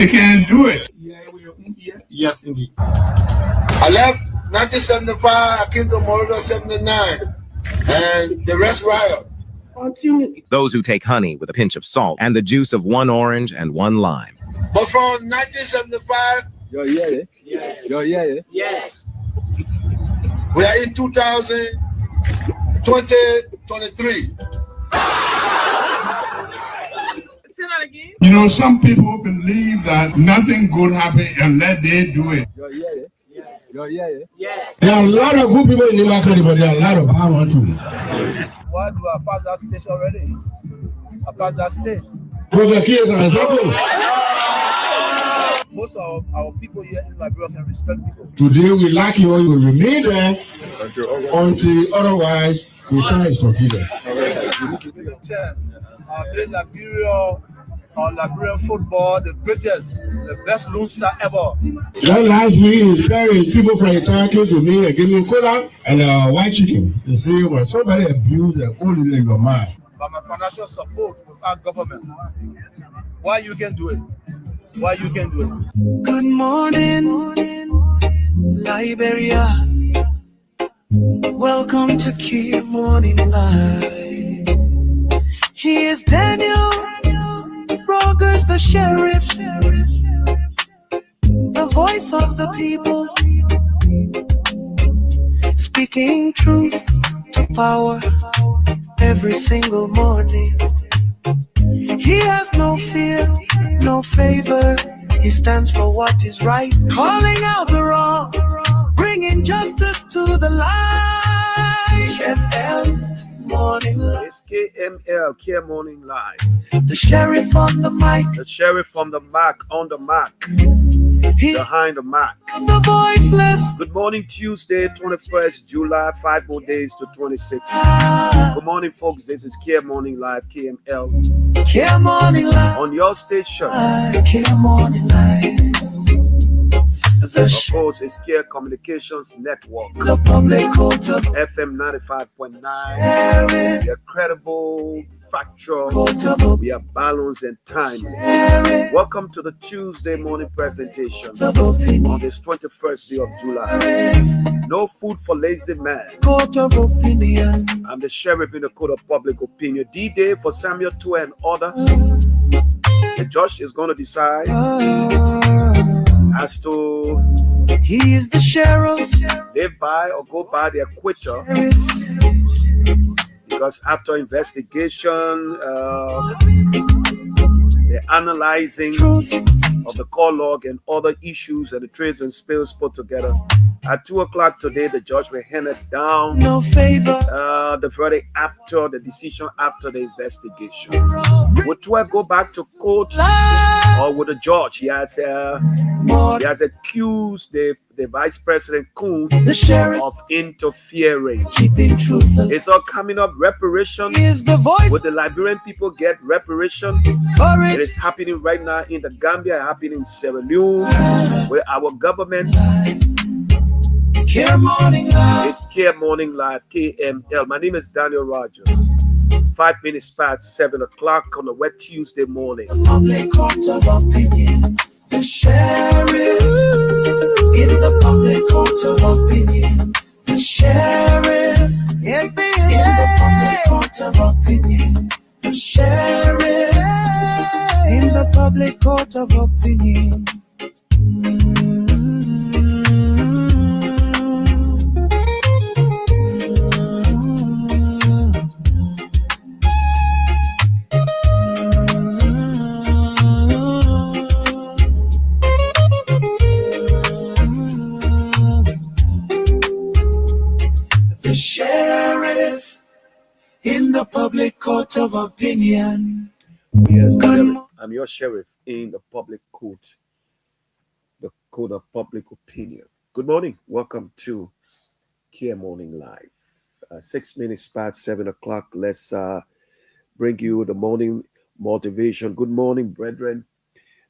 They can't do it. Yes, indeed. I left 1975, I came to Moldova 79, and the rest riot. Those who take honey with a pinch of salt and the juice of one orange and one lime. But from 1975, Yes. we are in 2023. Say that again. You know, some people believe that nothing good happens unless they do it. Yes. There are a lot of good people in the market, but there are a lot of bad ones too. Why do I pass that stage already? I passed that stage. Brother Kear can something. Most of our people here in Liberia can respect people. Today we like you, you will remain there until otherwise we try to stop you. Our great Liberian football, the greatest, the best lone star ever. That last week is very people from the town came to me and gave me cola and white chicken. They say when somebody abused the only in your mind. But my financial support with our government. Why you can do it? Why you can do it? Good morning, Liberia. Welcome to Kear Morning Live. Here's Daniel Rogers, the sheriff, the voice of the people, speaking truth to power every single morning. He has no fear, no favor. He stands for what is right, calling out the wrong, bringing justice to the light. KML Morning Live. It's KML, Kear Morning Live. The sheriff on the mic. The sheriff from the Mac, on the Mac, He behind the Mac. the voiceless. Good morning, Tuesday, 21st July, 5 more days to 26. Good morning, folks. This is Kear Morning Live, KML, Kear Morning Live. on your station. Kear Morning Live. Of course, it's Kear Communications Network, The public court of FM 95.9. Eric. We are credible, factual, Court of we are balanced and timely. Eric. Welcome to the Tuesday morning presentation Of opinion. on this 21st day of July. No food for lazy man. Court of opinion. I'm the sheriff in the Code of Public Opinion. D-Day for Samuel 2 and order. The judge is going to decide as to He is the sheriff. live by or go by the acquitter, because after investigation, the analyzing Truth. of the call log and other issues and the trades and spills put together. At 2 o'clock today, the judge will hand it down No favor. the verdict after the decision after the investigation. Would 12 go back to court or would the judge? He has accused the Vice President Kuhn The sheriff. of interfering. Keeping truth. It's all coming up. Reparation. He is the voice. Would the Liberian people get reparation? It Courage. is happening right now in the Gambia, happening in Sierra Leone, where our government Kear Morning Live. is Kear Morning Live, KML. My name is Daniel Rogers. 5 minutes past 7 o'clock on a wet Tuesday morning. Public court of opinion. The sheriff. In the public court of opinion. The sheriff. In the public court of opinion. The sheriff. In the public court of opinion. The sheriff in the public court of opinion. Yes, I'm your sheriff in the public court, the code of public opinion. Good morning. Welcome to Kear Morning Live. 6 minutes past 7 o'clock. Let's bring you the morning motivation. Good morning, brethren.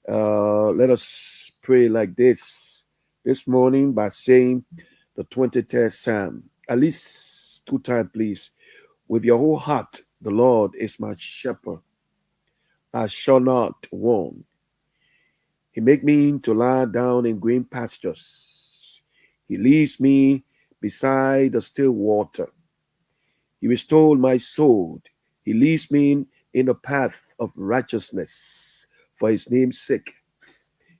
Let us pray like this morning by saying the 23rd Psalm, at least 2 times, please. With your whole heart, the Lord is my shepherd. I shall not want. He make me to lie down in green pastures. He leads me beside the still water. He restored my soul. He leads me in the path of righteousness for his name's sake.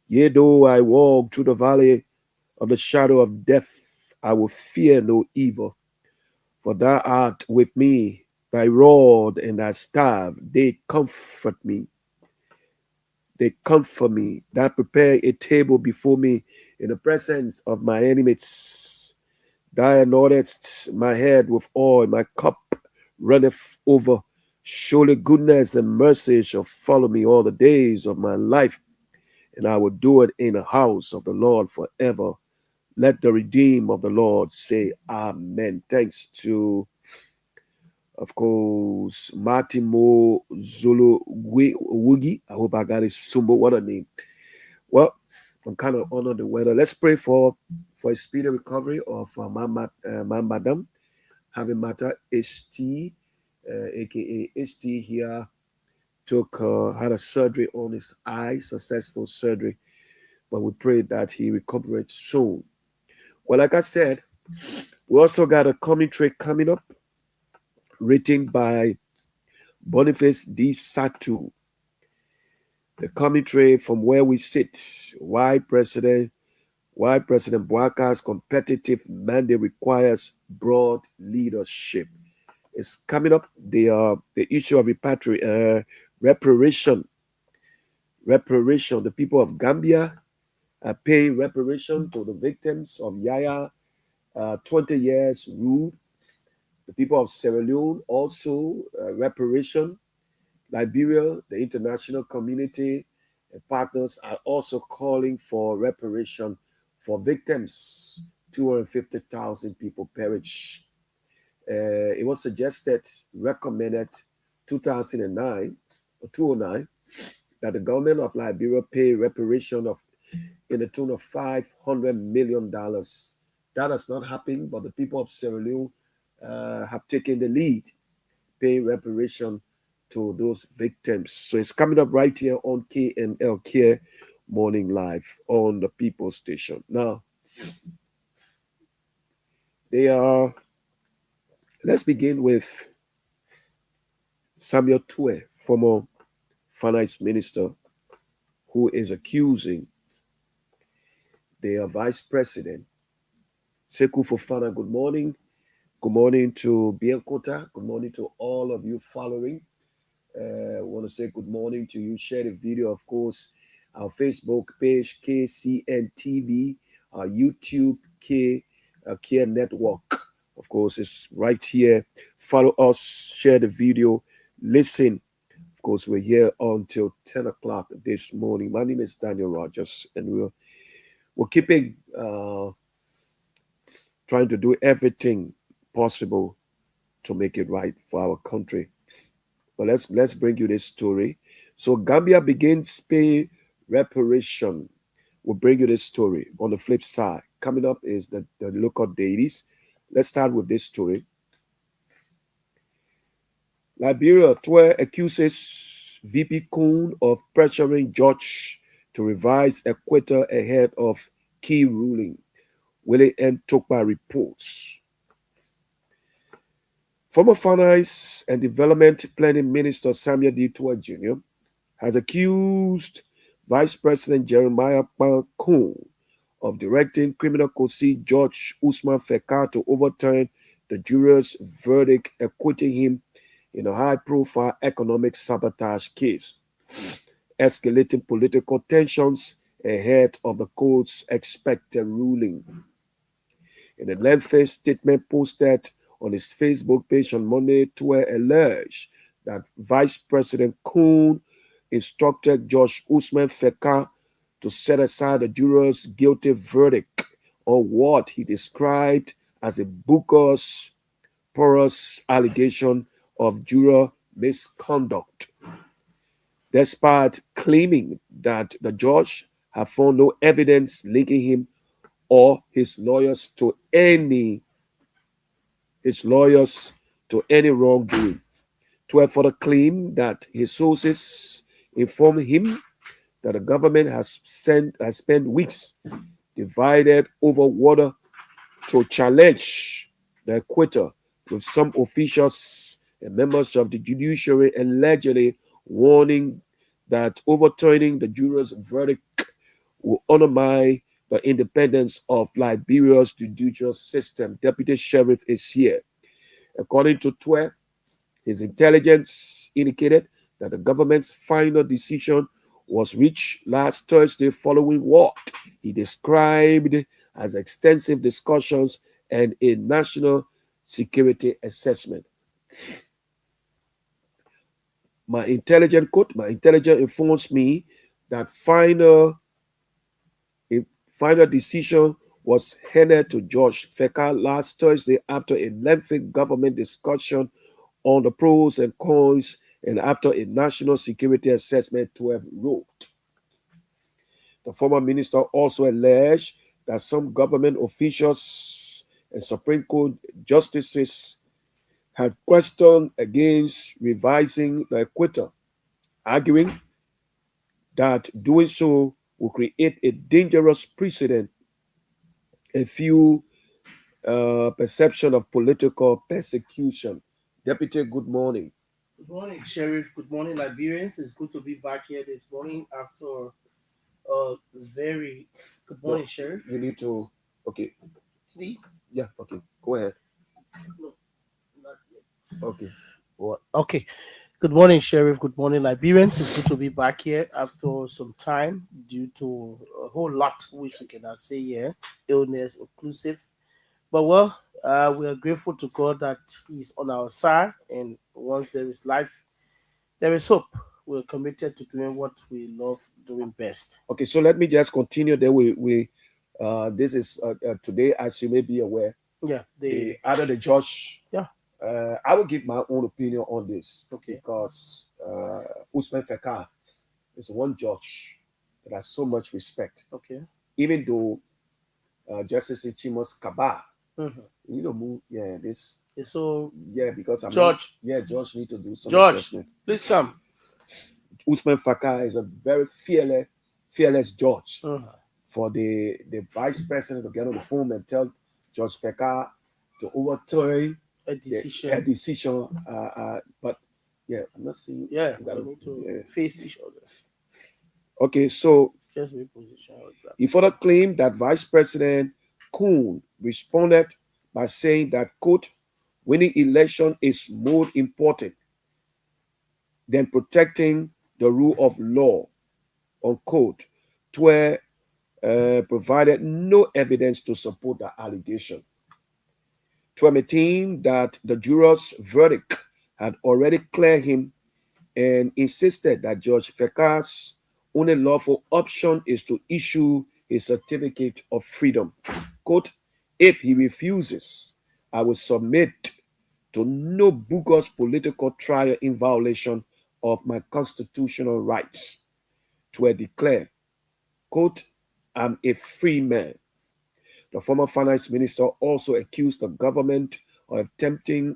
Yea, though I walk through the valley of the shadow of death, I will fear no evil, for thou art with me. Thy rod and thy staff, they comfort me. They comfort me. Thou prepare a table before me in the presence of my enemies. Thou anointest my head with oil, my cup runneth over. Surely goodness and mercy shall follow me all the days of my life, and I will do it in the house of the Lord forever. Let the redeemed of the Lord say amen. Thanks to, of course, Martimo Zulu Woogie. I hope I got it. Sumbo, what a name. Well, I'm kind of under the weather. Let's pray for a speedy recovery of my madam, having matter HT, aka HT here, had a surgery on his eye, successful surgery, but we pray that he recuperates soon. Well, like I said, we also got a commentary coming up, written by Boniface D. Satu. The commentary from where we sit, why President Bouakar's competitive mandate requires broad leadership. It's coming up. The issue of reparation. The people of Gambia are paying reparation to the victims of Yaya 20 years rule. The people of Sierra Leone also reparation. Liberia, the international community and partners are also calling for reparation for victims. 250,000 people perish. It was recommended 2009 or 2009 that the government of Liberia pay reparation in the tune of $500 million. That has not happened, but the people of Sierra Leone have taken the lead, paying reparation to those victims. So it's coming up right here on KNL Kear Morning Live on the People Station. Now, let's begin with Samuel Tue, former finance minister, who is accusing the vice president, Sekou Fofana. Good morning. Good morning to Bielkota. Good morning to all of you following. I want to say good morning to you. Share the video, of course. Our Facebook page, KCN TV, our YouTube, Kear Network. Of course, it's right here. Follow us, share the video, listen. Of course, we're here until 10 o'clock this morning. My name is Daniel Rogers, and we're keeping trying to do everything possible to make it right for our country. But let's bring you this story. So Gambia begins pay reparation. We'll bring you this story. On the flip side, coming up is the local dailies. Let's start with this story. Liberia, Tue accuses VP Kuhn of pressuring judge to revise acquittal ahead of key ruling. Willie N. Tokpa reports. Former Finance and Development Planning Minister Samuel D. Tue Jr. has accused Vice President Jeremiah Kuhn of directing Criminal Court Judge Usman Fekar to overturn the juror's verdict acquitting him in a high-profile economic sabotage case, escalating political tensions ahead of the court's expected ruling. In a lengthy statement posted on his Facebook page on Monday, Tue alleged that Vice President Kuhn instructed Judge Usman Fekar to set aside the juror's guilty verdict on what he described as a bogus, porous allegation of juror misconduct, despite claiming that the judge had found no evidence linking him or his lawyers to any wrongdoing. To further claim that his sources informed him that the government has spent weeks divided over whether to challenge the acquittal, with some officials and members of the judiciary allegedly warning that overturning the jurors' verdict will undermine the independence of Liberia's judicial system. Deputy Sheriff is here. According to Twe, his intelligence indicated that the government's final decision was reached last Thursday following what he described as extensive discussions and a national security assessment. My intelligence informs me that final decision was handed to George Feka last Thursday after a lengthy government discussion on the pros and cons and after a national security assessment 12 wrote. The former minister also alleged that some government officials and Supreme Court justices had questioned against revising the acquittal, arguing that doing so will create a dangerous precedent, a few perception of political persecution. Deputy, good morning. Good morning, Sheriff. Good morning, Liberians. It's good to be back here this morning after a very good morning, Sheriff. You need to, okay. Sleep? Yeah, okay. Go ahead. No, not yet. Okay. What? Okay. Good morning, Sheriff. Good morning, Liberians. It's good to be back here after some time due to a whole lot, which we cannot say here, illness inclusive. But well, we are grateful to God that He's on our side, and once there is life, there is hope. We're committed to doing what we love doing best. Okay, so let me just continue. Then this is today, as you may be aware. Yeah, the other the judge. Yeah. I will give my own opinion on this. Okay. Because Usman Feka is one judge that has so much respect. Okay. Even though Justice Chimos Kaba. Mm-hmm. You know, yeah, this. So yeah, because George George need to do something. George, please come. Usman Feka is a very fearless judge. Mm-hmm. For the vice president to get on the phone and tell George Feka to overturn a decision. But yeah, I'm not seeing. Yeah, we need to face each other. Okay, so just reposition. He further claimed that Vice President Kuhn responded by saying that, quote, winning election is more important than protecting the rule of law, unquote, to provided no evidence to support the allegation. To maintain that the jurors' verdict had already cleared him and insisted that Judge Feka's only lawful option is to issue a certificate of freedom. Quote, if he refuses, I will submit to no bogus political trial in violation of my constitutional rights. To declare, quote, I'm a free man. The former finance minister also accused the government of attempting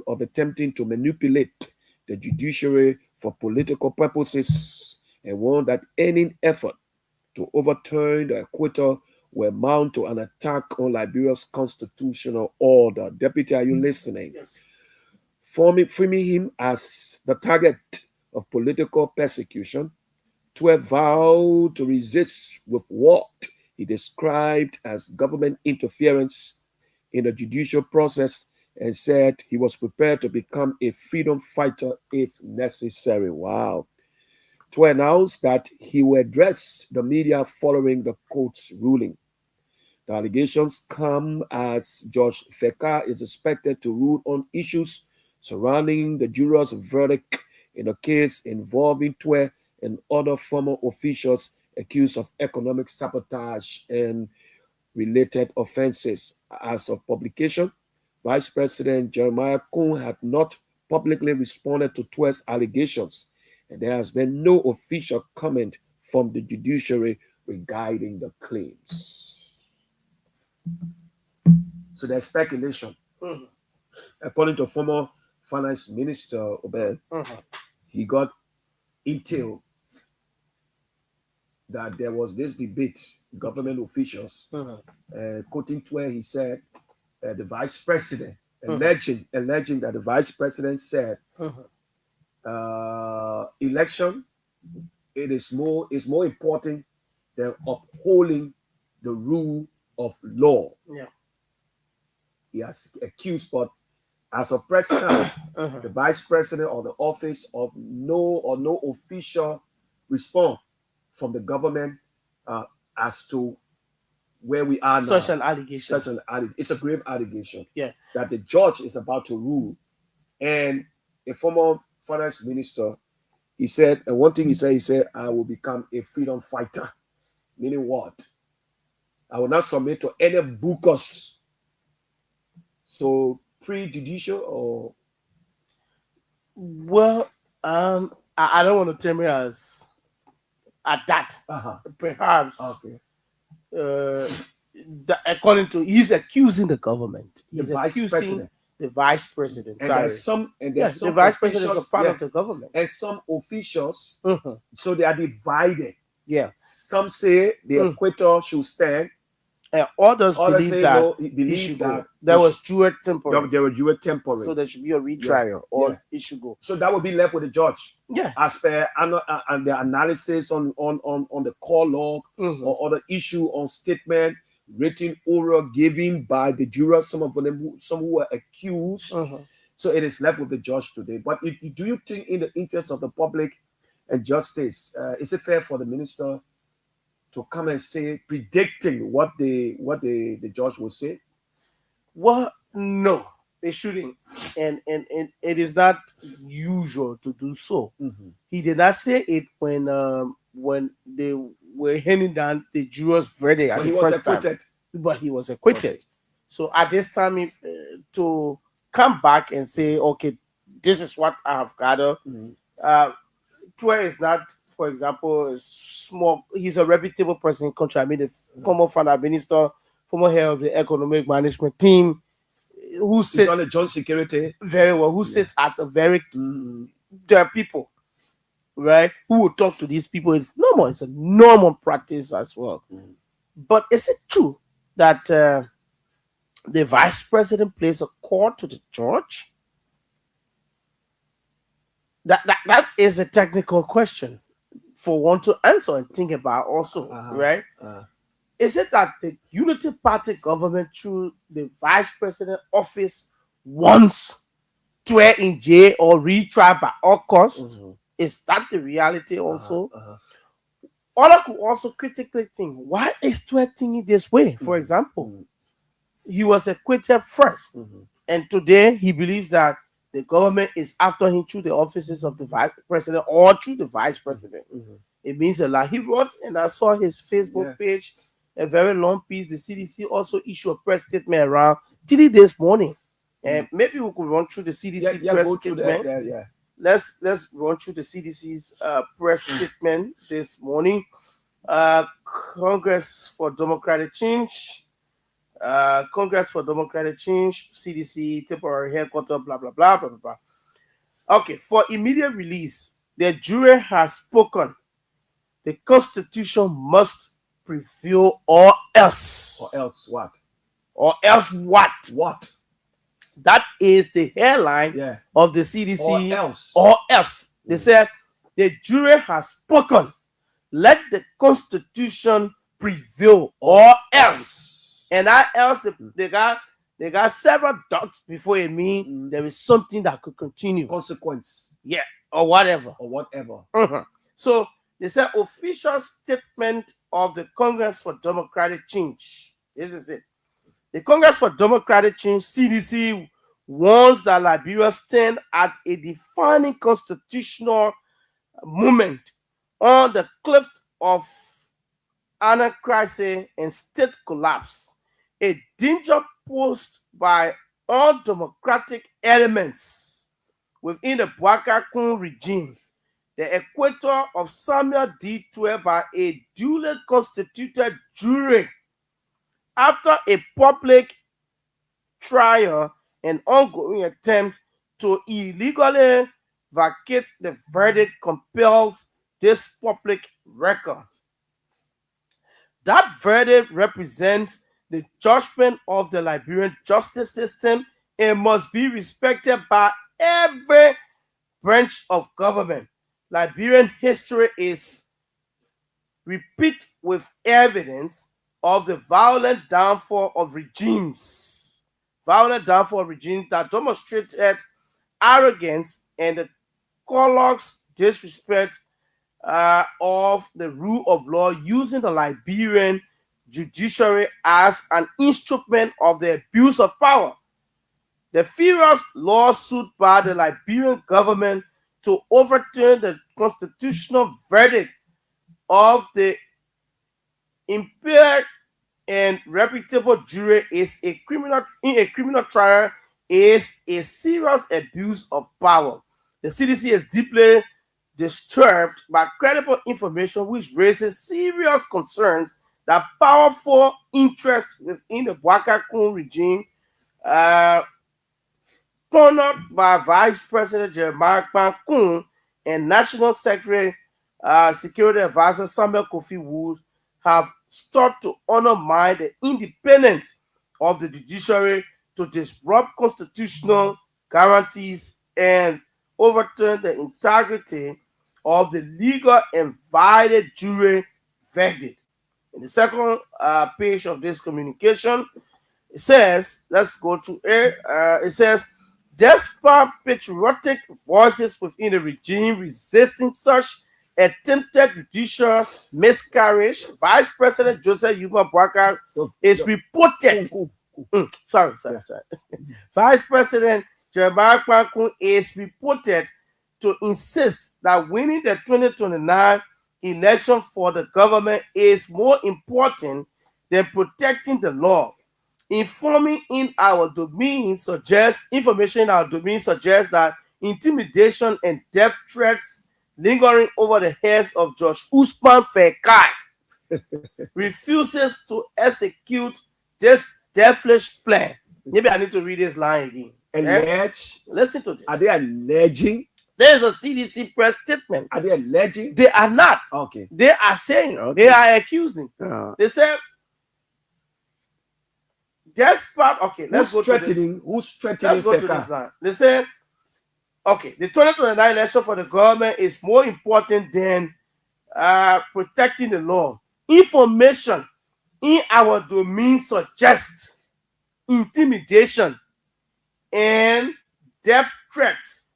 to manipulate the judiciary for political purposes and warned that any effort to overturn the acquittal will mount to an attack on Liberia's constitutional order. Deputy, are you listening? Yes. Framing him as the target of political persecution, to vow to resist with what he described as government interference in the judicial process and said he was prepared to become a freedom fighter if necessary. Wow. To announce that he will address the media following the court's ruling. The allegations come as Judge Feka is expected to rule on issues surrounding the jurors' verdict in a case involving Twe and other former officials accused of economic sabotage and related offenses. As of publication, Vice President Jeremiah Kuhn had not publicly responded to Twe's allegations, and there has been no official comment from the judiciary regarding the claims. So there's speculation. Mm-hmm. According to former finance minister Obed, mm-hmm. he got intel that there was this debate, government officials, quoting to where he said, the vice president, alleging that the vice president said, election, is more important than upholding the rule of law. Yeah. He has accused, but as of present time, the vice president or the office of no official response from the government as to where we are now. Such an allegation. It's a grave allegation. Yeah. That the judge is about to rule. And a former finance minister, he said, and one thing he said, I will become a freedom fighter. Meaning what? I will not submit to any bookers. So pre-judicial or? Well, I don't want to term it as at that. Perhaps. Okay. According to, he's accusing the government. He's the vice accusing president. The vice president. And sorry. There's some the vice president is a officials, part of the government. And some officials, so they are divided. Yeah. Some say the equator should stand. And others believe say that no, he should go. There was Jewett temporary. There was Jewett temporary. So there should be a retrial or it should go. So that would be left with the judge. Yeah. As per and the analysis on the call log or other issue on statement, written oral given by the jurors, some who were accused. So it is left with the judge today. But do you think, in the interest of the public and justice, is it fair for the minister to come and say, predicting what the judge will say? Well, no, they shouldn't, and it is not usual to do so. He did not say it when they were handing down the jurors' verdict at the first time, but he was acquitted. Okay. So at this time, to come back and say, okay, this is what I have gathered. Tue is not, for example, small. He's a reputable person in the country. I mean, the former finance minister, former head of the economic management team, who sits on the joint security very well, who sits at a very there are people, right, who will talk to these people. It's normal. It's a normal practice as well. But is it true that the vice president plays a court to the judge? That is a technical question for one to answer and think about also, right? Is it that the Unity Party government, through the vice president office, wants to air in jail or retrial by all costs? Is that the reality also? Others could also critically think, why is Tue thinking this way? For example, he was acquitted first, and today he believes that the government is after him through the offices of the vice president or through the vice president. It means a lot. He wrote, and I saw his Facebook page, a very long piece. The CDC also issued a press statement around 3 days morning. And maybe we could run through the CDC press statement. Let's run through the CDC's press statement this morning. Congress for Democratic Change. Congress for Democratic Change, CDC, temporary headquarters, blah, blah, blah, blah, blah, blah. Okay, for immediate release, the jury has spoken. The Constitution must prevail or else. Or else what? Or else what? What? That is the headline of the CDC. Or else. Or else. They said, the jury has spoken. Let the Constitution prevail or else. And that else, they got several dots before it means there is something that could continue. Consequence. Yeah, or whatever. Or whatever. So they said official statement of the Congress for Democratic Change. This is it. The Congress for Democratic Change, CDC, warns that Liberia stand at a defining constitutional moment on the cliff of anarchy and state collapse. A danger posed by undemocratic elements within the Bwakakun regime. The acquittal of Samuel D. Tue by a duly constituted jury after a public trial and ongoing attempt to illegally vacate the verdict compels this public record. That verdict represents the judgment of the Liberian justice system and must be respected by every branch of government. Liberian history is replete with evidence of the violent downfall of regimes. Violent downfall of regimes that demonstrated arrogance and the callous disrespect of the rule of law, using the Liberian judiciary as an instrument of the abuse of power. The furious lawsuit by the Liberian government to overturn the constitutional verdict of the impaired and reputable jury in a criminal trial is a serious abuse of power. The CDC is deeply disturbed by credible information which raises serious concerns that powerful interests within the Bwakakun regime, cornered by Vice President Jeremiah Kpankun and National Secretary Security Advisor Samuel Kofi Woods, have sought to undermine the independence of the judiciary, to disrupt constitutional guarantees, and overturn the integrity of the legal and valid jury verdict. In the second page of this communication, it says, let's go to it. It says, despite patriotic voices within the regime resisting such attempted judicial miscarriage, Vice President Joseph Yuma Bwaka is reported. Sorry. Vice President Jeremiah Kpankun is reported to insist that winning the 2029 election for the government is more important than protecting the law. Information in our domain suggests that intimidation and death threats lingering over the heads of Judge Usman Fekai refuses to execute this devilish plan. Maybe I need to read this line again. Allege? Listen to this. Are they alleging? There is a CDC press statement. Are they alleging? They are not. Okay. They are saying. Okay. They are accusing. They say, despite, okay, let's go to this. Who's threatening? Let's go to this line. They say, okay, the 2029 election for the government is more important than protecting the law. Information in our domain suggests intimidation and death threats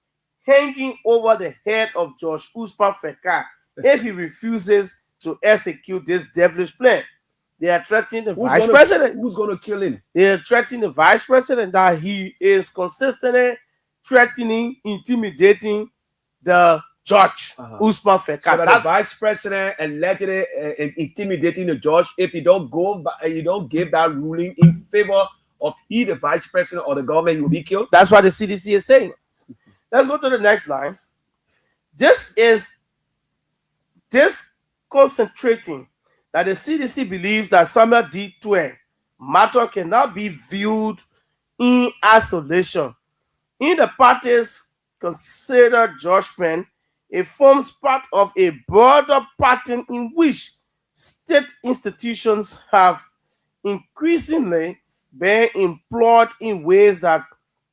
hanging over the head of Judge Usman Fekai if he refuses to execute this devilish plan. They are threatening the vice president. Who's going to kill him? They are threatening the vice president that he is consistently threatening, intimidating the judge, Usman Fekai. So that the vice president allegedly intimidating the judge if he don't give that ruling in favor of the vice president or the government, he will be killed. That's what the CDC is saying. Let's go to the next line. This concentrating that the CDC believes that Samuel D. Twe matter cannot be viewed in isolation. In the party's considered judgment, it forms part of a broader pattern in which state institutions have increasingly been employed in ways that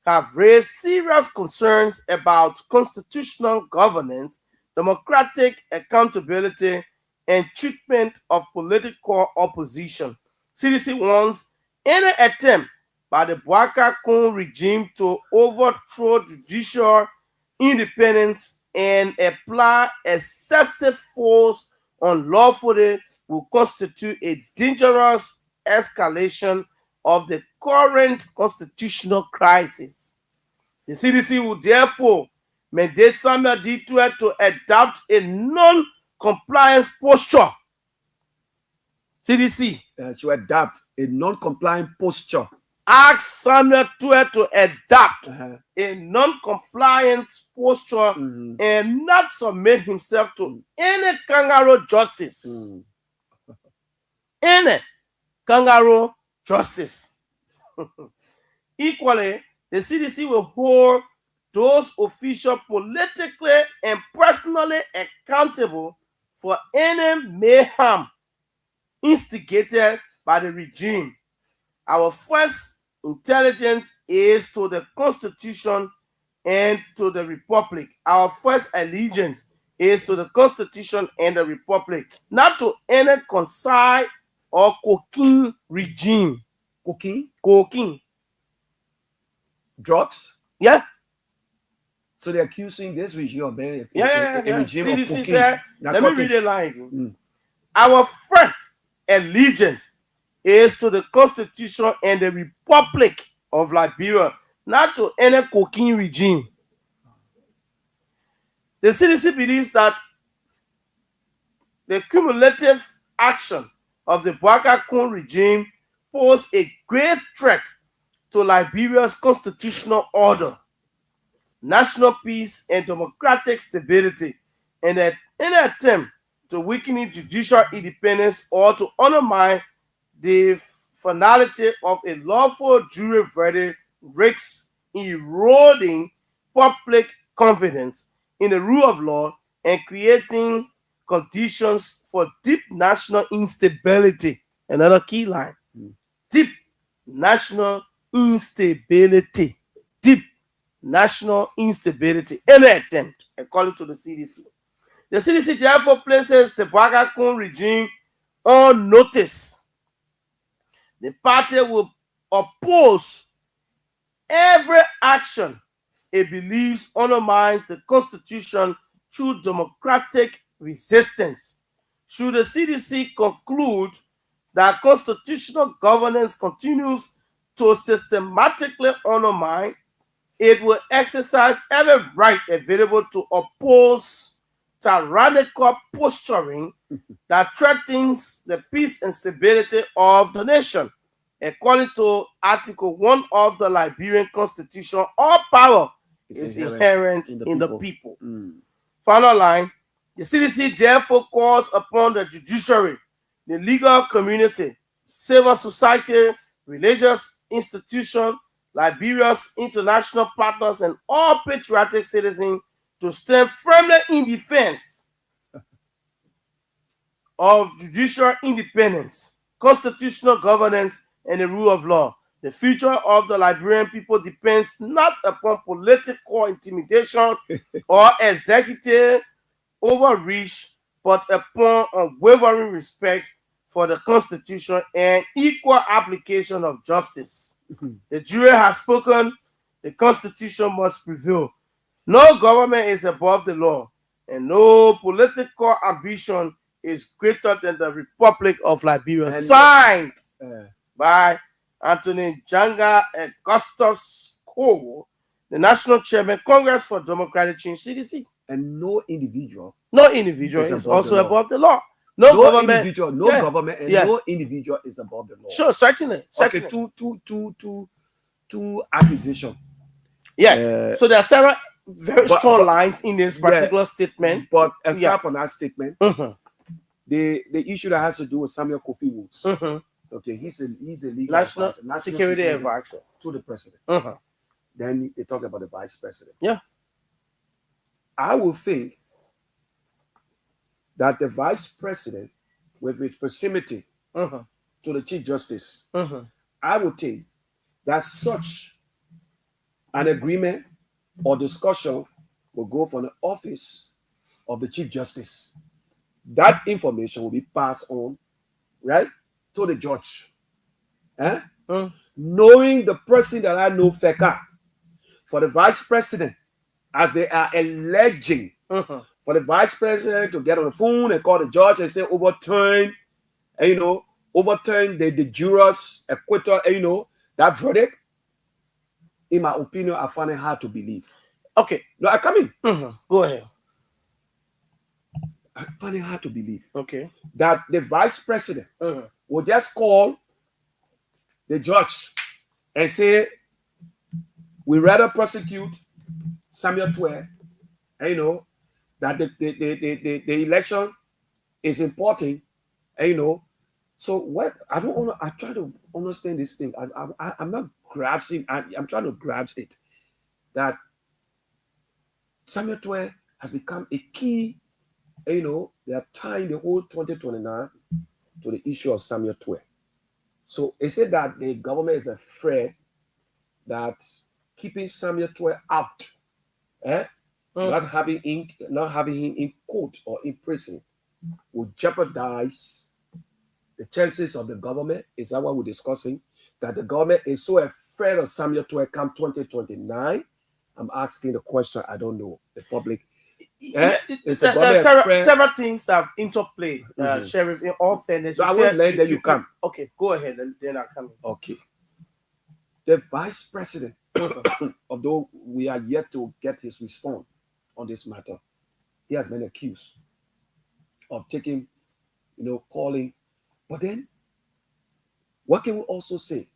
have raised serious concerns about constitutional governance, democratic accountability, and treatment of political opposition. CDC warns any attempt by the Bwakakun regime to overthrow judicial independence and apply excessive force unlawfully will constitute a dangerous escalation of the current constitutional crisis. The CDC will therefore mandate Samuel D. Twe to adopt a non-compliance posture. CDC to adopt a non-compliant posture. Ask Samuel Twe to adopt a non-compliant posture and not submit himself to any kangaroo justice. Any kangaroo justice. Equally, the CDC will hold those officials politically and personally accountable for any mayhem instigated by the regime. Our first intelligence is to the Constitution and to the Republic. Our first allegiance is to the Constitution and the Republic, not to any concise or cocaine regime. Cocaine. Drugs? Yeah. So they're accusing this regime of being a Yeah. regime of cocaine. Said, let me read the line. Mm. Our first allegiance is to the Constitution and the Republic of Liberia, not to any cocaine regime. The CDC believes that the cumulative action of the Bouagacoun regime pose a grave threat to Liberia's constitutional order, national peace, and democratic stability, in an attempt to weaken judicial independence or to undermine the finality of a lawful jury verdict, risks eroding public confidence in the rule of law and creating conditions for deep national instability. Another key line. Deep national instability. Deep national instability. Any attempt, according to the CDC. The CDC therefore places the Bouagacoun regime on notice. The party will oppose every action it believes undermines the Constitution through democratic resistance. Should the CDC conclude that constitutional governance continues to systematically undermine, it will exercise every right available to oppose tyrannical posturing that threatens the peace and stability of the nation. According to Article 1 of the Liberian Constitution, all power is inherent in the people. Final line, the CDC therefore calls upon the judiciary, the legal community, civil society, religious institutions, Liberia's international partners, and all patriotic citizens to stand firmly in defense of judicial independence, constitutional governance, and the rule of law. The future of the Liberian people depends not upon political intimidation or executive overreach, but upon unwavering respect for the Constitution and equal application of justice. The jury has spoken. The Constitution must prevail. No government is above the law, and no political ambition is greater than the Republic of Liberia. Signed by Anthony Janga Augustus Cole, the National Chairman, Congress for Democratic Change, CDC. And no individual is also above the law. No government, government, and no individual is above the law. Sure, certainly. Okay, two accusations. Yeah. So there are several very strong lines in this particular statement. But aside from that statement, the issue that has to do with Samuel Kofi Woods. Okay, he's a legal national security advisor to the president. Then they talk about the vice president. Yeah. I would think that the vice president, with its proximity to the chief justice, I would think that such an agreement or discussion will go from the office of the chief justice. That information will be passed on, right, to the judge. Knowing the person that I know, Feka, for the vice president, as they are alleging, for the vice president to get on the phone and call the judge and say overturn the jurors' acquittal, that verdict, in my opinion, I find it hard to believe. Okay. No, I come in. Go ahead. I find it hard to believe. Okay. That the vice president will just call the judge and say, we rather prosecute Samuel Twe, that the election is important, So what I try to understand this thing. I'm not grasping. I'm trying to grasp it. That Samuel Twe has become a key. They are tying the whole 2029 to the issue of Samuel 12. So it said that the government is afraid that keeping Samuel 12 out, not having him in court or in prison, will jeopardize the chances of the government. Is that what we're discussing? That the government is so afraid of Samuel 12 come 2029. I'm asking the question. I don't know. The public. There are several things that have interplayed, Sheriff. In all fairness, so I won't let that you come. Okay, go ahead, and then I'll come. Okay. The vice president, although we are yet to get his response on this matter, he has been accused of taking, calling. But then, what can we also say?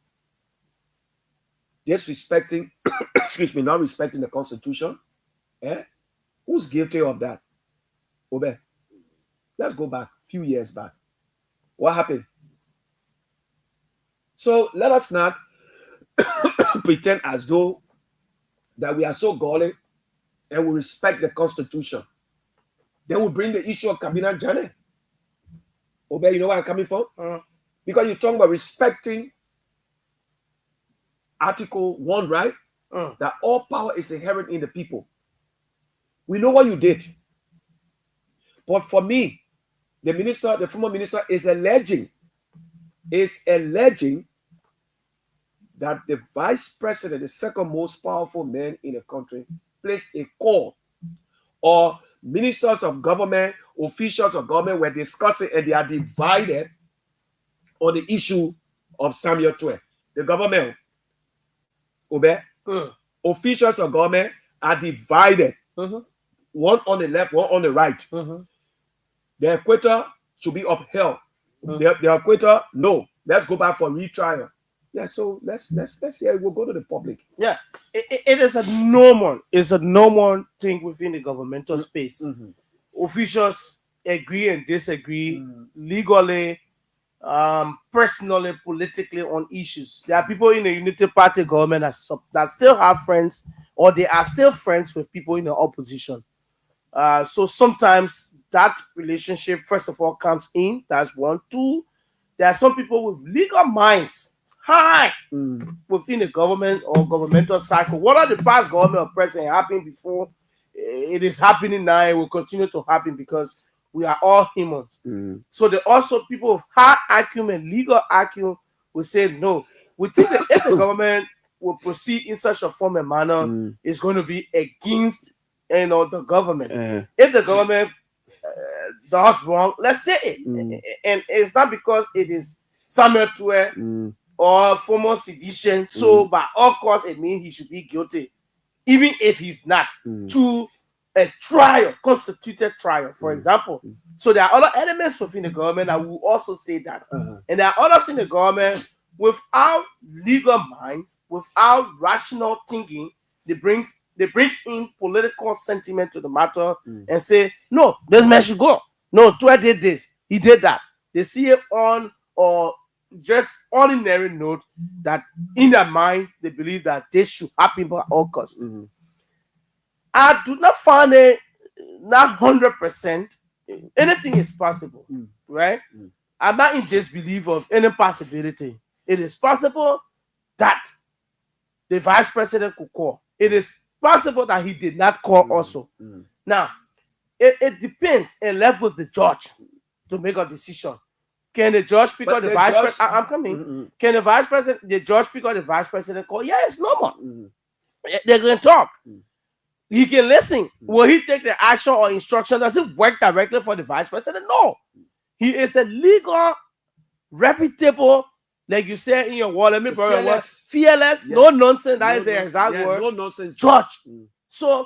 Disrespecting, not respecting the Constitution. Who's guilty of that? Obe, let's go back a few years back. What happened? So let us not pretend as though that we are so galling and we respect the Constitution. Then we bring the issue of Cabinet Jane. Obe, you know where I'm coming from? Because you're talking about respecting Article 1, right? That all power is inherent in the people. We know what you did. But for me, the former minister is alleging that the vice president, the second most powerful man in the country, placed a call, or ministers of government, officials of government were discussing and they are divided on the issue of Samuel 12. The government, officials of government are divided. One on the left, one on the right. The equator should be upheld. The equator, no. Let's go back for retrial. Yeah, so let's hear. We'll go to the public. Yeah, it is a normal. It's a normal thing within the governmental space. Officials agree and disagree legally, personally, politically on issues. There are people in the Unity Party government that still have friends, or they are still friends with people in the opposition. So sometimes that relationship, first of all, comes in. That's one. Two, there are some people with legal minds high within the government or governmental cycle. What are the past government or president happened before? It is happening now. It will continue to happen because we are all humans. So there are also people with high acumen, legal acumen, will say no. We think that if the government will proceed in such a form and manner, it's going to be against the government. If the government does wrong, let's say it. And it's not because it is Samuel 12 or former sedition. So by all costs, it means he should be guilty, even if he's not, to a trial, constituted trial, for example. So there are other elements within the government that will also say that. And there are others in the government without legal minds, without rational thinking. They bring in political sentiment to the matter and say, no, this man should go. No, Twe did this, he did that. They see it on or just ordinary note that in their mind they believe that this should happen by all costs. I do not find it not 100%. Anything is possible, right? I'm not in disbelief of any possibility. It is possible that the vice president could call. It is possible that he did not call also. Now, it depends and left with the judge to make a decision. Can the judge pick up the vice president? I'm coming. Can the judge pick up the vice president call? Yeah, it's normal. They're going to talk. He can listen. Will he take the action or instruction? Does it work directly for the vice president? No. He is a legal, reputable, like you say in your word, let me borrow your word, fearless, no nonsense. That is the exact word. No nonsense judge. So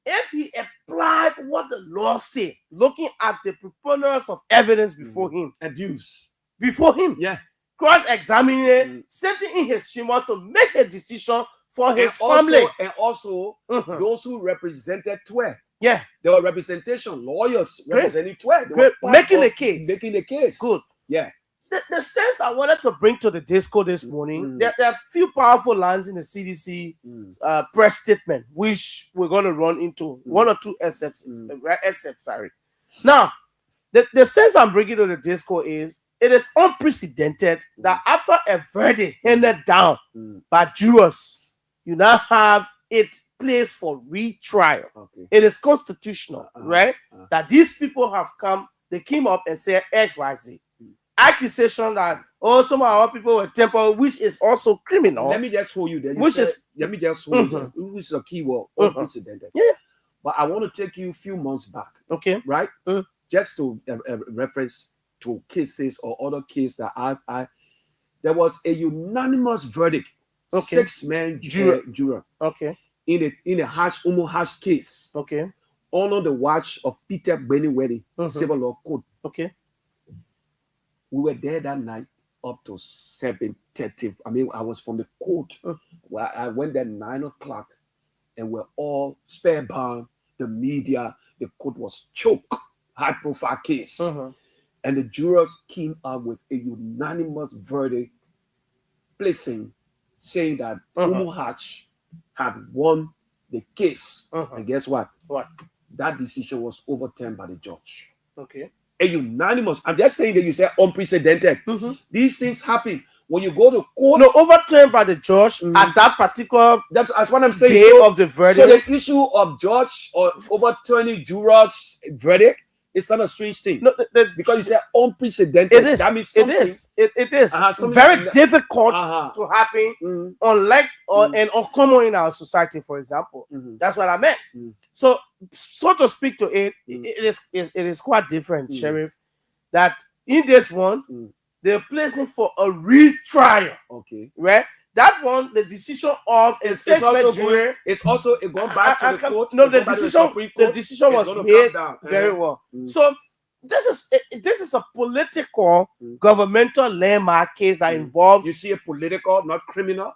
if he applied what the law says, looking at the preponderance of evidence before him, abuse before him, cross-examining it, sitting in his chamber to make a decision for his family, and also those who represented Twe. Yeah, there were representation lawyers representing Twe. Making the case. Making the case. Good. Yeah. The sense I wanted to bring to the disco this morning, there are a few powerful lines in the CDC press statement, which we're going to run into one or two excerpts. Sorry. Now, the sense I'm bringing to the disco is it is unprecedented that after a verdict handed down by jurors, you now have it placed for retrial. Okay. It is constitutional, right? That these people have come, they came up and said X, Y, Z. Accusation that some of our people were temporal, which is also criminal. Let me just hold you there. Let me just hold you there. Which is a key word, unprecedented. Yeah. But I want to take you a few months back. Okay. Right? Just to reference to cases or other cases that there was a unanimous verdict. Okay. 6-man juror. Okay. In a Umu Hash case. Okay. Under the watch of Peter Benny Civil Law Code. Okay. We were there that night up to 7:30. I mean, I was from the court. Well, I went there 9 o'clock, and we're all spellbound. The media, the court was choked. High-profile case, and the jurors came up with a unanimous verdict, saying that Umu Hatch had won the case. And guess what? What? That decision was overturned by the judge. Okay. A unanimous. I'm just saying that you say unprecedented. These things happen when you go to court. No, overturned by the judge at that particular that's what I'm saying. Day of the verdict. So the issue of judge or overturning jurors' verdict is not a strange thing. No, because you say unprecedented. It is. That means it is. It is very difficult to happen, unlike and uncommon in our society. For example, that's what I meant. So to speak to it, it is quite different, Sheriff. That in this one, they're placing for a retrial. Okay. Right? That one, the decision of a six-man jury. It's also going back to the court. No, the decision was made very well. So this is a political governmental landmark case that involves. You see a political, not criminal.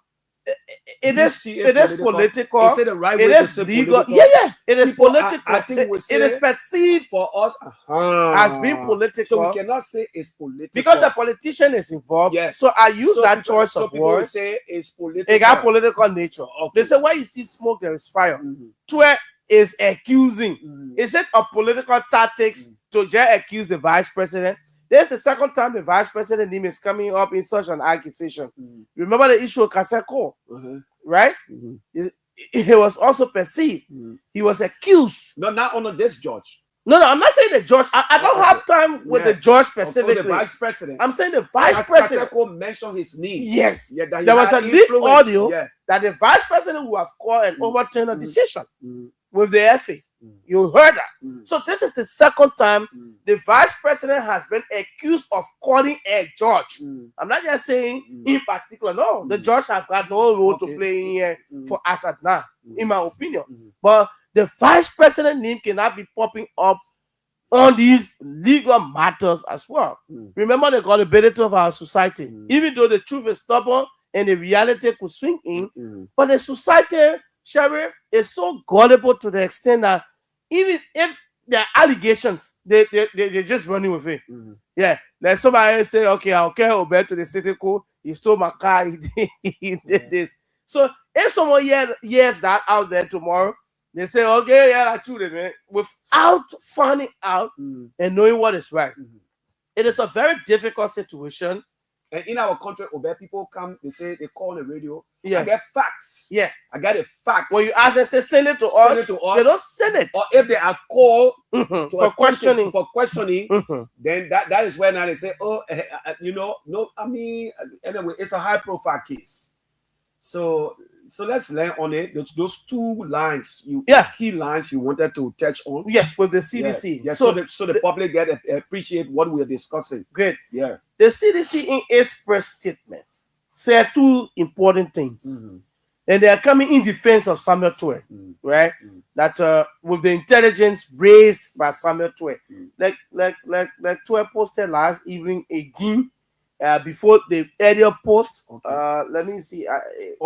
It is political. Is it the right way it is to say legal. political? Yeah. It is People, political. I think it is perceived for us as being political. So we cannot say it's political because a politician is involved. Yes. So I use that choice of people words. Say it's political. It got political nature. Okay. They say where you see smoke, there is fire. Twe is accusing. Is it a political tactics to just accuse the vice president? This is the second time the vice president name is coming up in such an accusation. Remember the issue of Kaseko, right? He was also perceived. He was accused. No, not under this judge. No, I'm not saying the judge. I don't have time with the judge specifically. The vice president. I'm saying the vice president. Kaseko mentioned his name. Yes. Yeah, there was a leaked audio that the vice president would have called and overturned a decision with the FA. You heard that. So this is the second time the vice president has been accused of calling a judge. I'm not just saying in particular. No, the judge have got no role to play in here for us at now, in my opinion. But the vice president name cannot be popping up on these legal matters as well. Remember the gullibility of our society. Even though the truth is stubborn and the reality could swing in, but the society, Sheriff, is so gullible to the extent that even if there are allegations, they're just running with it. Yeah, like somebody say, okay, I'll carry Obed to the city court. He stole my car. He did this. So if someone hears that out there tomorrow, they say, okay, yeah, that's true, man. Without finding out and knowing what is right, it is a very difficult situation. And in our country, Obed, people come, they say, they call on the radio. Yeah. I get facts. Yeah. I got a fact. When you ask them, say, send it to us. They don't send it. Or if they are called for questioning, then that is when now they say, oh, I mean, anyway, it's a high profile case. So let's learn on it. Those two lines, key lines you wanted to touch on. Yes, with the CDC. Yeah. So the public appreciate what we are discussing. Great. Yeah. The CDC in its press statement said two important things. And they are coming in defense of Samuel Twe, right? That with the intelligence raised by Samuel Twe. Like Twe posted last evening again. Before the earlier post, let me see.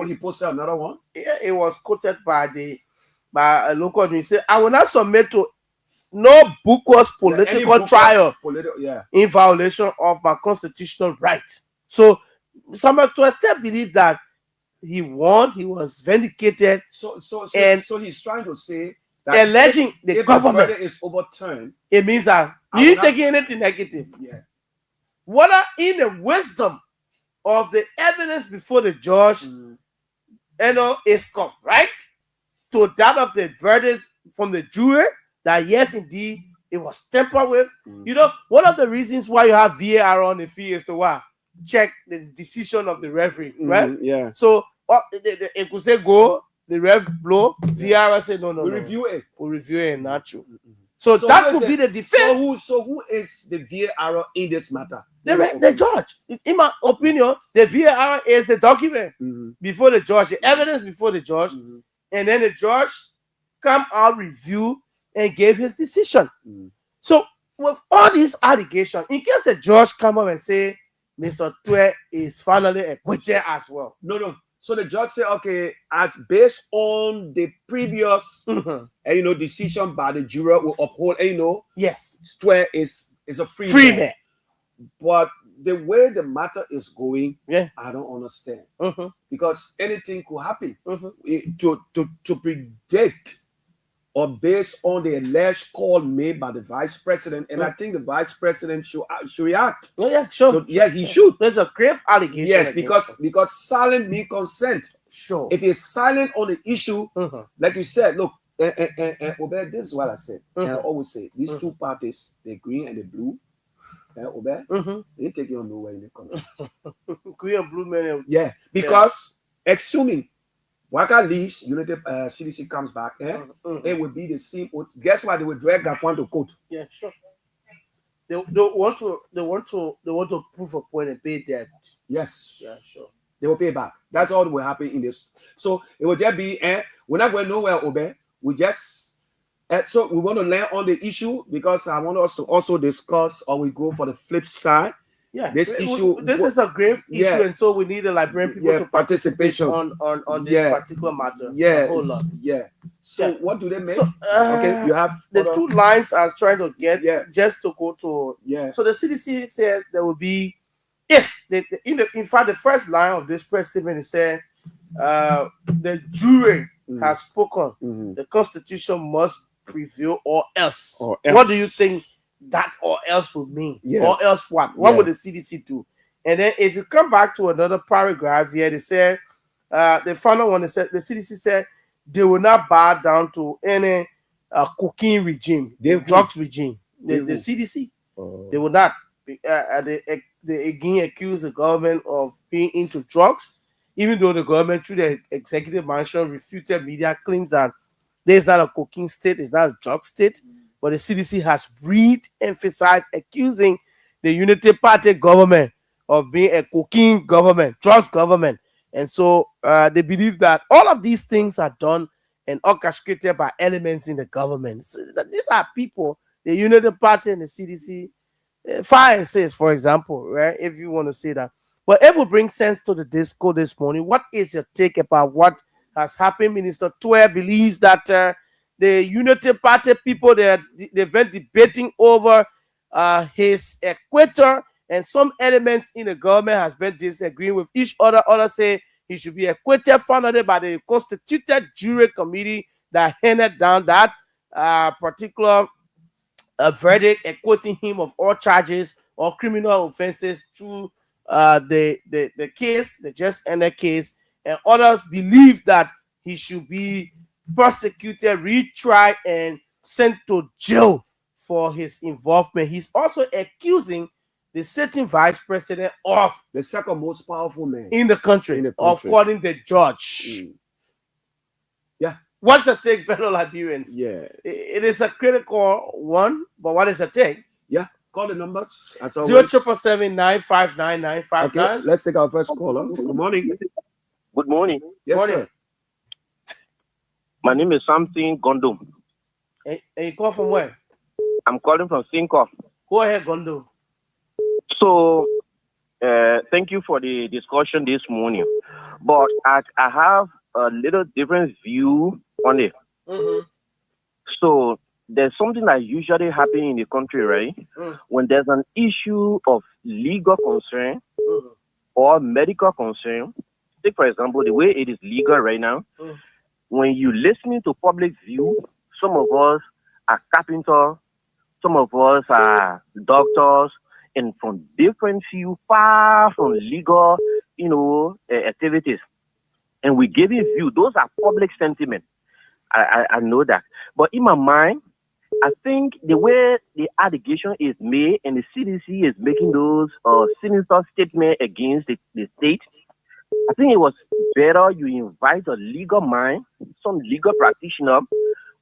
He posted another one. Yeah, it was quoted by a local news. Say, I will not submit to no bookwor's political trial in violation of my constitutional right. So, Samuel Twe still believe that he won. He was vindicated. So he's trying to say that alleging the government is overturned. It means that he taking anything negative. Yeah. whether in the wisdom of the evidence before the judge, is correct to that of the verdict from the jury, that yes, indeed, it was tampered with. One of the reasons why you have VAR on the field is to what? Check the decision of the referee, right? Yeah. So it could say go, the ref blow, VAR say no. We review it. We review it, not true. So that could be the defense. So who is the VAR in this matter? The judge. In my opinion, the VAR is the document before the judge, the evidence before the judge, and then the judge come out, review, and gave his decision. So with all these allegations, in case the judge come up and say Mr. Twe is finally acquitted as well. No. So the judge said, okay, as based on the previous decision by the jury will uphold, yes, Twe is a free man. But the way the matter is going, I don't understand. Because anything could happen. To predict or based on the alleged call made by the vice president, and I think the vice president should react. Oh, yeah, sure. So, he should. There's a grave allegation. Yes, because silent means consent. Sure. If he's silent on the issue, like you said, look, Obed, this is what I said. And I always say, these two parties, the green and the blue, Obed, they take you nowhere in the country. Green and blue men. Yeah, because assuming Waka leaves, United CDC comes back, it would be the same. Guess what? They will drag that one to court. Yeah, sure. They want to prove a point and pay debt. Yes. Yeah, sure. They will pay back. That's all that will happen in this. So it will just be, we're not going nowhere, Obed. We just, so we want to land on the issue because I want us to also discuss, or we go for the flip side. Yeah, this issue. This is a grave issue, and so we need the Liberian people to participate on this particular matter. Yeah, hold on. Yeah. So what do they make? So, okay, you have the two lines I was trying to get. Just to go to. Yeah. So the CDC said there will be, if in fact the first line of this press statement is said, the jury has spoken. The Constitution must prevail, or else. What do you think that or else would mean? Or else what? What would the CDC do? And then if you come back to another paragraph here, they said the final one, they said the CDC said they will not bow down to any cocaine regime, drugs regime. The CDC, they will not. They again accuse the government of being into drugs, even though the government through the executive mansion refuted media claims that there's not a cocaine state, it's not a drug state. But the CDC has re-emphasized accusing the Unity Party government of being a cocaine government, drugs government. And so they believe that all of these things are done and orchestrated by elements in the government. So these are people, the Unity Party and the CDC, fire and says, for example, right? If you want to say that. But if we bring sense to the disco this morning, what is your take about what has happened? Minister Twe believes that the Unity Party people, they've been debating over his acquittal, and some elements in the government has been disagreeing with each other. Others say he should be acquitted, founded by the constituted jury committee that handed down that particular verdict, acquitting him of all charges or criminal offenses through the case, the just ended case. And others believe that he should be prosecuted, retried, and sent to jail for his involvement. He's also accusing the sitting vice president of the second most powerful man in the country, of calling the judge. Yeah. What's the take, fellow Liberians? Yeah. It is a critical one, but what is the take? Yeah. Call the numbers. 07779599959. Okay, let's take our first caller. Good morning. Good morning. Yes, morning. sir. My name is Samson Gondo. And you call from where? I'm calling from Sinkoff. Go ahead, Gondo. So, thank you for the discussion this morning. But I have a little different view on it. So, there's something that usually happens in the country, right? When there's an issue of legal concern or medical concern, take for example, the way it is legal right now, when you listen to public view, some of us are carpenters, some of us are doctors, and from different fields, far from legal, activities. And we give you view. Those are public sentiment. I know that. But in my mind, I think the way the allegation is made and the CDC is making those sinister statements against the state, I think it was better you invite a legal mind, some legal practitioner,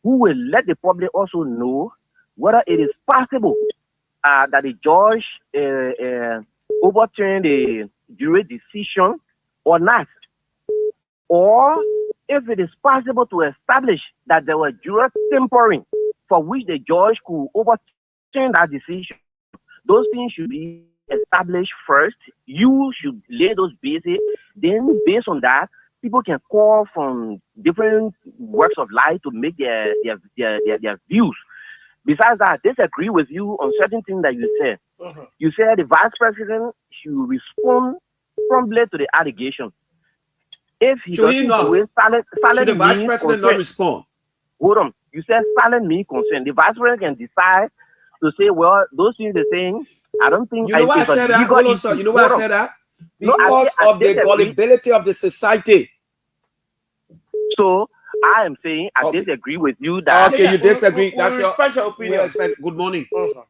who will let the public also know whether it is possible that the judge overturned the jury decision or not. Or if it is possible to establish that there was juror tampering for which the judge could overturn that decision. Those things should be established first. You should lay those bases. Then, based on that, people can call from different works of life to make their views. Besides that, I disagree with you on certain things that you said. You said the vice president should respond promptly to the allegation. If he doesn't do it, silent should the vice president not respond? Hold on. You said silent means consent. The vice president can decide to say, well, those things they're saying, I don't think. You know why I said that? Hold on, sir. You know why I said that? Because of the gullibility of the society. So I am saying I disagree with you that. Okay, you disagree. That's your opinion. Good morning. Good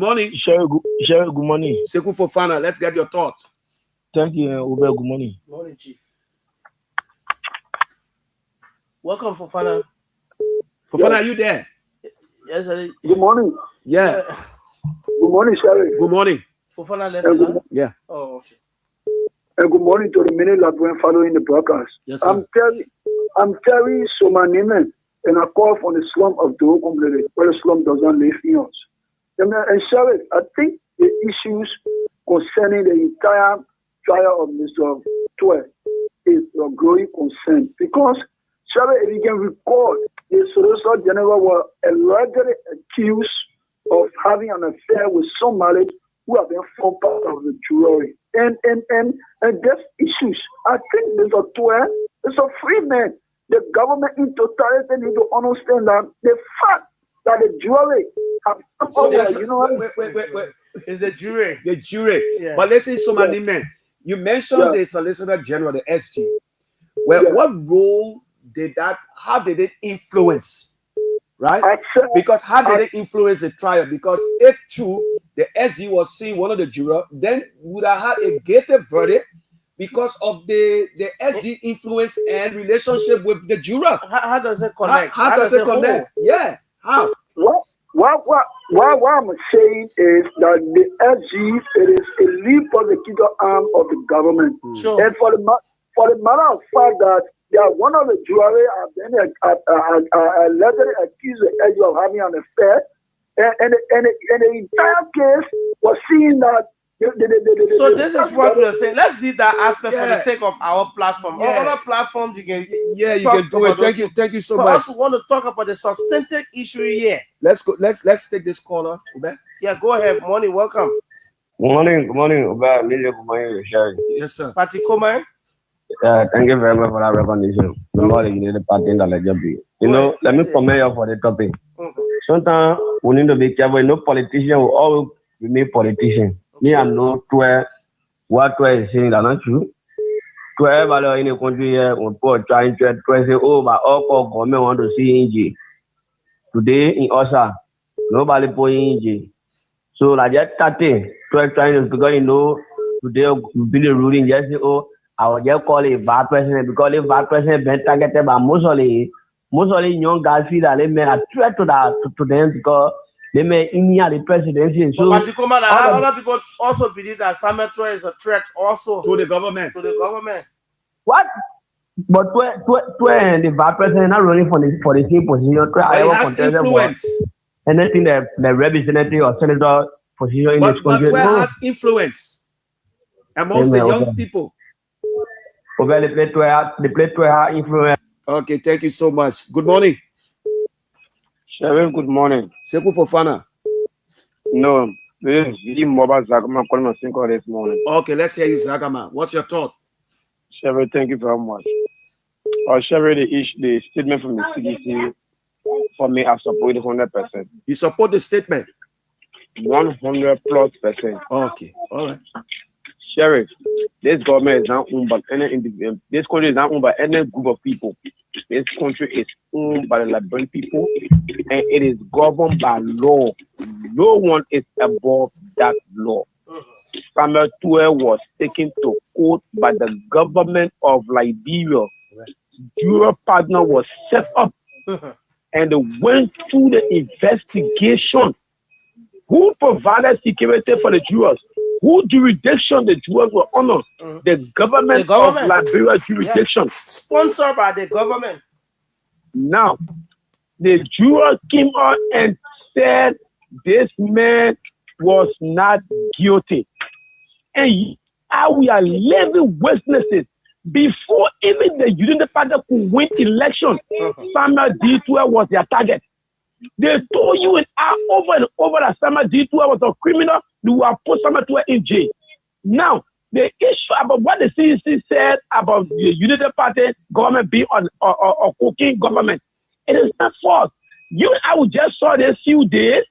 morning. Sherry, good morning. Sekou Fofana, let's get your thoughts. Thank you, Ube. Good morning. Morning, Chief. Welcome, Fofana. Fofana, are you there? Yes, sir. Good morning. Yeah. Good morning, Sherry. Good morning. Fofana left. Yeah. Oh, okay. And good morning to the many that were following the broadcast. Yes, sir. I'm Terry Somanime, and I call from the slum of the Okumblere, where the slum doesn't live in us. And Sherry, I think the issues concerning the entire trial of Mr. Twe is of growing concern because, Sherry, if you can recall, the Solicitor General was allegedly accused of having an affair with somebody who have been formed part of the jury. And these issues, I think Mr. Twe is a free man. The government in totality need to understand that the fact that the jury have wait. It's the jury. The jury. Yeah. But listen, Somanime, you mentioned the Solicitor General, the SG. Well, what role did that, how did it influence? Right? Because how did it influence the trial? Because if true, the SG was seeing one of the jurors, then would have had a gated verdict because of the SG influence and relationship with the juror. How does it connect? How does it connect? Yeah. How? What I'm saying is that the SG it is a lead prosecutor arm of the government. Sure. And for the matter of fact that one of the jurors have been allegedly accused the SG of having an affair, and the entire case was seeing that. So this is what we're saying. Let's leave that aspect for the sake of our platform. Yeah. On other platforms, you can you can do it. Thank you so much. For us, we want to talk about the substantive issue here. Let's go. Let's take this caller. Yeah, go ahead. Morning, welcome. Good morning. Good morning, Sherry. Yes, sir. Pati Koman. Thank you very much for that recognition. Good morning, you need the party in the lecture. Let me comment you for the topic. Sometimes we need to be careful. No politician will always remain politician. Me, I know what Twe is saying, that's not true. Twe, in a country here, when people trying to say, oh, but all government want to see Inji. Today in Osa, nobody put Inji. So, like that, Twe trying to, because today will be the ruling, just say, oh, I will just call it bad president, because if bad president been targeted by Mussolini, young guys feel that they may a threat to them because they may inherit the presidency. So, but other people also believe that Samuel Twe is a threat also to the government. What? But Twe and the vice president are running for the same position. He has influence. Anything that the representative or senator position in this country. But Twe has influence amongst the young people. They play Twe have influence. Okay, thank you so much. Good morning. Sherry, good morning. Sekou Fofana. No, this is Mobile Zagama calling my single this morning. Okay, let's hear you, Zagama. What's your thought? Sherry, thank you very much. Sherry, the statement from the CDC, for me, I support it 100%. You support the statement? 100+%. Okay, all right. Sheriff, this government is not owned by any individual. This country is not owned by any group of people. This country is owned by the Liberian people, and it is governed by law. No one is above that law. Samuel 12 was taken to court by the government of Liberia. Bureau partner was set up, and they went through the investigation. Who provided security for the Jews? Who jurisdiction the Jews were under? The government of Liberia jurisdiction. Yeah. Sponsored by the government. Now, the Jews came out and said this man was not guilty. And we are living witnesses. Before even the United Party could win election, Samuel D12 was their target. They told you and I over and over that Samuel D12 was a criminal. They will put Samuel D12 in jail. Now, the issue about what the CDC said about the United Party government being a cooking government, it is not false. You and I will just saw this few days,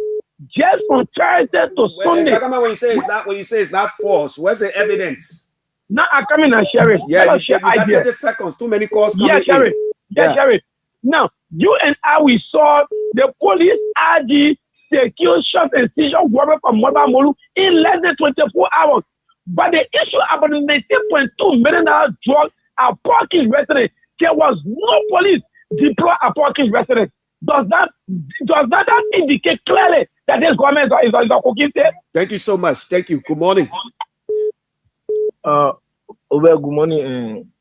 just from Thursday to Sunday. When you say it's not false, where's the evidence? Now I come in and share it. Yeah, you got 30 seconds. Too many calls coming in. Share it. Now, you and I, we saw the police RG secure shot and seizure warrant from Mobile Molu in less than 24 hours. But the issue about the $19.2 million drug at parking residence, there was no police deployed at parking residence. Does that indicate clearly that this government is a cooking state? Thank you so much. Thank you. Good morning. Good morning,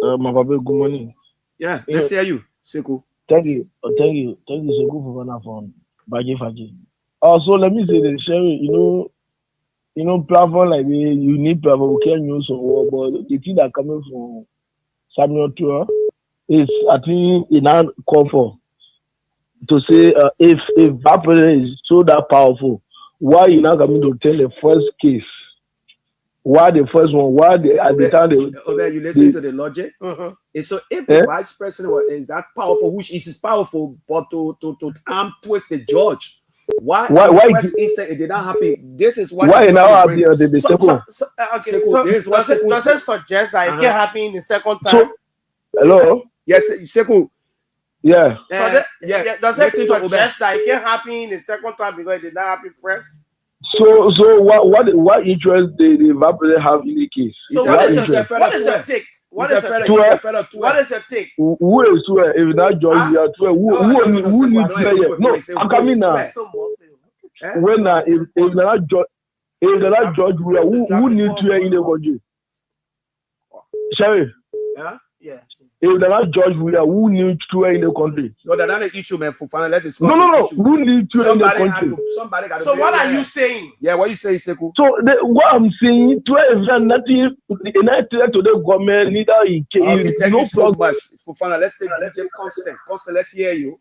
my baby. Good morning. Yeah, let's hear you, Sekou. Thank you, Sekou for from Baji Faji. Also, let me say this, Sherry. You know, platform like you need platform. We can use some word, but the thing that coming from Samuel Tour is, I think, in our comfort to say if that person is so that powerful, why you not coming to tell the first case? Why the first one? Why the at the time you listen to the logic? And so if the vice president is that powerful, which is powerful, but to arm twist the judge, why first instance it did not happen? This is why now have the second. Does it suggest that it can happen the second time? Hello. Yes, Sekou. Yeah. Does it suggest that it can happen the second time because it did not happen first? So what interest the vice president have in the case? So what is your take? What is your take? Who is if not George? Who needs to? No, I'm coming now. When if they're not George, who needs to in the country? Sorry. Yeah. If they're not George, who needs to in the country? No, that's not an issue, man. Fufana, let's discuss. No. Who needs to in the country? Somebody got to. So what are you saying? Yeah, what you saying, Sekou? So what I'm saying, to have nothing to the government, neither in case. Okay, thank you so much, Fufana. Let's take DJ Constant. Constant, let's hear you.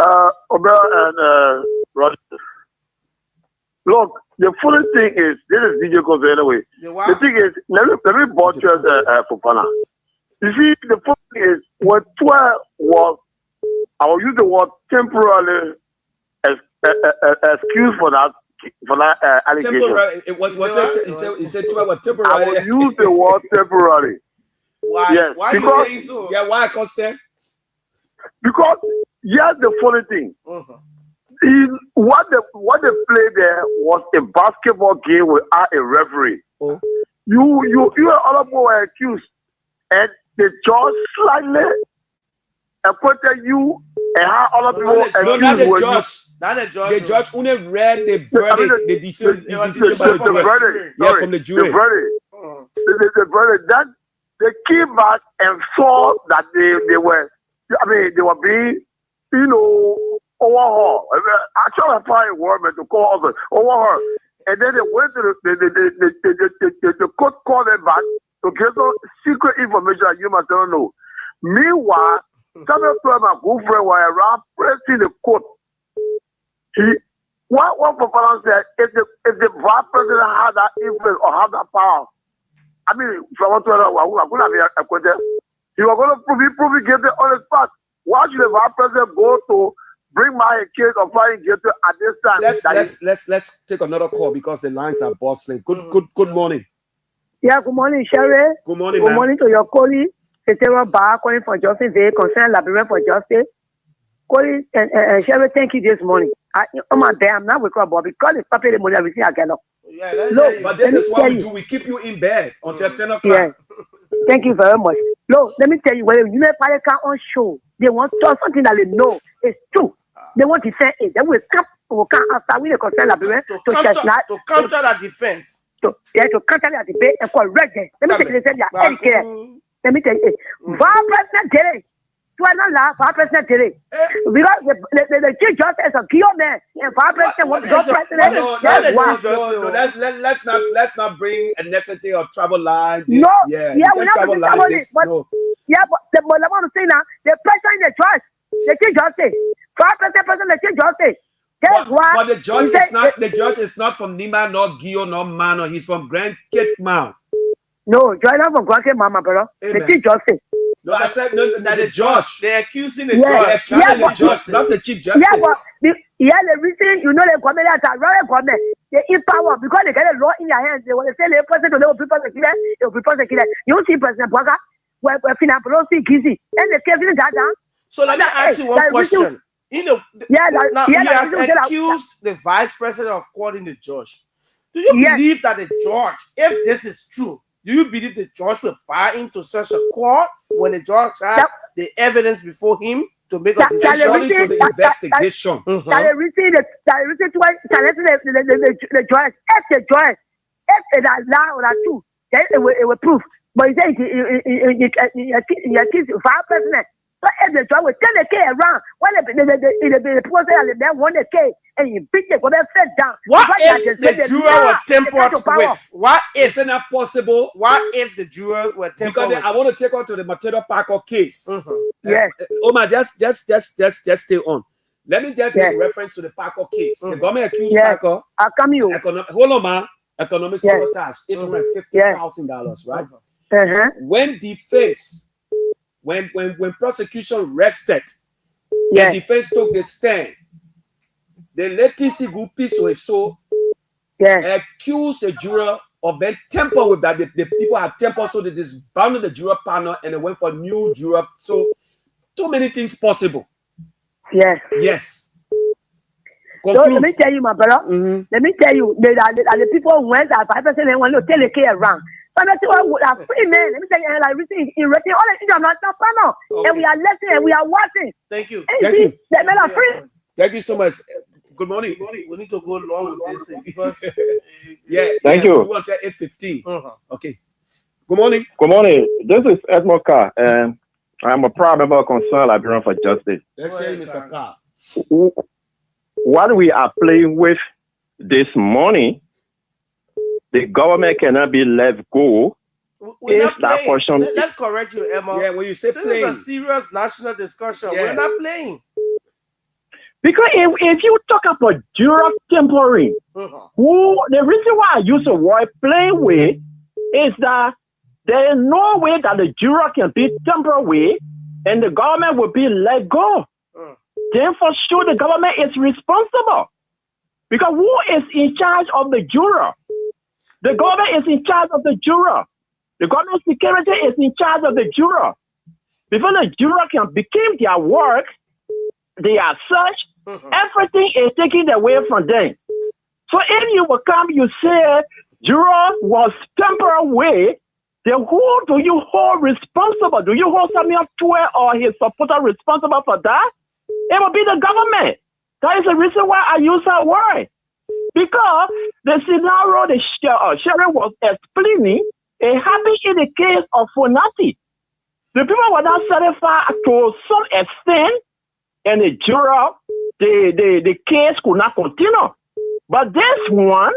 Obra and Roger. Look, the funny thing is, this is DJ Constant anyway. The thing is, let me butcher Fufana. You see, the point is, what 12 was, I will use the word temporarily excuse for that allegation. Temporary. He said 12 was temporary. I will use the word temporary. Why? Yes, why are you saying so? Yeah, why, Constant? Because here's the funny thing. What they played there was a basketball game without a referee. Oh. You and other people were accused, and the judge slightly acquitted you and how other people accused not the judge. Not the judge. The judge only read the verdict, the decision from the jury. The verdict. That they came back and saw that they were being, overhauled. Actually, I find a word to call us overhauled. And then they went to the court, called them back to get some secret information that you must not know. Meanwhile, Samuel told my good friend were around pressing the court. What Papa said, if the vice president had that influence or had that power, I mean, from what I could have been acquitted, he was going to prove guilty on the spot. Why should the vice president go to bring my case of finding guilty at this time. Let's take another call because the lines are bustling. Good morning. Yeah, good morning, Sherry. Good morning, Good morning to your colleague. Sarah Bar calling for justice. They concern Librarian for justice. Colleague and Sherry, thank you this morning. I'm not with Bob because it's probably the money I receive again. No, but this is what we do. We keep you in bed until 10 o'clock. Yeah. Thank you very much. No, let me tell you, when you never on show, they want to talk something that they know is true. They want to say it. Then we come after we concern Librarian to counter that defense. To counter that debate and correct them. Let me tell you, let me tell you, President Jerry. Because the chief justice is a Kear man, and President was president. Let's not bring a necessity of travel line. We're not travel this. But I want to say now, the president in the church, the chief justice, president, the chief justice. But the judge is not from Nima, nor Gio, nor Mano. He's from Grand Cape Mount. No, Joy not from Grand Cape Mount, brother. The chief justice. No, I said the judge. They're accusing the judge. Not the chief justice. The reason you know they come at a royal government, they in power because they get a law in their hands. They want to say the president will be prosecuted. They will be prosecuted. You see President Boga, where Finance Pelosi Gizi, and the Kevin Dada. So let me ask you one question. He has accused the vice president of calling the judge. Do you believe that the judge, if this is true, do you believe the judge will buy into such a court when the judge has the evidence before him to make a decision to the investigation? The judge, if it is lie or true, then it will prove. But he said he accused the vice president. So if the judge will turn the case around, when the process and won the case and you beat the government fed down. What if the juror were tempered with? What if it's not possible? What if the jurors were tempered with? I want to take on to the Mateo Parker case. Yes. Omar, just stay on. Let me just make reference to the Parker case. The government accused Parker. Hold on, man. Economic sabotage, $850,000, right? When defense. When prosecution rested, the defense took the stand. The Letisi groupies were accused the juror of being tempered with that. The people had tempered, so they disbanded the juror panel and they went for new juror. So, too many things possible. Yes. So let me tell you, my brother. Let me tell you, the people who went at 5% and want to tell the case around. But that's what a free man. Let me tell you, like we see in writing all the things I'm not panel, and we are listening and we are watching. Thank you. The men are free. Thank you so much. Good morning. We need to go along with this thing because Thank you. We want to 8:15. Okay. Good morning. Good morning. This is Edmond Carr, and I'm a proud member of Concern Librarian for Justice. Let's say, Mr. Carr. What we are playing with this morning, the government cannot be let go. If that portion, let's correct you, Emma. Yeah, when you say this playing, is a serious national discussion. We're not playing. Because if you talk about juror tempering, the reason why I use the word playing with is that there is no way that the juror can be tempered with and the government will be let go. Then for sure the government is responsible. Because who is in charge of the juror? The government is in charge of the juror. The government security is in charge of the juror. Before the juror can begin their work, they are such, everything is taken away from them. So if you will come, you say, juror was tempered with, then who do you hold responsible? Do you hold Samuel Tue or his supporter responsible for that? It will be the government. That is the reason why I use that word. Because the scenario the sheriff was explaining, it happened in the case of Fonati. The people were not satisfied to some extent, and the juror, the case could not continue. But this one,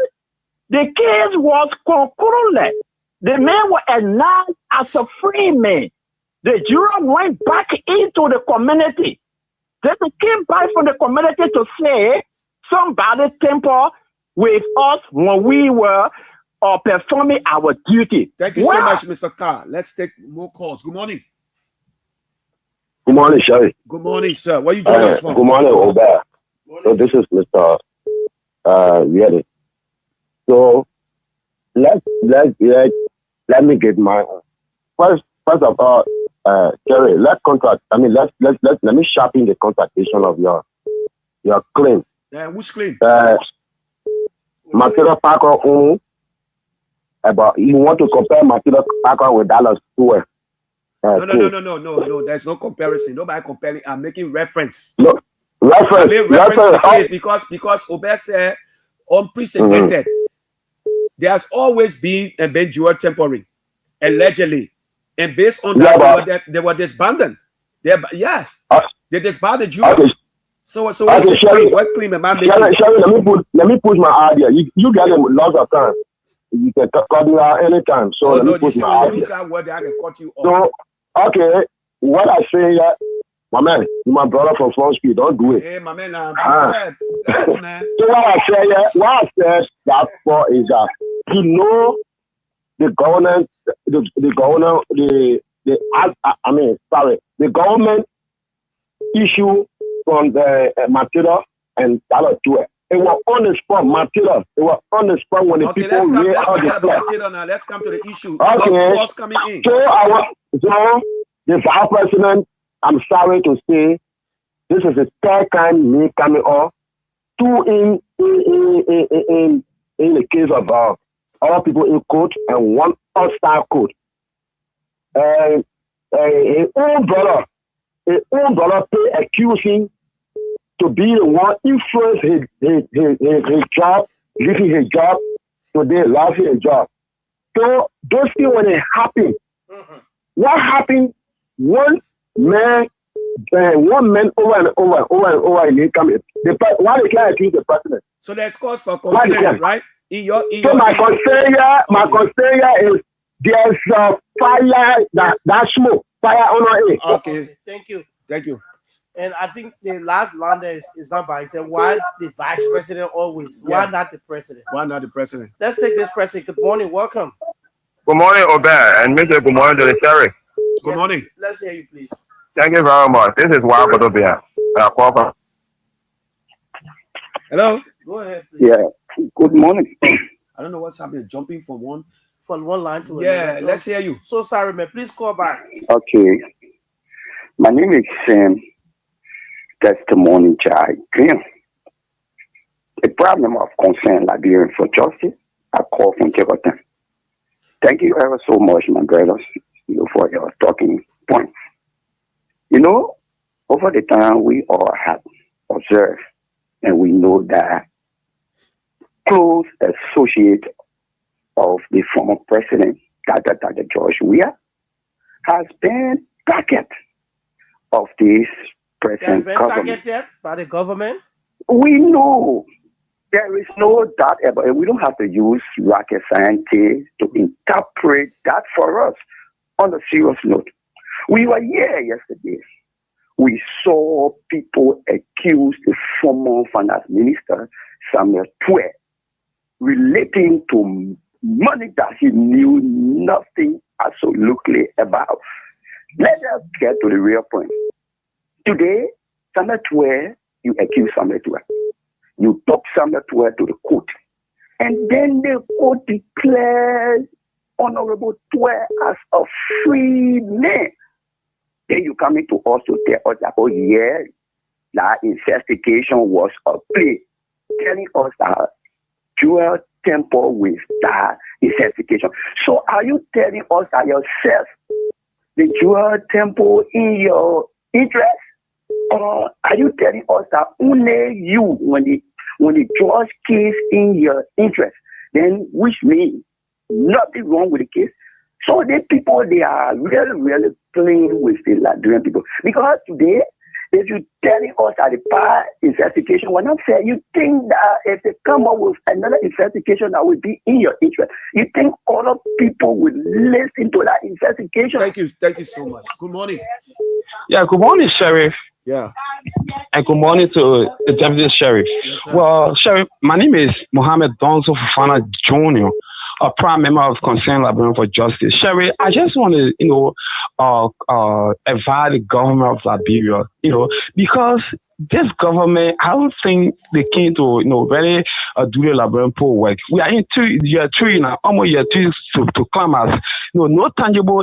the case was concluded. The man was announced as a free man. The juror went back into the community. Then they came back from the community to say somebody tempered with us when we were performing our duty. Thank you so much, Mr. Carr. Let's take more calls. Good morning. Good morning, Sherry. Good morning, sir. Where you joining us from? Good morning, Obert. So this is Mr. Really. So let me get my first of all, Sherry. Let me sharpen the contradiction of your claim. Which claim? Material Parker about you want to compare Material Parker with Dallas Stewart. No. There's no comparison. Nobody comparing. I'm making reference. No. Reference. I made reference to the case because Obert said unprecedented. There's always been a dual tampering, allegedly, and based on that, they were disbanded. They disbanded Jew. Okay. So what's what claim am I making? Sherry, let me push my idea. You get them lots of time. You can cut me out anytime. So let me push my idea. I can cut you off. So okay, what I say here, my man, you're my brother from Front Street. Don't do it. Hey, my man, So what I say here, what I said that for is that the government, the government issue from the material and dollar to it. It was on the spot material. It was on the spot when the people read how they play. Now let's come to the issue. Okay. What's coming in? So the Vice President, I'm sorry to say, this is the third time me coming off. Two in the case of other people in court and one hostile court. His own brother pay accusing to be the one influence his job, leaving his job, today losing his job. So those things when it happen, what happened? One man over and over in income. Why they can't accuse the president? So there's cause for concern, right? My concern is there's fire that smoke, fire on it. Okay, thank you. And I think the last line is not by. He said, why the vice president always? Why not the president? Why not the president? Let's take this president. Good morning. Welcome. Good morning, Obert, and Mr. Good morning to the sheriff. Good morning. Let's hear you, please. Thank you very much. This is Wild Cotobia. Hello? Go ahead, please. Yeah. Good morning. I don't know what's happening. Jumping from one line to another. Yeah, let's hear you. So sorry, man. Please call back. Okay. My name is Sam. Testimony Chai Kear. A problem of concern Liberian for justice. I call from Jakarta. Thank you ever so much, my brothers, for your talking points. Over the time we all have observed and we know that close associate of the former president, Dr. George Weah, has been target of this present government. Has been targeted by the government? We know. There is no doubt about it. We don't have to use rocket scientists to interpret that for us. On a serious note, we were here yesterday. We saw people accuse the former finance minister, Samuel Twe, relating to money that he knew nothing absolutely about. Let us get to the real point. Today, Samuel Twe, you accuse Samuel Twe. You took Samuel Twe to the court. And then the court declares Honorable Twe as a free man. Then you come into us to tell us that, oh yeah, that investigation was a play, telling us that dual temple with that investigation. So are you telling us that yourself, the dual temple in your interest? Or are you telling us that only you, when the judge case in your interest, then which means nothing wrong with the case? So the people, they are really, really playing with the Liberian people. Because today, if you're telling us that the power investigation, we're not saying you think that if they come up with another investigation that would be in your interest, you think other people would listen to that investigation? Thank you so much. Good morning. Yeah, good morning, Sheriff. Yeah. And good morning to the Deputy Sheriff. Yes, well, Sheriff, my name is Mohammed Donzo Fofana Jr., a prime member of Concern Liberian for Justice. Sheriff, I just want to, advise the government of Liberia, because this government, I don't think they came to, very do the Liberian poor work. We are in year 3 now, almost year 3 to climax. No tangible,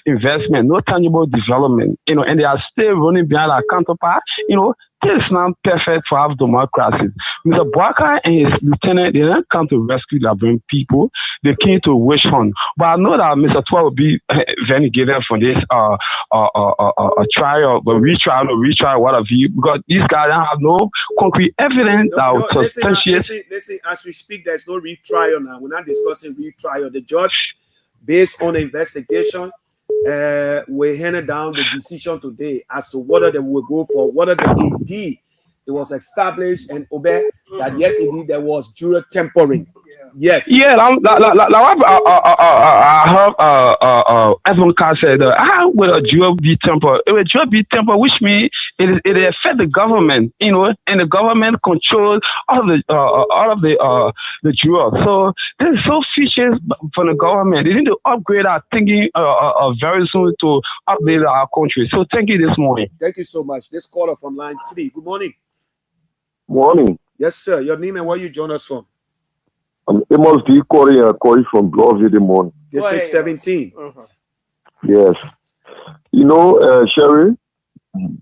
investment, no tangible development, and they are still running behind our counterpart, this is not perfect for our democracy. Mr. Boaka and his lieutenant, they didn't come to rescue the Liberian people. They came to witch hunt. But I know that Mr. Twa will be vindicated for this trial, but retrial, whatever, because these guys don't have no concrete evidence that will substantiate. Listen, as we speak, there's no retrial now. We're not discussing retrial. The judge, based on the investigation, we handed down the decision today as to whether they will go for whether indeed it was established and obey that yes, indeed there was juror tampering. Yes. Yeah, I heard Edmund Carr said, how will a juror be tempered? It will juror be tempered, which means it affects the government, and the government controls all of the jurors. So this is so fishy from the government. They need to upgrade our thinking very soon to upgrade our country. So thank you this morning. Thank you so much. This caller from line 3. Good morning. Morning. Yes, sir. Your name and where you join us from? I'm Amos D. Corey from Bloville this morning. District 17. Yes. Sherry, you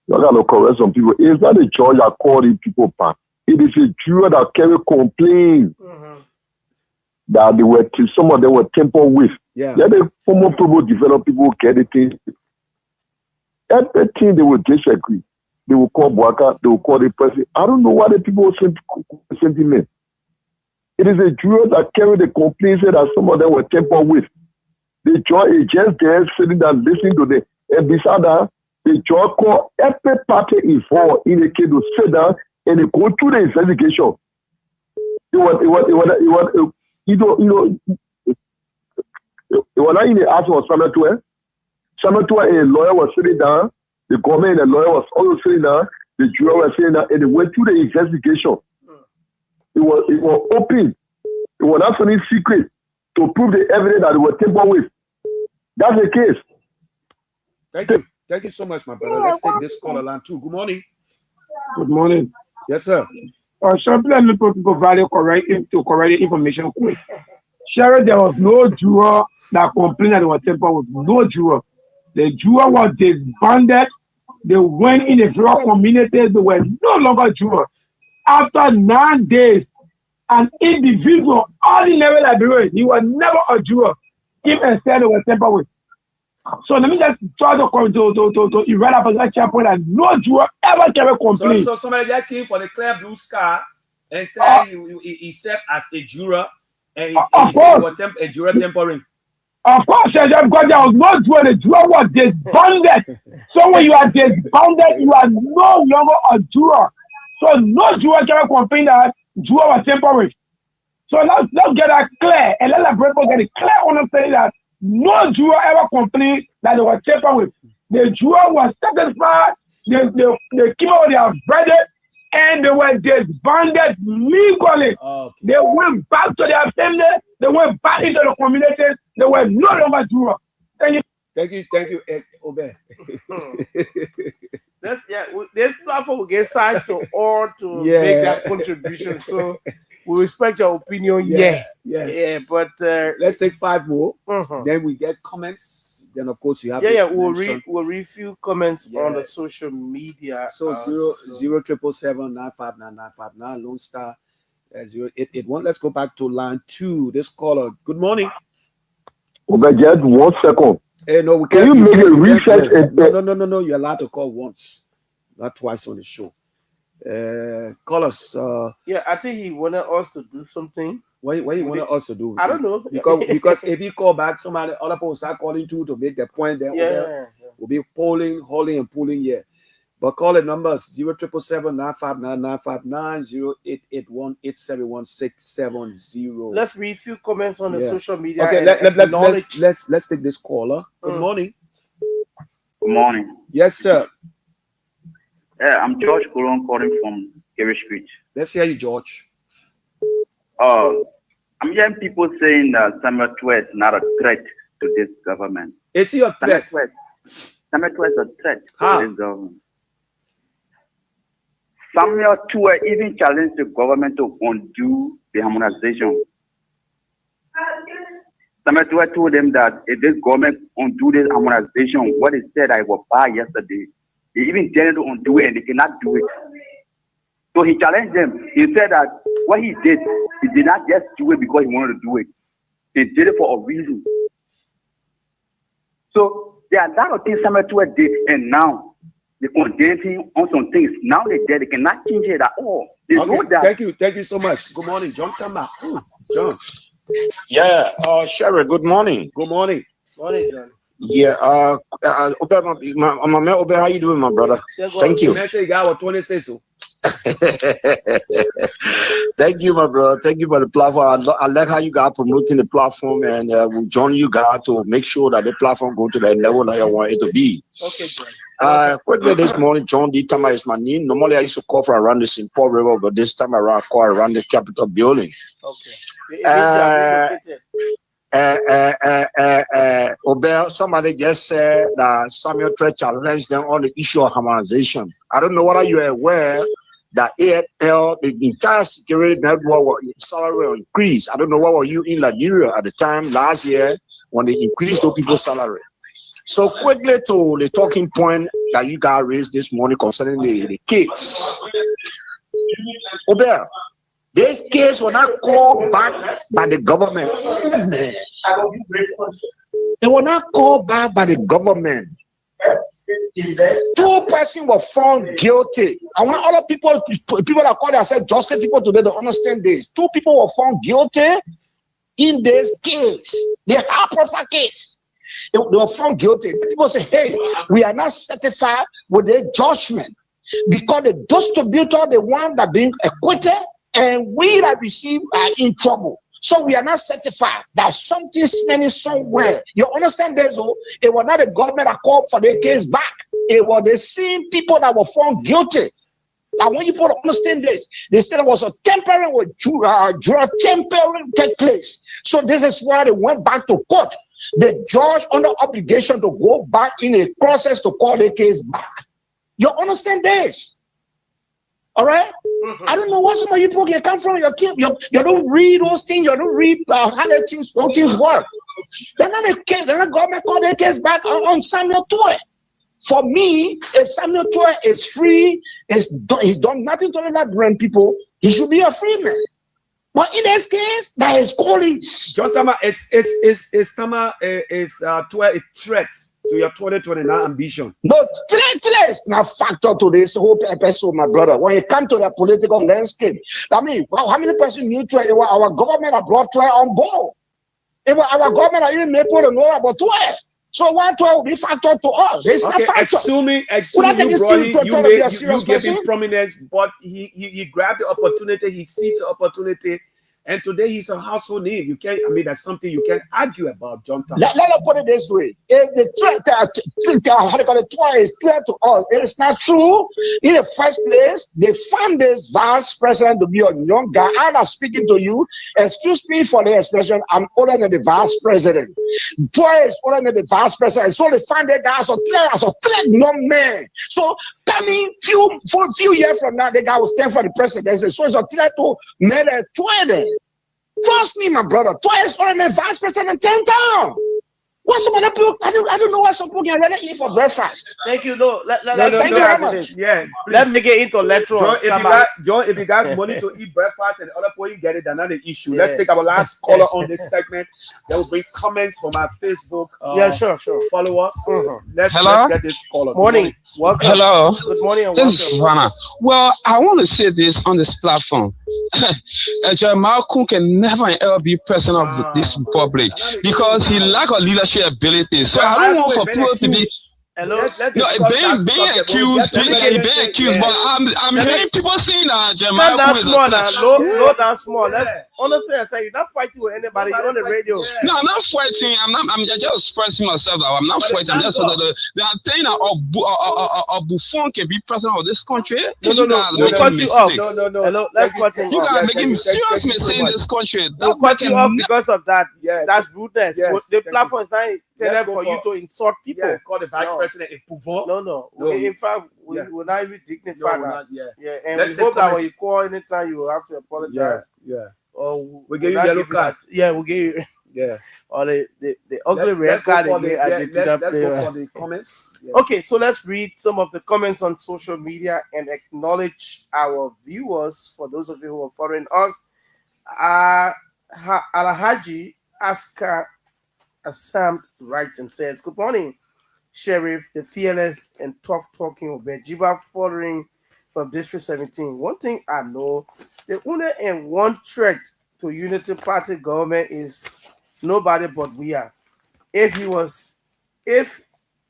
got to correct some people. It's not a judge that called the people back. It is a juror that carry complaints that some of them were tampered with. Yeah. Let the former people develop people get the thing. Everything they will disagree. They will call Boaka, they will call the person. I don't know why the people sentiment. It is a juror that carried the complaints that some of them were tampered with. The judge is just there sitting there listening to them. And beside that, the judge called every party involved in the case to sit down and they go through the investigation. It was not in the house of Samuel Twa. Samuel Twa and a lawyer was sitting down. The government and the lawyer was also sitting down. The juror was sitting down and they went through the investigation. It was open. It was not any secret to prove the evidence that they were tampered with. That's the case. Thank you. Thank you so much, my brother. Let's take this caller line 2. Good morning. Good morning. Yes, sir. Let me provide correct information quick. Sherry, there was no juror that complained that they were tampered with. No juror. The juror was disbanded. They went in the juror community. They were no longer jurors. After 9 days, an individual, ordinary Liberian, he was never a juror, even said they were tampered with. So let me just try to erase that particular point that no juror ever carried complaint. So somebody that came for the clear blue scar and said he served as a juror and he said he was a juror tampering. Of course, because there was no juror, the juror was disbanded. So when you are disbanded, you are no longer a juror. So no juror can complain that juror was temporary. So let's get that clear and let the people get it clear understanding that no juror ever complained that they were temporary. The juror was satisfied, they came out with their verdict and they were disbanded legally. Okay. They went back to their family, they went back into the community, they were no longer juror. Thank you, Obey. This platform will get signed to all to make that contribution. So we respect your opinion. Yeah. But let's take 5 more. Then we get comments. Then of course you have. We'll read few comments on the social media. So 077795959 Lone Star 0881. Let's go back to line 2. This caller. Good morning. Just 1 second. No, we can't. Can you make a research? No. You're allowed to call once, not twice on the show. Call us. I think he wanted us to do something. What he wanted us to do? I don't know. Because if he call back, other people start calling too to make the point. Then we'll be polling, holding, and pulling. Yeah. But call the numbers 077759959 0881871670. Let's read a few comments on the social media. Okay, let's take this caller. Good morning. Good morning. Yes, sir. Yeah, I'm George Colon calling from Kear Street. Let's hear you, George. I'm hearing people saying that Samuel Twa is not a threat to this government. Is he a threat? Samuel Tua is a threat How? to this government. Samuel Tua even challenged the government to undo the harmonization. Samuel Tua told them that if this government undo this harmonization, what he said I was bad yesterday, he even dared to undo it and they cannot do it. So he challenged them. He said that what he did not just do it because he wanted to do it. He did it for a reason. So there are a lot of things Samuel Tua did, and now they condemn him on some things. Now they cannot change it at all. They know that. Thank you so much. Good morning, John. Come back. John. Yeah, Sherry, good morning. Good morning. Morning, John. Yeah, my man, Obe, how you doing, my brother? Thank you. Message guy was 26. Thank you, my brother. Thank you for the platform. I like how you guys promoting the platform, and we join you guys to make sure that the platform go to the level that I want it to be. Okay, John. Quickly this morning, John D. Tama is my name. Normally, I used to call for around the St. Paul River, but this time around, I call around the Capitol building. Okay. Obel, somebody just said that Samuel Tua challenged them on the issue of harmonization. I don't know whether you are aware that AFL, the entire security network, salary increased. I don't know what were you in Nigeria at the time last year when they increased those people's salary. So quickly to the talking point that you guys raised this morning concerning the case. Obel, this case was not called back by the government. They were not called back by the government. 2 persons were found guilty. I want other people that call themselves justice people today to understand this. 2 people were found guilty in this case, the high-profile case. They were found guilty. People say, hey, we are not satisfied with the judgment because the distributor, the one that being acquitted, and we that receive are in trouble. So we are not certified that something smelling somewhere. You understand this? Oh, it was not the government that called for the case back. It was the same people that were found guilty. I want you to understand this. They said it was a tampering with juror tampering take place. So this is why they went back to court. The judge under obligation to go back in a process to call the case back. You understand this? All right? I don't know what some of you people can come from. You don't read those things. You don't read how things work. They're not a case. They're not government call their case back on Samuel Tua. For me, if Samuel Tua is free, he's done nothing to the Liberian people, he should be a free man. But in this case, that is calling. John Tama is Tua a threat to your 2029 ambition? No, threat is not factor to this whole episode, my brother. When it comes to the political landscape, I mean, how many persons knew Tua? Our government have brought Tua on board. Our government are even made people to know about Tua. So why Tua will be factor to us? It's not factor. Assuming you brought you gave him prominence, but he grabbed the opportunity, he seized the opportunity. And today he's a household name. You can't, I mean, that's something you can't argue about, John Tama. Let us put it this way. If the Tua is clear to us, it is not true. In the first place, they found this vice president to be a young guy. I'm not speaking to you. Excuse me for the expression. I'm older than the vice president. Tua is older than the vice president. So they found that guy as a clear young man. So coming few years from now, the guy will stand for the presidency. So it's a clear to make a Tua. Trust me, my brother. Tua is already the vice president 10 times. What some other people? I don't know what some people can rather eat for breakfast. Thank you. No, thank you very much. Yeah, let's make it intellectual. John, if you got money to eat breakfast and other people get it, that's not an issue. Yeah. Let's take our last caller on this segment. That will bring comments from our Facebook. Yeah, sure. Follow us. Let's get this caller. Morning. Welcome. Hello. Good morning. And this is Vanna. Well, I want to say this on this platform. Malcolm can never ever be president of this republic because he lack of leadership ability. So I don't want for people to be being accused, but I'm hearing people saying that Malcolm is small. Low down small. Understand? I say you're not fighting with anybody on the radio. No, I'm not fighting. I'm just expressing myself. I'm not fighting. I'm just they are saying that a buffon can be president of this country. No. We'll cut you off. No. Hello, let's cut him off. You guys are making serious mistakes in this country. We'll cut you off because of that. That's rudeness. The platform is not intended for you to insult people. Yeah, call the vice president a pouvoir. No. In fact, we will not even dignify that. And Let's we hope that when you call anytime, you will have to apologize. Or we'll give you yellow card. We'll give you. Or the ugly red card again. Let's go for the comments. Okay, so let's read some of the comments on social media and acknowledge our viewers. For those of you who are following us, Alhaji Aska Assam writes and says, "Good morning, Sheriff, the fearless and tough talking Obejiba following from District 17. One thing I know, the only and one threat to Unity Party government is nobody but we are. If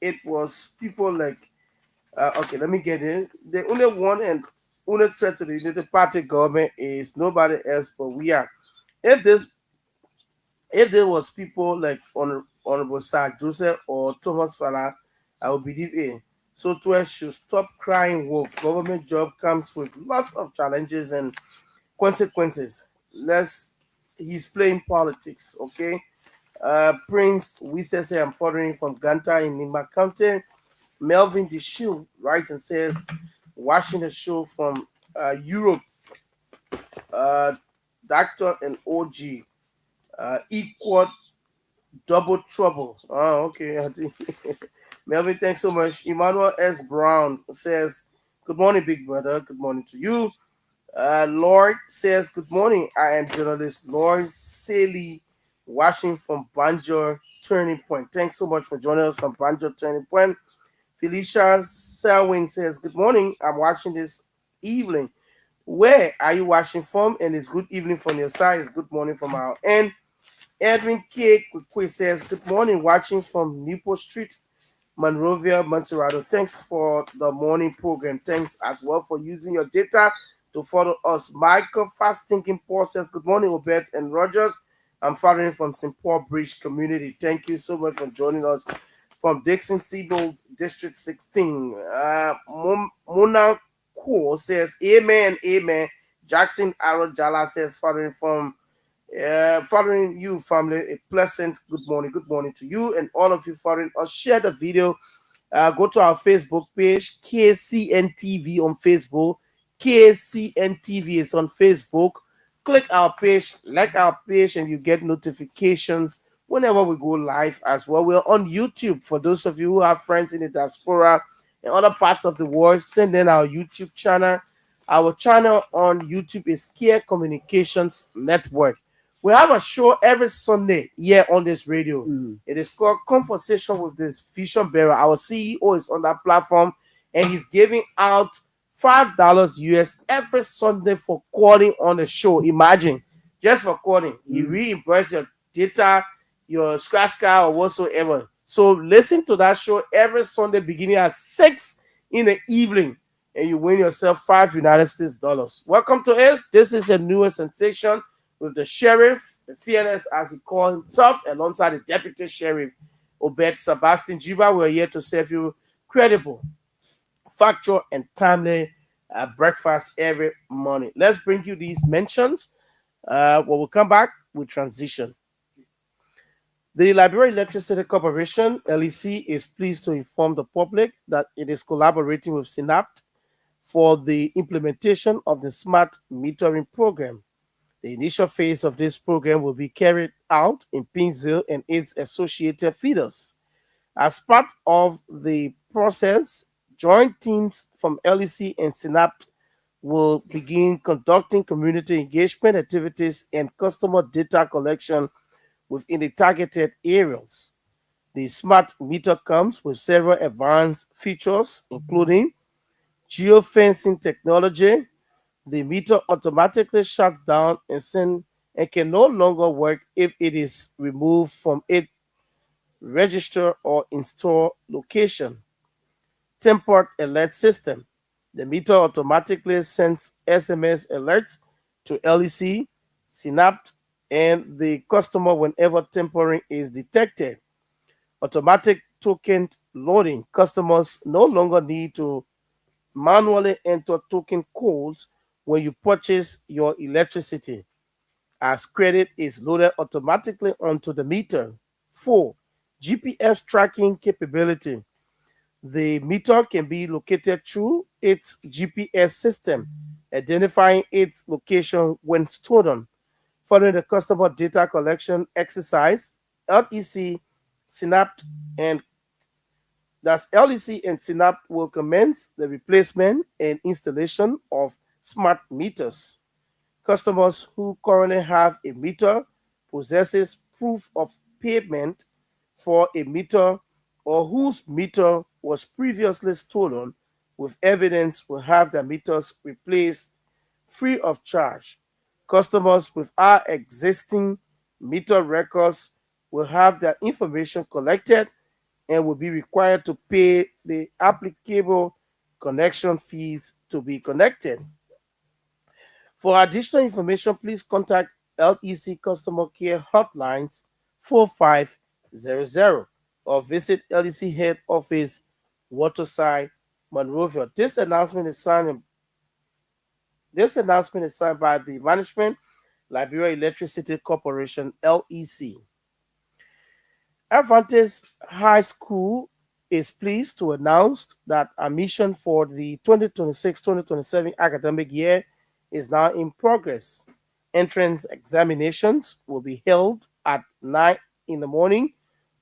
it was people like, okay, let me get in. The only one and only threat to the Unity Party government is nobody else but we are. If there was people like Honorable Sir Joseph or Thomas Salah, I would believe it. So to should stop crying wolf. Government job comes with lots of challenges and consequences. He's playing politics, okay? Prince Wisese, I'm following from Ganta in Nima County. Melvin DeShield writes and says, watching the show from Europe, Doctor and OG, equal double trouble. Oh, okay. Melvin, thanks so much. Emmanuel S. Brown says, good morning, big brother. Good morning to you. Lord says, good morning. I am journalist Lord Saley, watching from Banjo Turning Point. Thanks so much for joining us from Banjo Turning Point. Felicia Selwyn says, good morning. I'm watching this evening. Where are you watching from? And it's good evening from your side. It's good morning from our end. Edwin K. Kukwe says, good morning. Watching from Newport Street, Monrovia, Montserrat. Thanks for the morning program. Thanks as well for using your data to follow us. Michael Fast Thinking Paul says, good morning, Obed and Rogers. I'm following from St. Paul Bridge community. Thank you so much for joining us from Dixon Seabold District 16. Mona Cool says, amen, amen. Jackson Arojala says, following you, family, a pleasant good morning to you and all of you following us. Share the video. Go to our Facebook page, KCNTV on Facebook. KCNTV is on Facebook. Click our page, like our page, and you get notifications whenever we go live as well. We're on YouTube. For those of you who have friends in the diaspora and other parts of the world, send in our YouTube channel. Our channel on YouTube is Kear Communications Network. We have a show every Sunday here on this radio. It is called Conversation with the Vision Bearer. Our CEO is on that platform, and he's giving out $5 US every Sunday for calling on the show. Imagine, just for calling. He reimburses your data, your scratch card, or whatsoever. So listen to that show every Sunday beginning at 6 in the evening, and you win yourself $5 United States dollars. Welcome to it. This is a newest sensation with the sheriff, the fearless as he calls himself, alongside the deputy sheriff, Obed Sebastian Jiba. We're here to serve you credible, factual, and timely breakfast every morning. Let's bring you these mentions. When we come back, we transition. The Liberia Electricity Corporation, LEC, is pleased to inform the public that it is collaborating with SYNAPT for the implementation of the smart metering program. The initial phase of this program will be carried out in Pinsville and its associated feeders. As part of the process, joint teams from LEC and SYNAPT will begin conducting community engagement activities and customer data collection within the targeted areas. The smart meter comes with several advanced features, including geofencing technology. The meter automatically shuts down and can no longer work if it is removed from its register or install location. Tempered alert system. The meter automatically sends SMS alerts to LEC, synapse and the customer whenever tampering is detected. Automatic token loading. Customers no longer need to manually enter token codes when you purchase your electricity, as credit is loaded automatically onto the meter. 4. GPS tracking capability. The meter can be located through its GPS system, identifying its location when stolen. Following the customer data collection exercise, LEC, Synapse, and LEC and Synapse will commence the replacement and installation of smart meters. Customers who currently have a meter possesses proof of payment for a meter or whose meter was previously stolen with evidence will have their meters replaced free of charge. Customers with our existing meter records will have their information collected and will be required to pay the applicable connection fees to be connected. For additional information, please contact LEC Customer Care Hotlines 4500 or visit LEC Head Office, Waterside, Monrovia. This announcement is signed by the Management, Liberia Electricity Corporation, LEC. Advantage High School is pleased to announce that admission for the 2026-2027 academic year is now in progress. Entrance examinations will be held at 9 in the morning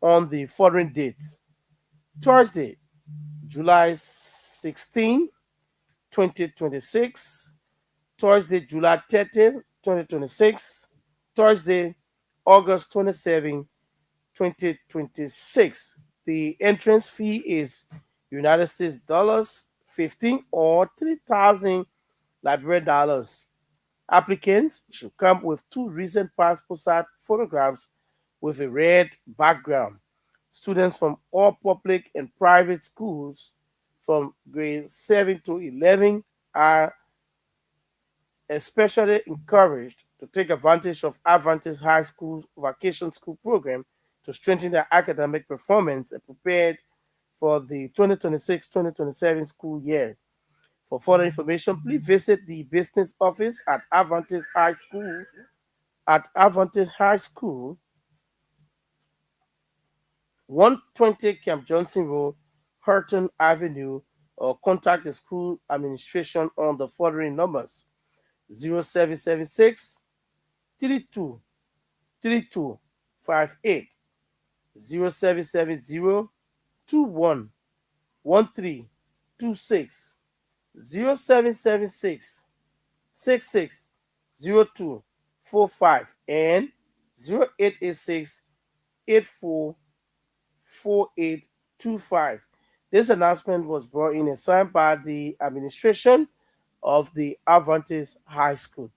on the following dates: Thursday, July 16, 2026, Thursday, July 30, 2026, Thursday, August 27, 2026. The entrance fee is United States dollars 15 or 3,000 Liberian dollars. Applicants should come with 2 recent passport size photographs with a red background. Students from all public and private schools from grade 7 to 11 are especially encouraged to take advantage of Advantage High School's vacation school program to strengthen their academic performance and prepared for the 2026-2027 school year. For further information, please visit the business office at Advantage High School, 120 Camp Johnson Road, Hurton Avenue, or contact the school administration on the following numbers: 0776 32 3258, 0770 21 1326, 0776 660245, and 0886 844825. This announcement was brought in and signed by the administration of the Advantage High School.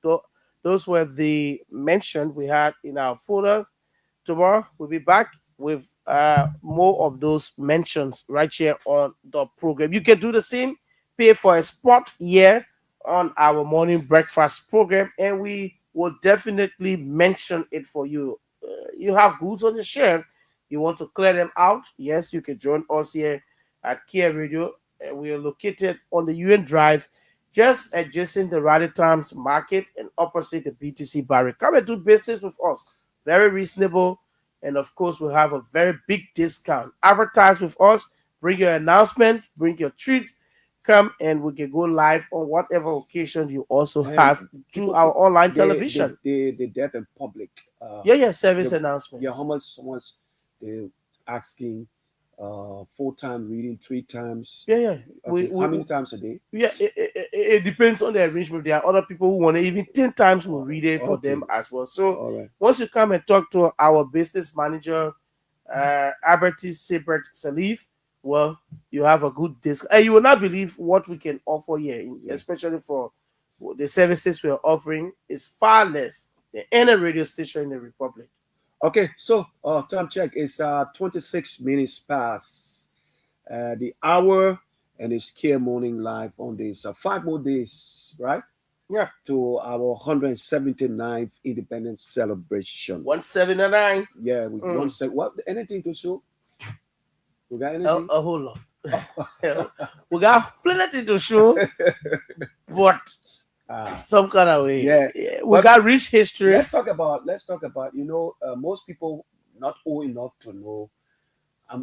Those were the mention we had in our folder. Tomorrow we'll be back with more of those mentions right here on the program. You can do the same, pay for a spot here on our morning breakfast program, and we will definitely mention it for you. You have goods on the shelf, you want to clear them out? Yes, you can join us here at Kear Radio. We are located on the UN Drive, just adjacent the Raleigh Times Market and opposite the BTC Barrick. Come and do business with us. Very reasonable. And of course, we'll have a very big discount. Advertise with us. Bring your announcement. Bring your treat. Come and we can go live on whatever occasion you also have through our online television. The deaf and public. Service announcements. Yeah, how much they asking full-time reading 3 times? Yeah. Okay. How many times a day? Yeah, it depends on the arrangement. There are other people who want to even 10 times we'll read it for them as well. So once you come and talk to our business manager, Alberti Sebert Salif, well, you have a good discount. And you will not believe what we can offer here, especially for the services we're offering is far less than any radio station in the Republic. Okay, so time check is 26 minutes past the hour, and it's Kear Morning Live on this 5 more days, right? to our 179th independence celebration. 179. Yeah, we what anything to show? We got anything? A whole lot. We got plenty to show, but some kind of way. Yeah, we got rich history. Let's talk about. Most people not old enough to know.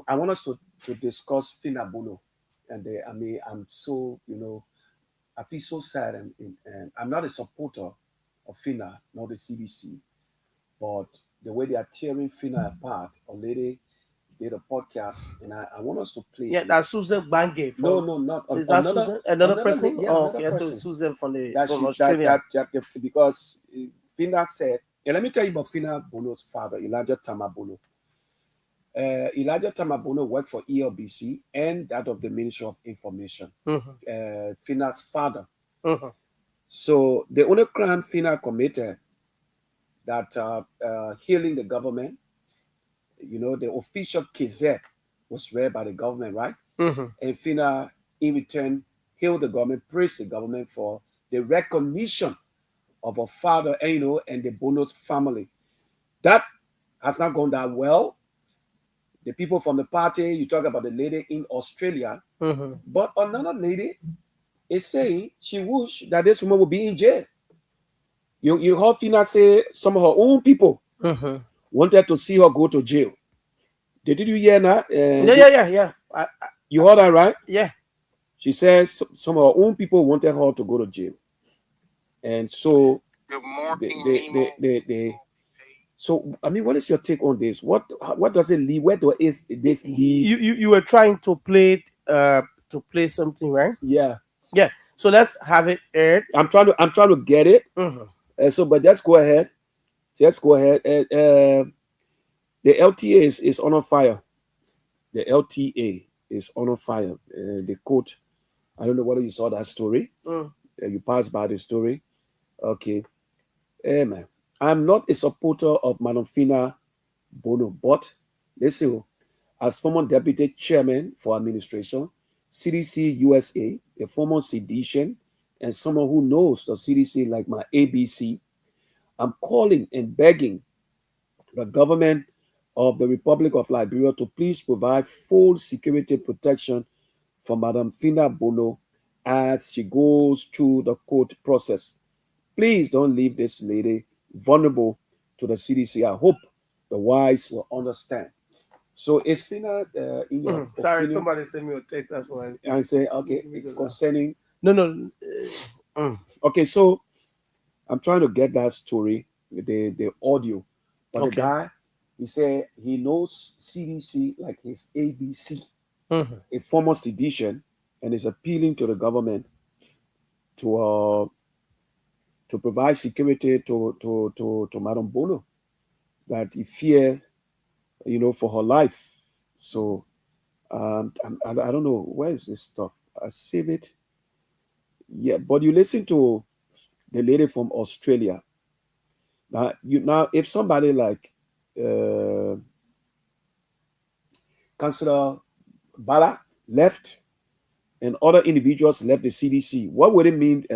I want us to discuss Fina Bono, and I'm so I feel so sad, and I'm not a supporter of Fina nor the CDC, but the way they are tearing Fina apart already. Did a podcast, and I want us to play. Yeah, that's Susan Bangay. No, not is that Susan? Another person? Another person. Susan from Australia. Because Fina said, and let me tell you about Fina Bono's father, Elijah Tamabono. Elijah Tamabono worked for ELBC and that of the Ministry of Information. Fina's father. So the only crime Fina committed that healing the government. The official Gazette was read by the government, right? And Fina, in return, hailed the government, praised the government for the recognition of her father, and the Bono's family. That has not gone that well. The people from the party, you talk about the lady in Australia, but another lady is saying she wish that this woman would be in jail. You heard Fina say some of her own people wanted to see her go to jail. Did you hear that? Yeah. You heard that, right? Yeah. She said some of her own people wanted her to go to jail, and so they So what is your take on this? What does it lead? Where is this lead? You were trying to play something, right? Yeah. So let's have it aired. I'm trying to get it. But just go ahead. The LTA is on fire. The LTA is on fire. The quote. I don't know whether you saw that story. You passed by the story. Okay. Man, I'm not a supporter of Madam Fina Bono, but listen, as former deputy chairman for administration, CDC USA, a former sedation, and someone who knows the CDC like my ABC, I'm calling and begging the government of the Republic of Liberia to please provide full security protection for Madam Fina Bono as she goes through the court process. Please don't leave this lady vulnerable to the CDC. I hope the wise will understand. So is Fina in your sorry, opinion? somebody sent me a text. That's why I say okay concerning. No. Okay, so I'm trying to get that story, the audio, but the guy he said he knows CDC like his ABC, a former sedition, and is appealing to the government to provide security to Madam Bono, that he fear, for her life. So I don't know where is this stuff. I save it. Yeah, but you listen to the lady from Australia. Now if somebody like Councillor Bala left and other individuals left the CDC, what would it mean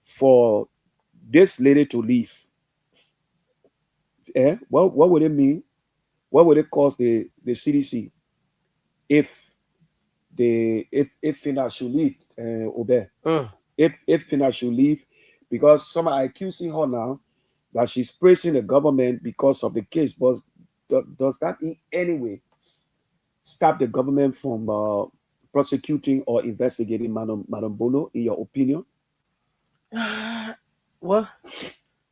for this lady to leave? What would it mean? What would it cost the CDC if Fina should leave? If Fina should leave, because some are accusing her now that she's praising the government because of the case, but does that in any way stop the government from prosecuting or investigating Madam Bono, in your opinion? Well,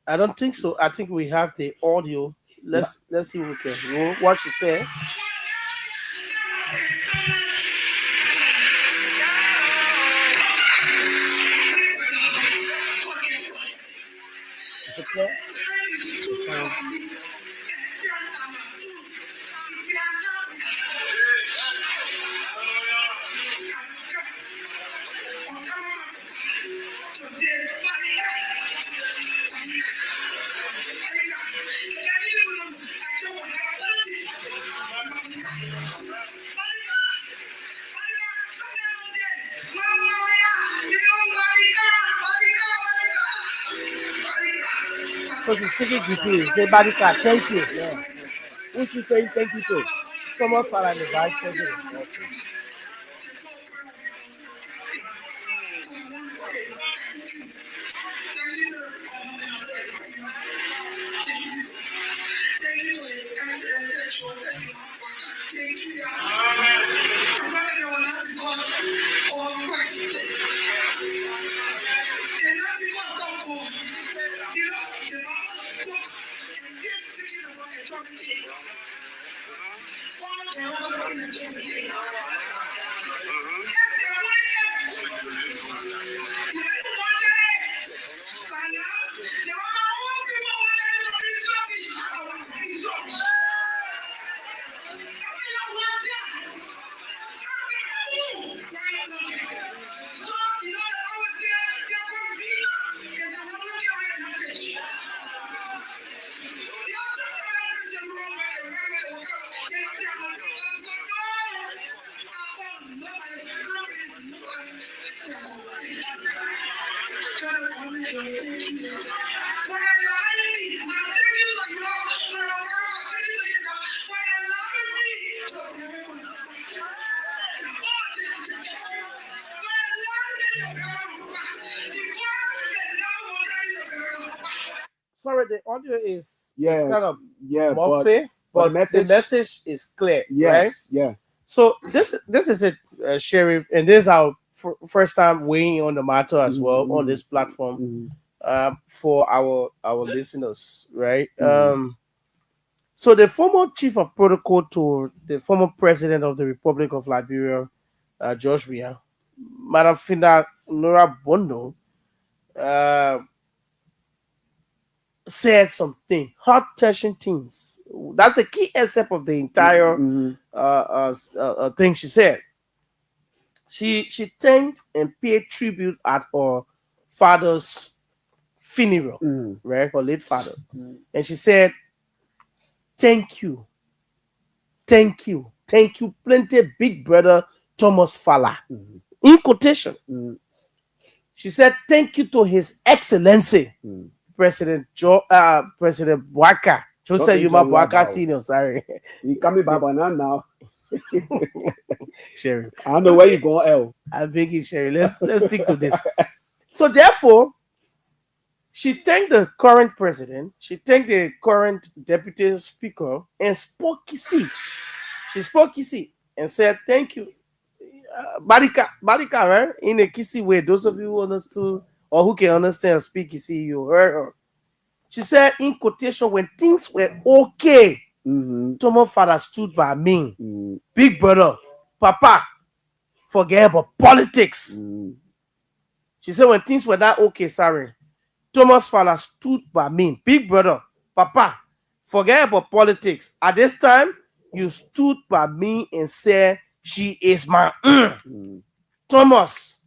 I don't think so. I think we have the audio. Let's see what she said. Is it clear? Because he's speaking Kisii. Say, Barika, thank you. Yeah. Who should say thank you to? Thomas Farah, the vice president. Okay. Sorry, the audio is kind of muffy, but the message is clear, right? Yeah. So this is it, Sheriff, and this is our first time weighing on the matter as well on this platform for our listeners, right? So the former chief of protocol to the former president of the Republic of Liberia, George Weah, Madam Finda Nora Bondo, said something, heart-touching things. That's the key concept of the entire thing she said. She thanked and paid tribute at her father's funeral, right? Her late father. And she said, thank you, plenty, big brother Thomas Fala. In quotation. She said, thank you to His Excellency, President Bwaka, Joseph Yuma Bwaka Senior. Sorry, he coming back now. Sherry, I don't know where you going, L. I'm begging Sherry. Let's stick to this. So therefore, she thanked the current president. She thanked the current deputy speaker and spoke Kisii. She spoke Kisii and said, "Thank you, Barika, right? In a Kisii way. Those of you who understood or who can understand and speak Kisii, you heard her. She said, in quotation, when things were okay, Tomo father stood by me. Big brother, Papa, forget about politics." She said, when things were not okay, Thomas father stood by me. Big brother, Papa, forget about politics. At this time, you stood by me and said, she is my Thomas,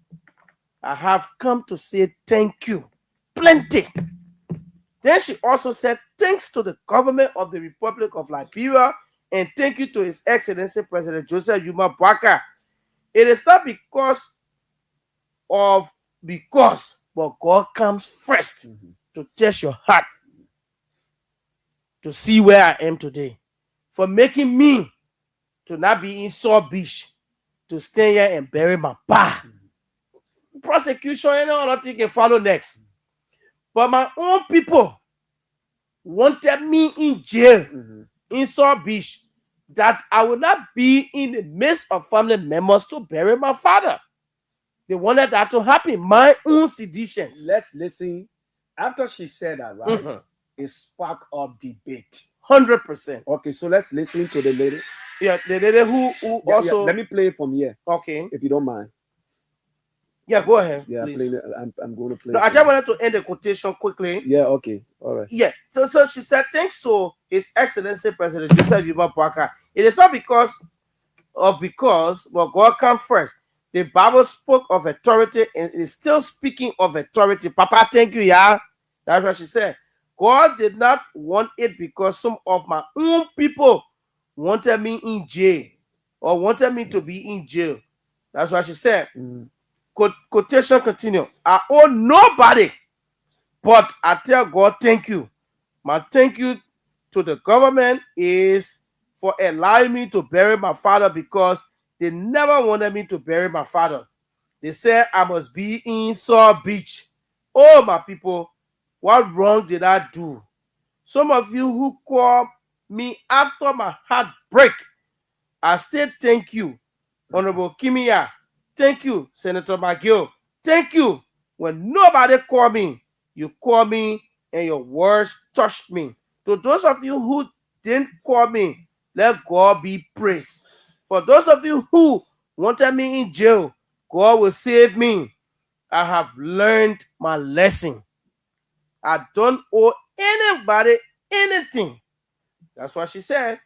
I have come to say thank you. Plenty. Then she also said, thanks to the government of the Republic of Liberia and thank you to His Excellency President Joseph Yuma Bwaka. It is not because, but God comes first to test your heart to see where I am today. For making me to not be in Saw Beach, to stay here and bury my pa. Prosecution and all that thing can follow next. But my own people wanted me in jail in Saw Beach, that I would not be in the midst of family members to bury my father. They wanted that to happen. My own seditions. Let's listen. After she said that, right, it sparked up debate. 100%. Okay, so let's listen to the lady. Yeah, the lady who also... let me play it from here. Okay. If you don't mind. Yeah, go ahead. Yeah, I'm going to play. No, I just wanted to end the quotation quickly. Yeah, okay. All right. Yeah. So she said, thanks to His Excellency President Joseph Yuma Bwaka. It is not because, but God comes first. The Bible spoke of authority and is still speaking of authority. Papa, thank you, yeah. That's what she said. God did not want it because some of my own people wanted me in jail or wanted me to be in jail. That's what she said. Quotation continue. I owe nobody, but I tell God thank you My thank you to the government is for allowing me to bury my father because they never wanted me to bury my father. They said I must be in Saw Beach. Oh, my people, what wrong did I do? Some of you who called me after my heartbreak, I still thank you. Honorable Kimia, thank you. Senator McGill, thank you. When nobody called me, you called me and your words touched me. To those of you who didn't call me, let God be praised. For those of you who wanted me in jail, God will save me. I have learned my lesson. I don't owe anybody anything. That's what she said.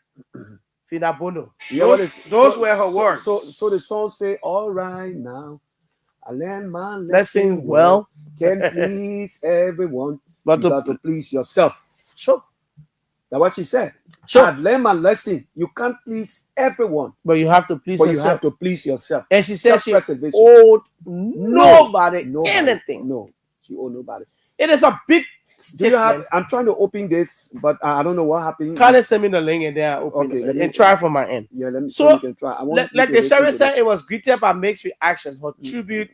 Fina Bono. Yeah, Those were her words. So the song say, all right now, I learn my Lesson lesson well. Can't please everyone, but you got to please yourself. Sure. That's what she said. Sure. I've learned my lesson. You can't please everyone. But you have to please yourself. You have to please yourself. And she said she owed nobody anything. No, she owed nobody. It is a big statement. I'm trying to open this, but I don't know what happened. Can you send me the link and then I open it and try from my end? Yeah, let me. So you can try. like the sheriff said, it was greeted by mixed reaction. Her tribute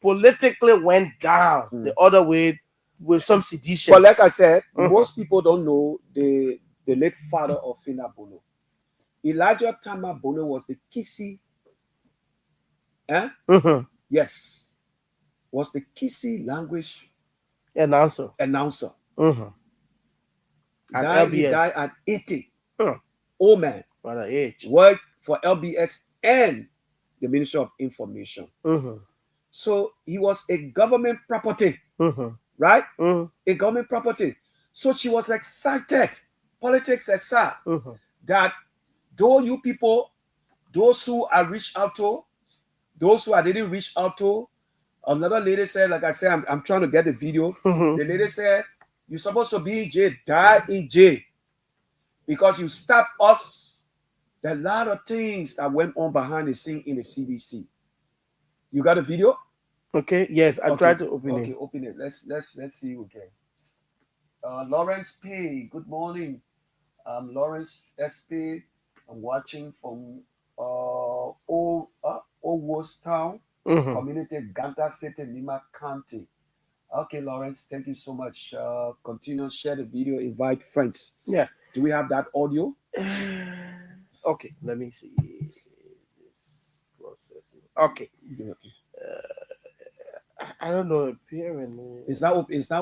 politically went down the other way with some sedition. But like I said, most people don't know the late father of Fina Bono. Elijah Tama Bono was the Kisi. Yes, was the Kisi language announcer. He died at 80. Old man. What an age. Worked for LBS and the Ministry of Information. So he was a government property. Right? A government property. So she was excited, politics aside, that though you people, those who I reached out to, those who I didn't reach out to, another lady said, like I said, I'm trying to get the video. The lady said, you're supposed to be in jail, die in jail, because you stopped us. There are a lot of things that went on behind the scene in the CDC. You got a video? Okay, yes, I tried to open it. Okay, open it. Let's see. Okay. Lawrence P. Good morning. Lawrence SP. I'm watching from Old Town Community, Ganta City, Lima County. Okay, Lawrence, thank you so much. Continue, share the video, invite friends. Yeah. Do we have that audio? Okay, let me see. This processing. Okay. I don't know. Apparently, it's not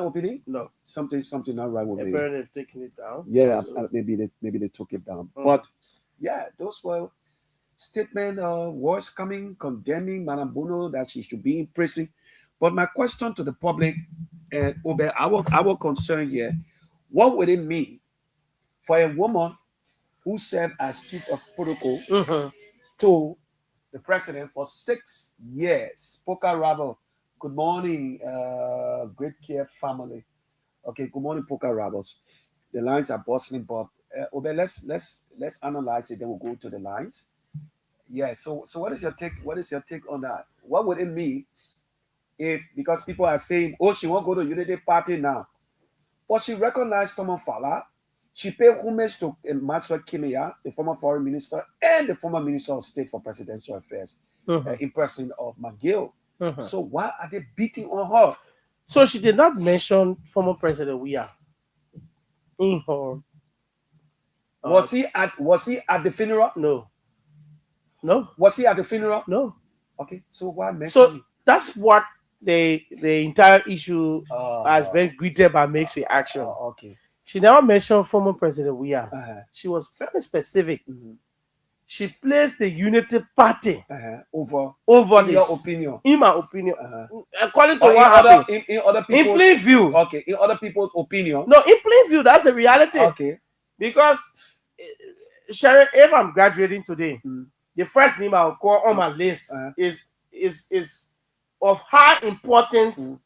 opening. No, something not right with me. Apparently, they've taken it down. Yeah, maybe they took it down. But yeah, those were statement words coming condemning Madam Bono that she should be in prison. But my question to the public, and our concern here, what would it mean for a woman who served as chief of protocol to the president for 6 years? Poker Rabble. Good morning, Great Kear family. Okay, good morning, Poker Rabbles. The lines are bustling, but let's analyze it. Then we'll go to the lines. Yeah. So what is your take? What is your take on that? What would it mean if, because people are saying, oh, she won't go to Unity Party now, but she recognized Thomas Fala. She paid homage to Maxwell Kimia, the former foreign minister and the former minister of state for presidential affairs, in person of McGill. So why are they beating on her? So she did not mention former President Weah in her. Was he at the funeral? No. Was he at the funeral? No. Okay. So why mention? So that's what the entire issue has been greeted by mixed reaction. Okay. She never mentioned former President Weah. She was very specific. She placed the Unity Party over in your opinion. In my opinion, according to what happened in other people's, in plain view. Okay, in other people's opinion. No, in plain view, that's the reality. Okay, because Sherry, if I'm graduating today, the first name I'll call on my list is of high importance.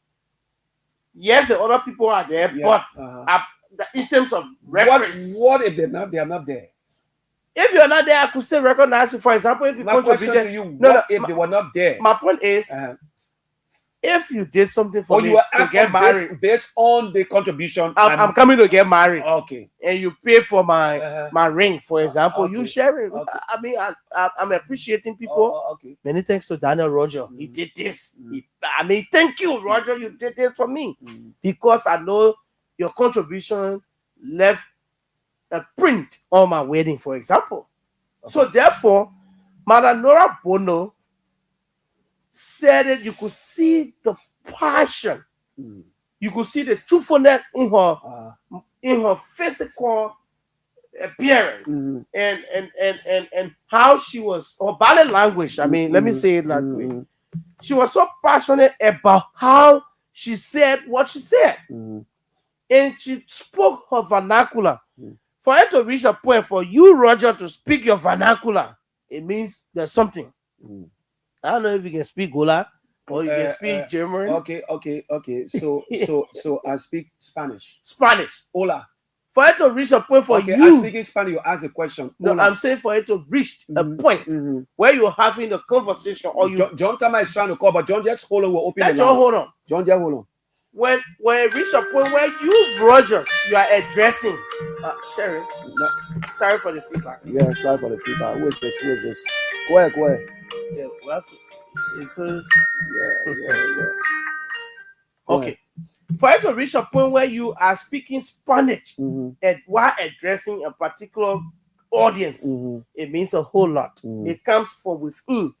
Yes, the other people are there, but in terms of reference, what if they are not there? If you're not there, I could still recognize you. For example, if you my come to be there, if they were not there. My point is, if you did something for me you to get married based on the contribution, I'm coming to get married. Okay. And you pay for my ring, for example, okay. you share it. Okay. I mean, I'm appreciating people. Okay. Many thanks to Daniel Roger. He did this. Thank you, Roger. You did this for me because I know your contribution left a print on my wedding, for example. So therefore, Mother Nora Bono said that you could see the passion, you could see the truthfulness in her physical appearance and how she was, her body language. I mean, let me say it that way. She was so passionate about how she said what she said, and she spoke her vernacular. For her to reach a point, for you, Roger, to speak your vernacular, it means there's something. I don't know if you can speak Gola or you can speak German. Okay. So I speak Spanish. Hola. For it to reach a point for you. I speak in Spanish, you ask a question. No, I'm saying for it to reach a point where you're having a conversation or you. John Tama is trying to call, but John, just hold on. We'll open the line. John, hold on. John, just hold on. When it reach a point where you, Rogers, you are addressing. Sherry, sorry for the feedback. Yeah, sorry for the feedback. Who is this? Go ahead. Yeah, we have to. It's yeah. Okay. For it to reach a point where you are speaking Spanish and while addressing a particular audience, it means a whole lot. It comes from within.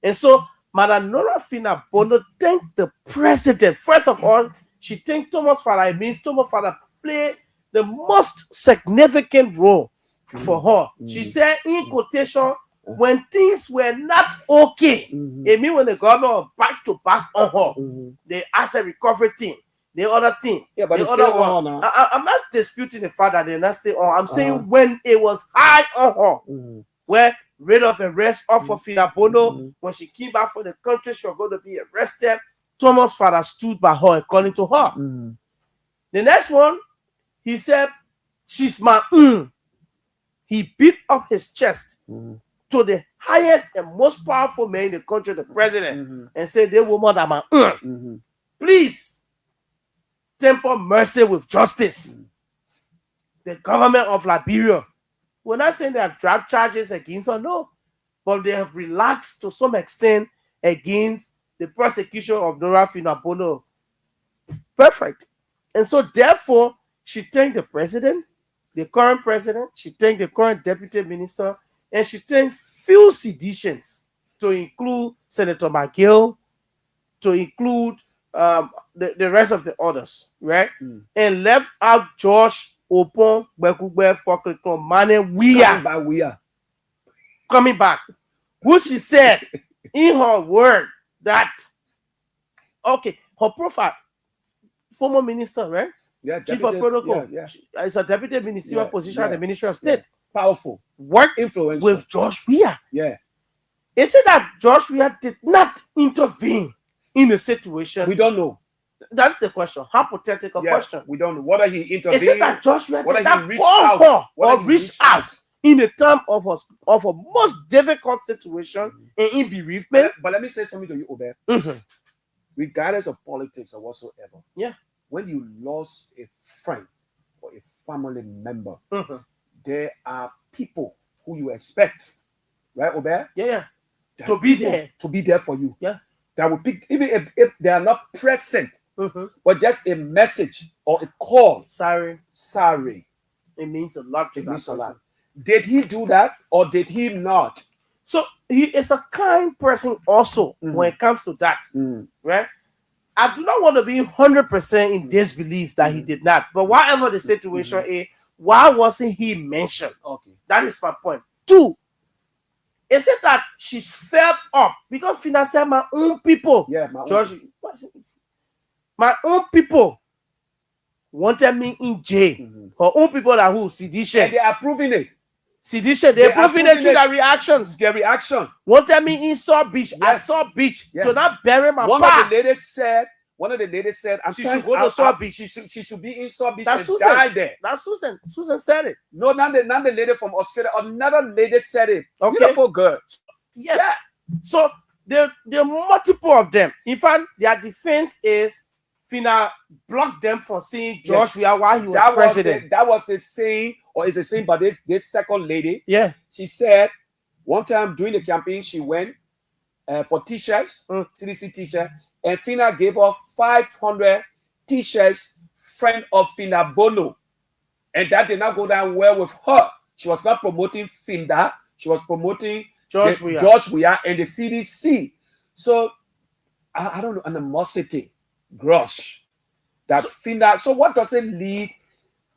And so, Madam Nora Fina Bono thanked the president. First of all, she thanked Thomas Farah. It means Thomas Farah played the most significant role for her. She said, in quotation, when things were not okay, it means when the government was back to back on her, the asset recovery team, the other thing. Yeah, but the it's other still one. on now. I'm not disputing the fact that they're not still on. I'm saying when it was high on her, where rate of arrest off for Fina Bono, when she came back from the country, she was going to be arrested. Thomas' father stood by her, according to her. The next one, he said, she's my He beat up his chest to the highest and most powerful man in the country, the president, and said, they woman that my please temper mercy with justice. The government of Liberia, we're not saying they have dropped charges against her, no, but they have relaxed to some extent against the prosecution of Nora Fina Bono. Perfect. And so therefore, she thanked the president, the current president, she thanked the current deputy minister, and she thanked few seditions, to include Senator McGill, to include the rest of the others, right? And left out Josh Opon Bekugbe Foklikon Mane Wia coming back, who she said in her word that her profile, former minister, right? Yeah, chief of protocol. Yeah. It's a deputy ministerial position at the Ministry of State. Powerful. Worked influential with Josh Weah. Yeah. They said that Josh Weah did not intervene in the situation. We don't know. That's the question. Hypothetical question. We don't know whether he intervened. They said that Josh Weah did not reach out in the time of a most difficult situation and in bereavement. But let me say something to you, Obed. Regardless of politics or whatsoever. Yeah. When you lost a friend or a family member, there are people who you expect, right, Obed? Yeah. To be there. To be there for you. Yeah. That will pick, even if they are not present, but just a message or a call. Sorry. It means a lot to that person. Did he do that or did he not? So he is a kind person also when it comes to that, right? I do not want to be 100% in disbelief that he did not. But whatever the situation is, why wasn't he mentioned? Okay. That is my point. 2, is it that she's fed up? Because Fina said, my own people. Yeah, my own people wanted me in jail. Her own people are who? Sedition. And they are proving it. Sedition. They're proving it through their reactions. Their reaction. Wanted me in Saw Beach. At Saw Beach to not bury my One of the ladies said, she should go to Saw Beach. She should be in Saw Beach and Susan. Die there. That's Susan. Susan said it. No, not the lady from Australia. Another lady said it. Okay. Beautiful girl. Yeah. So There are multiple of them. In fact, their defense is Fina blocked them from seeing George Weah while he was president. That was the saying, or is the saying, but this second lady, yeah, she said one time during the campaign, she went for t-shirts, CDC t-shirt, and Fina gave her 500 t-shirts, friend of Fina Bono. And that did not go down well with her. She was not promoting Finda, she was promoting George Weah and the CDC. So I don't know, animosity, grudge. That Finda. So what does it lead?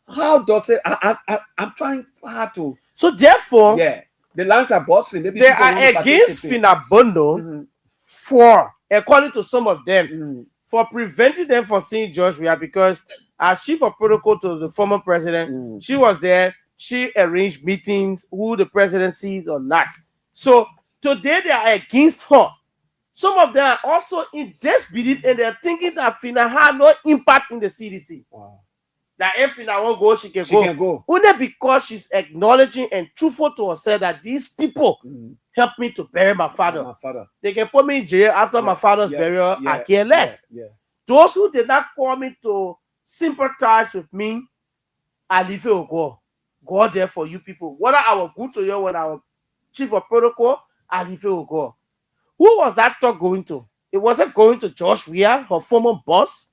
How does it? I'm trying hard to. So therefore, yeah, the lines are bustling. Maybe they are against Fina Bono for, according to some of them, for preventing them from seeing George Weah, because as chief of protocol to the former president, she was there. She arranged meetings, who the president sees or not. So today they are against her. Some of them are also in disbelief, and they're thinking that Fina had no impact in the CDC. Wow. That if Fina won't go, she can go. Only because she's acknowledging and truthful to herself that these people helped me to bury my father. They can put me in jail after my father's burial. I care less. Those who did not call me to sympathize with me, I leave it will go. God there for you people. Whether I was good to you when I was chief of protocol, I leave it will go. Who was that talk going to? It wasn't going to George Weah, her former boss,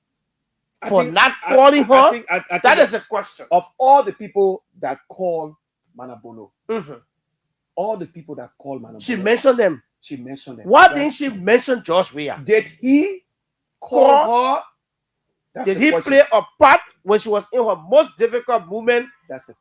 for not calling her. I think that is the question. Of all the people that call Manabono, all the people that call Manabono, she mentioned them. She mentioned them. Why didn't she mention George Weah? Did he call her? Did he play a part when she was in her most difficult moment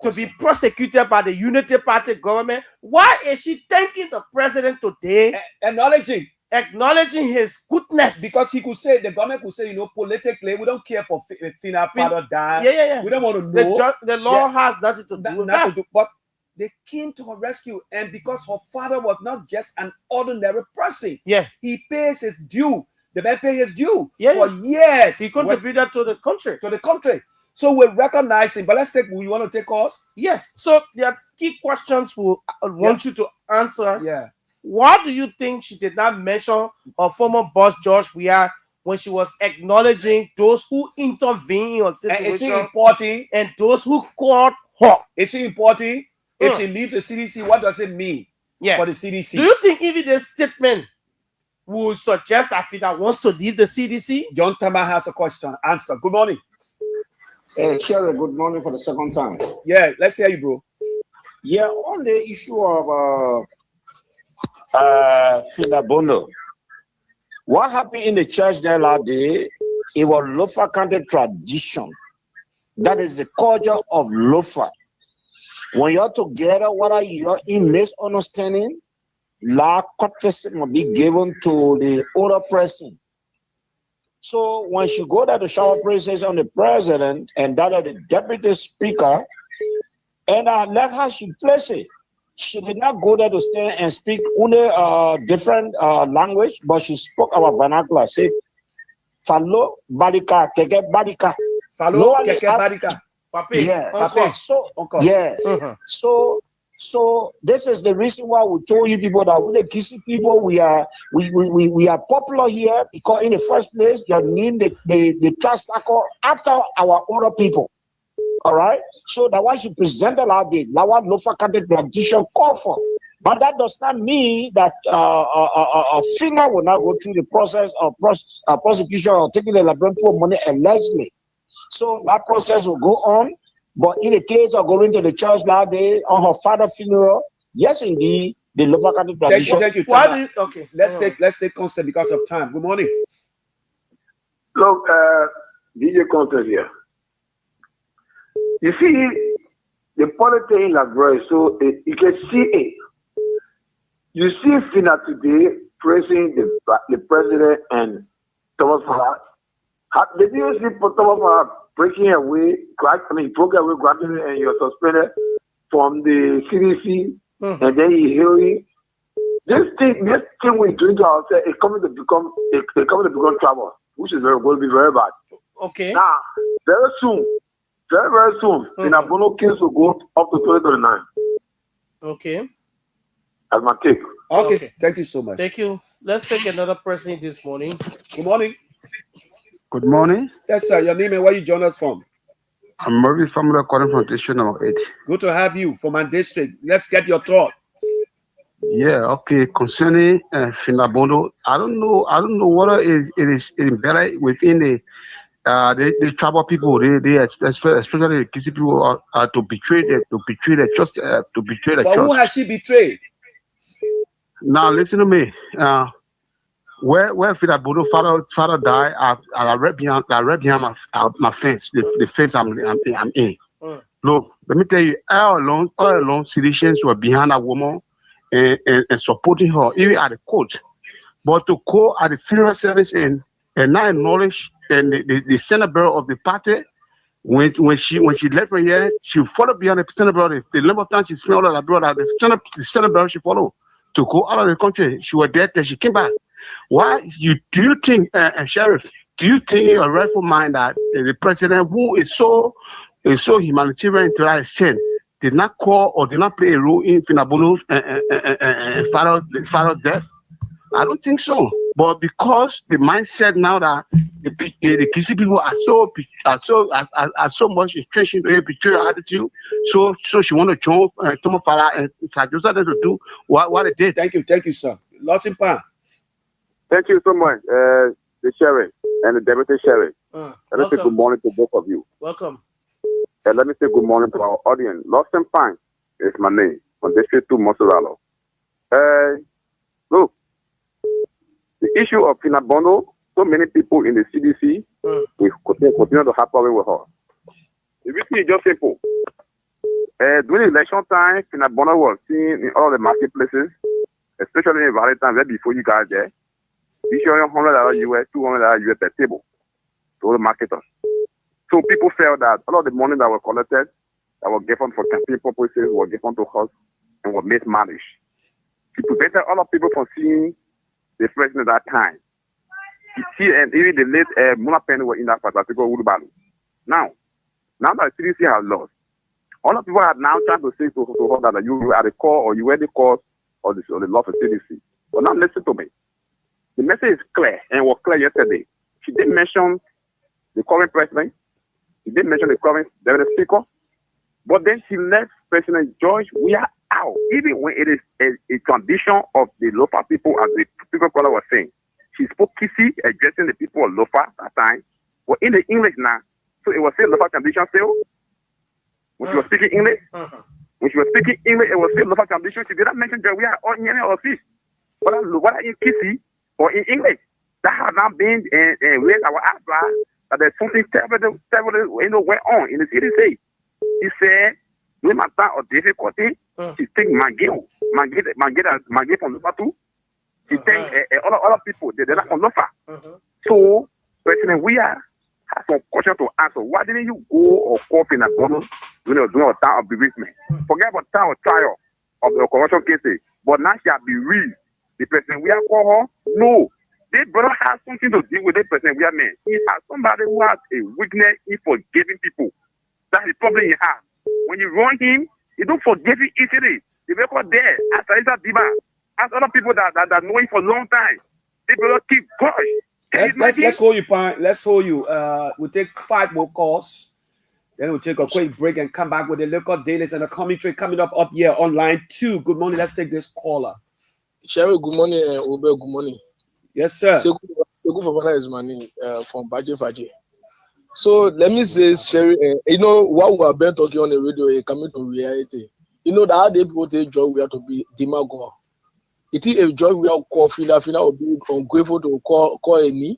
to be prosecuted by the Unity Party government? Why is she thanking the president today? Acknowledging his goodness. Because he could say, the government could say, politically, we don't care for Fina father dying. Yeah. We don't want to know. The law has nothing to do with that. But they came to her rescue, and because her father was not just an ordinary person, he pays his due. The man paid his due for years. He contributed to the country. So we recognize him. But let's take, you want to take calls? Yes. So there are key questions we want you to answer. Yeah. Why do you think she did not mention her former boss, George Weah, when she was acknowledging those who intervened in her situation? And is she important? And those who called her? Is she important? If she leaves the CDC, what does it mean for the CDC? Do you think even this statement would suggest that Fina wants to leave the CDC? John Tama has a question. Answer. Good morning. Hey, Sherry, good morning for the second time. Yeah, let's hear you, bro. Yeah, on the issue of Fina Bono, what happened in the church there last day, it was Lofa County tradition. That is the culture of Lofa. When you're together, whether you're in misunderstanding, law courtesy must be given to the older person. So when she go there to shower praises on the president and that of the deputy speaker, and let her she place it. She did not go there to stand and speak only different language, but she spoke our vernacular. Say, "Falo barika, keke barika." Falo keke barika. Yeah. So this is the reason why we told you people that with the Kisi people we are popular here, because in the first place you need the trust after our other people. All right. So that why she presented our day, that one Lofa County tradition call for. But that does not mean that a finger will not go through the process of prosecution or taking the laboratory money allegedly. So that process will go on. But in the case of going to the church that day on her father's funeral, yes, indeed, the Lofa County tradition. Thank you. Okay. Let's take consent because of time. Good morning. Look, DJ Content here. You see, the politics in Labrador, so you can see it. You see Fina today praising the president and Thomas Farrar. Did you see Thomas Farrar breaking away, broke away gradually, and you're suspended from the CDC, and then you hearing this thing we're doing to ourselves is coming to become trouble, which is going to be very bad. Okay. Now, very soon, in Abono case will go up to 2029. Okay. That's my take. Okay. Thank you so much. Thank you. Let's take another person this morning. Good morning. Good morning. Yes, sir. Your name and where you join us from? I'm Murray from calling from district number 8. Good to have you from my district. Let's get your thought. Yeah, okay. Concerning Finabondo, I don't know whether it is better within the tribal people. They especially the Kisi people are to betray the trust, to betray the But trust. who has she betrayed? Now listen to me. Where Finabondo father died, I read behind my fence, the fence I'm in. Look, let me tell you, all along, citizens were behind that woman and supporting her, even at the court. But to call at the funeral service and not acknowledge the Senate Bureau of the party, when she left from here, she followed behind the Senate Bureau. The number of times she smelled that brother, the Senate Bureau she followed to go out of the country. She was dead till she came back. Why do you think, Sheriff? Do you think in your rightful mind that the president, who is so humanitarian to that extent, did not call or did not play a role in Finabono's father's death? I don't think so. But because the mindset now that the Kisi people are so much entrenched into a betrayal attitude, so she want to join Tomo Farah and Sajosa to do what they did. Thank you, sir. Lots in pan. Thank you so much, the sheriff and the deputy sheriff. Let me say good morning to both of you. Welcome. And let me say good morning to our audience. Lost and Fine is my name from District 2, Mosolalo. Look, the issue of Finabondo, so many people in the CDC will continue to have problem with her. The reason is just simple. During election time, Finabondo was seen in all the marketplaces, especially in Valentine, right before you guys there. Issuing $100 US, $200 US per table to the marketers. So people felt that all of the money that was collected, that was given for campaign purposes, was given to us and was made managed. It prevented all of people from seeing the president at that time. And even the late Muna Penny were in that particular Urubalu. Now that the CDC has lost, all of people are now trying to say to her that you are the core or you were the cause of the loss of CDC. But now listen to me. The message is clear and was clear yesterday. She didn't mention the current president. She didn't mention the current deputy speaker. But then she left President George. We are out. Even when it is a condition of the local people, as the people caller was saying. She spoke Kisi, addressing the people of Lofa at that time. But in the English now, so it was still Lofa condition still. When she was speaking English, it was still Lofa condition. She did not mention that we are all in or fish. What are in Kisi? Or in English, that has not been raised our eyebrow that there's something terrible went on in the CDC. He said, when my time of difficulty, she take Maggie from Lofa. She take other people, they're not from Lofa. So, President, we have some question to answer. Why didn't you go or call in a government when you were doing a time of bereavement? Forget about time of trial of the corruption cases, but now she has bereaved. The president we are call her? No. This brother has something to do with the president we are man. He has somebody who has a weakness in forgiving people. That's the problem he has. When you wrong him, you don't forgive him easily. The record there, as Teresa Diba, as other people that know him for a long time, the brother keep gosh. Let's hold you, Pan. Let's hold you. We'll take 5 more calls. Then we'll take a quick break and come back with the local dailies and the commentary coming up here on line 2. Good morning. Let's take this caller. Sherry, good morning, Obe, good morning. Yes, sir. Sekou Fofana is my name from Baje. So let me say, Sherry, you know what we have been talking on the radio coming to reality. You know that how they people take joy we have to be demagogue. It is a joy we have called Fina will be ungrateful to call any.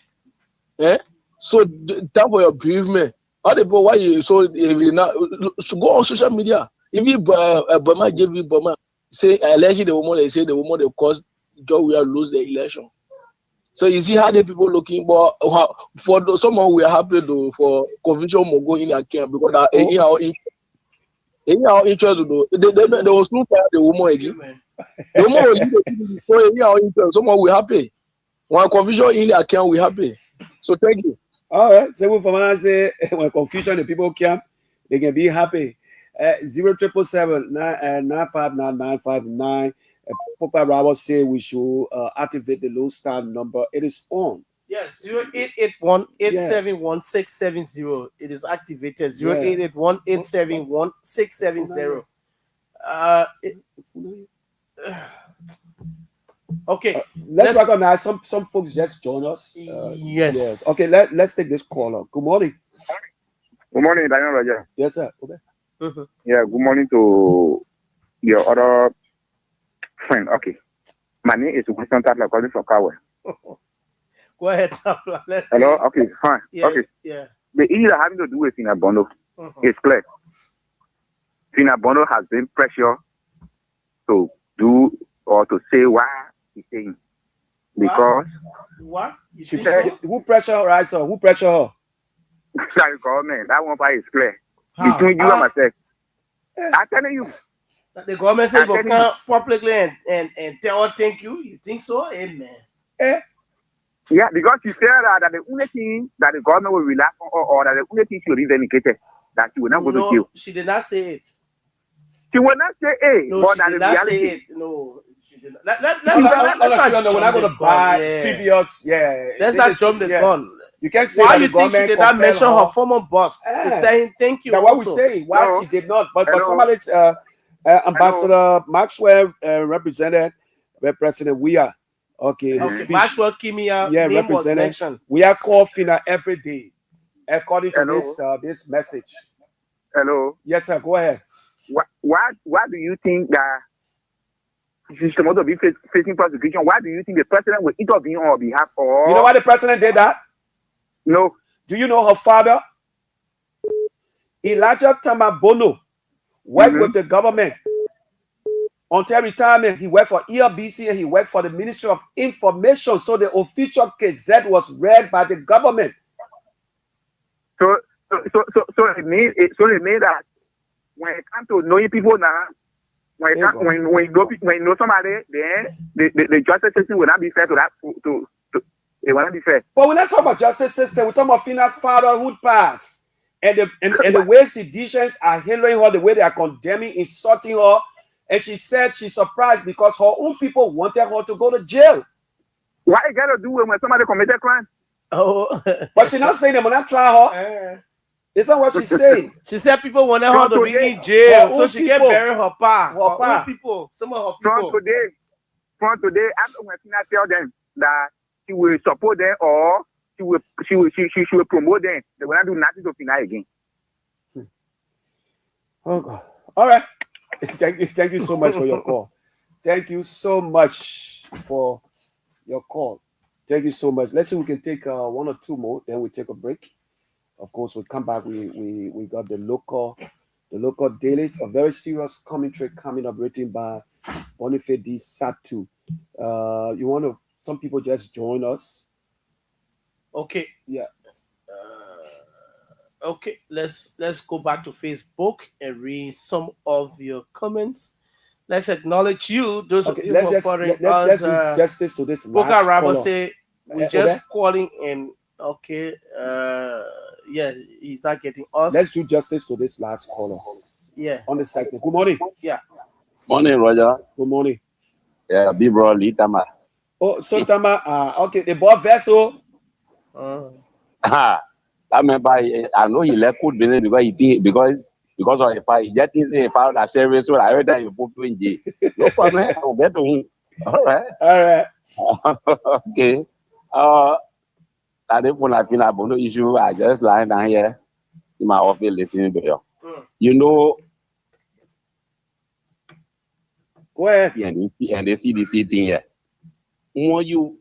So time for your bereavement. How the people why you so go on social media. If you Bama JV Bama say allegedly the woman, they say the woman they caused joy we have lose the election. So you see how the people looking, but for someone we are happy to for conviction will go in account because anyhow interest to do. They will soon fire the woman again. The woman will leave so anyhow interest. Someone we happy. When confusion in the account we happy. So thank you. All right. So from I say when confusion the people camp, they can be happy. 0777 959 959 Papa Robert say we should activate the low star number. It is on. Yes, 0881-871-670. It is activated. 0881-871-670. Okay. Let's recognize some folks just join us. Yes. Okay, let's take this caller. Good morning. Good morning, Daniel Roger. Yes, sir. Okay. Yeah, good morning to your other friend. Okay. My name is Winston Tatler calling from Kawe. Go ahead. Hello? Okay, fine. Yeah, okay. yeah. The issue having to do with Finabono is clear. Finabono has been pressured to do or to say why he's saying. Because what? She said, who pressure her, right? So who pressure her? Sorry, government. That one part is clear. How? Between you and myself. I'm telling you. The government said you come publicly and tell her thank you. You think so? Amen. Yeah, because she said that the only thing that the government will rely on or that the only thing she will be vindicated that she will not go to jail. She did not say it. She will not say it. No, but she that did the not say reality. it. No, she did not. Let's We're not going to buy previous. Yeah. Let's not jump the gun. You can't say why that you think she did not mention her former boss to tell him thank you? That's what we also. say. Why she did not? But somebody, Ambassador Maxwell represented President Weah. Okay, his speech. Maxwell Kimia name was mentioned. We are called Fina every day, according to this message. Hello. Yes, sir. Go ahead. Why do you think that she's supposed to be facing prosecution? Why do you think the president will intervene on her behalf? Or you know why the president did that? No. Do you know her father? Elijah Tamabono worked with the government until retirement. He worked for ELBC and he worked for the Ministry of Information. So the official Gazette was read by the government. So it means that when it comes to knowing people now, when you know somebody, then the justice system will not be fair to that. It will not be fair. But we're not talking about justice system. We're talking about Fina's fatherhood pass. And the way seditionists are handling her, the way they are condemning, insulting her. And she said she's surprised because her own people wanted her to go to jail. What you got to do when somebody committed crime? Oh. But she's not saying they will not try her. It's not what she's saying. She said people wanted her to be in jail so she can bury her pa. Her own people. Some of her people. From today, I'm going to tell them that she will support them or she will promote them. They will not do nothing to Fina again. Oh God. All right. Thank you so much for your call. Thank you so much for your call. Thank you so much. Let's see if we can take one or two more, then we take a break. Of course, we'll come back. We got the local dailies, a very serious commentary coming up written by Boniface D. Satu. Some people just join us. Okay. Yeah. Okay, let's go back to Facebook and read some of your comments. Let's acknowledge you. Those of you who are following us. Let's do justice to this last caller. Say we're just calling in. Okay. Yeah, he's not getting us. Let's do justice to this last caller. Yeah. On the second. Good morning. Yeah. Morning, Roger. Good morning. Yeah, big bro, Litama. Oh, so Tama. Okay, the boy vessel. I remember. I know he left good business because of the fire. He just thinks he found a service. So I heard that you put to in jail. No problem. I will get to him. All right. Okay. I didn't want to feel about no issue. I just lying down here in my office listening to you. You know. Go ahead. And the CDC thing here. Once you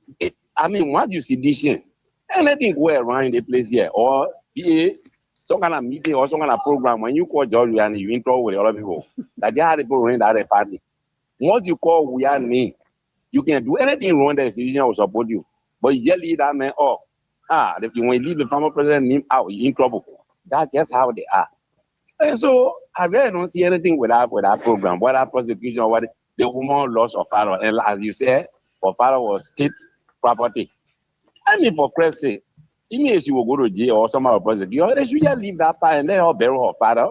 see this thing, anything go around the place here or be some kind of meeting or some kind of program, when you call George and you intro with other people, that they had people running that party. Once you call we are name, you can do anything wrong, the decision will support you. But you just leave that man off. If you want to leave the former president name out, you're in trouble. That's just how they are. And so I really don't see anything with that program, whether prosecution or what the woman lost of father. And as you said, her father was state property. I mean, for Christ's sake, even if she will go to jail or some other prosecution, they should just leave that part and let her bury her father.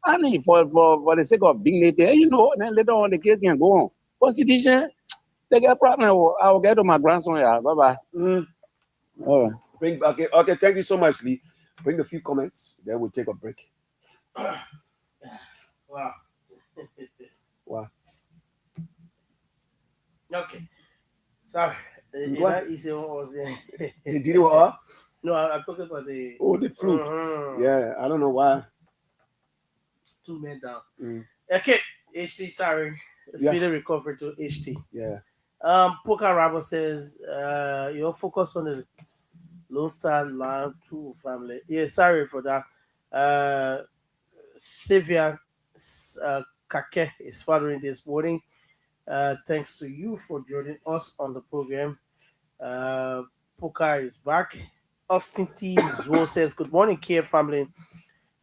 I mean, for the sake of dignity, then later on the case can go on. Constitution, they get problem. I'll get to my grandson. Yeah, bye bye. All right. Okay. Thank you so much, Lee. Bring a few comments, then we'll take a break. Wow. Wow. Okay. Sorry. What? The did what? No, I'm talking about the. Oh, the flute. Yeah, I don't know why. 2 men down. Okay, HT, sorry. Speedy recovery to HT. Yeah. Poker Rabo says, you're focused on the Lone Star Land 2 family. Yeah, sorry for that. Xavier Kake is following this morning. Thanks to you for joining us on the program. Poker is back. Austin T. Zuo says, good morning, Kear family.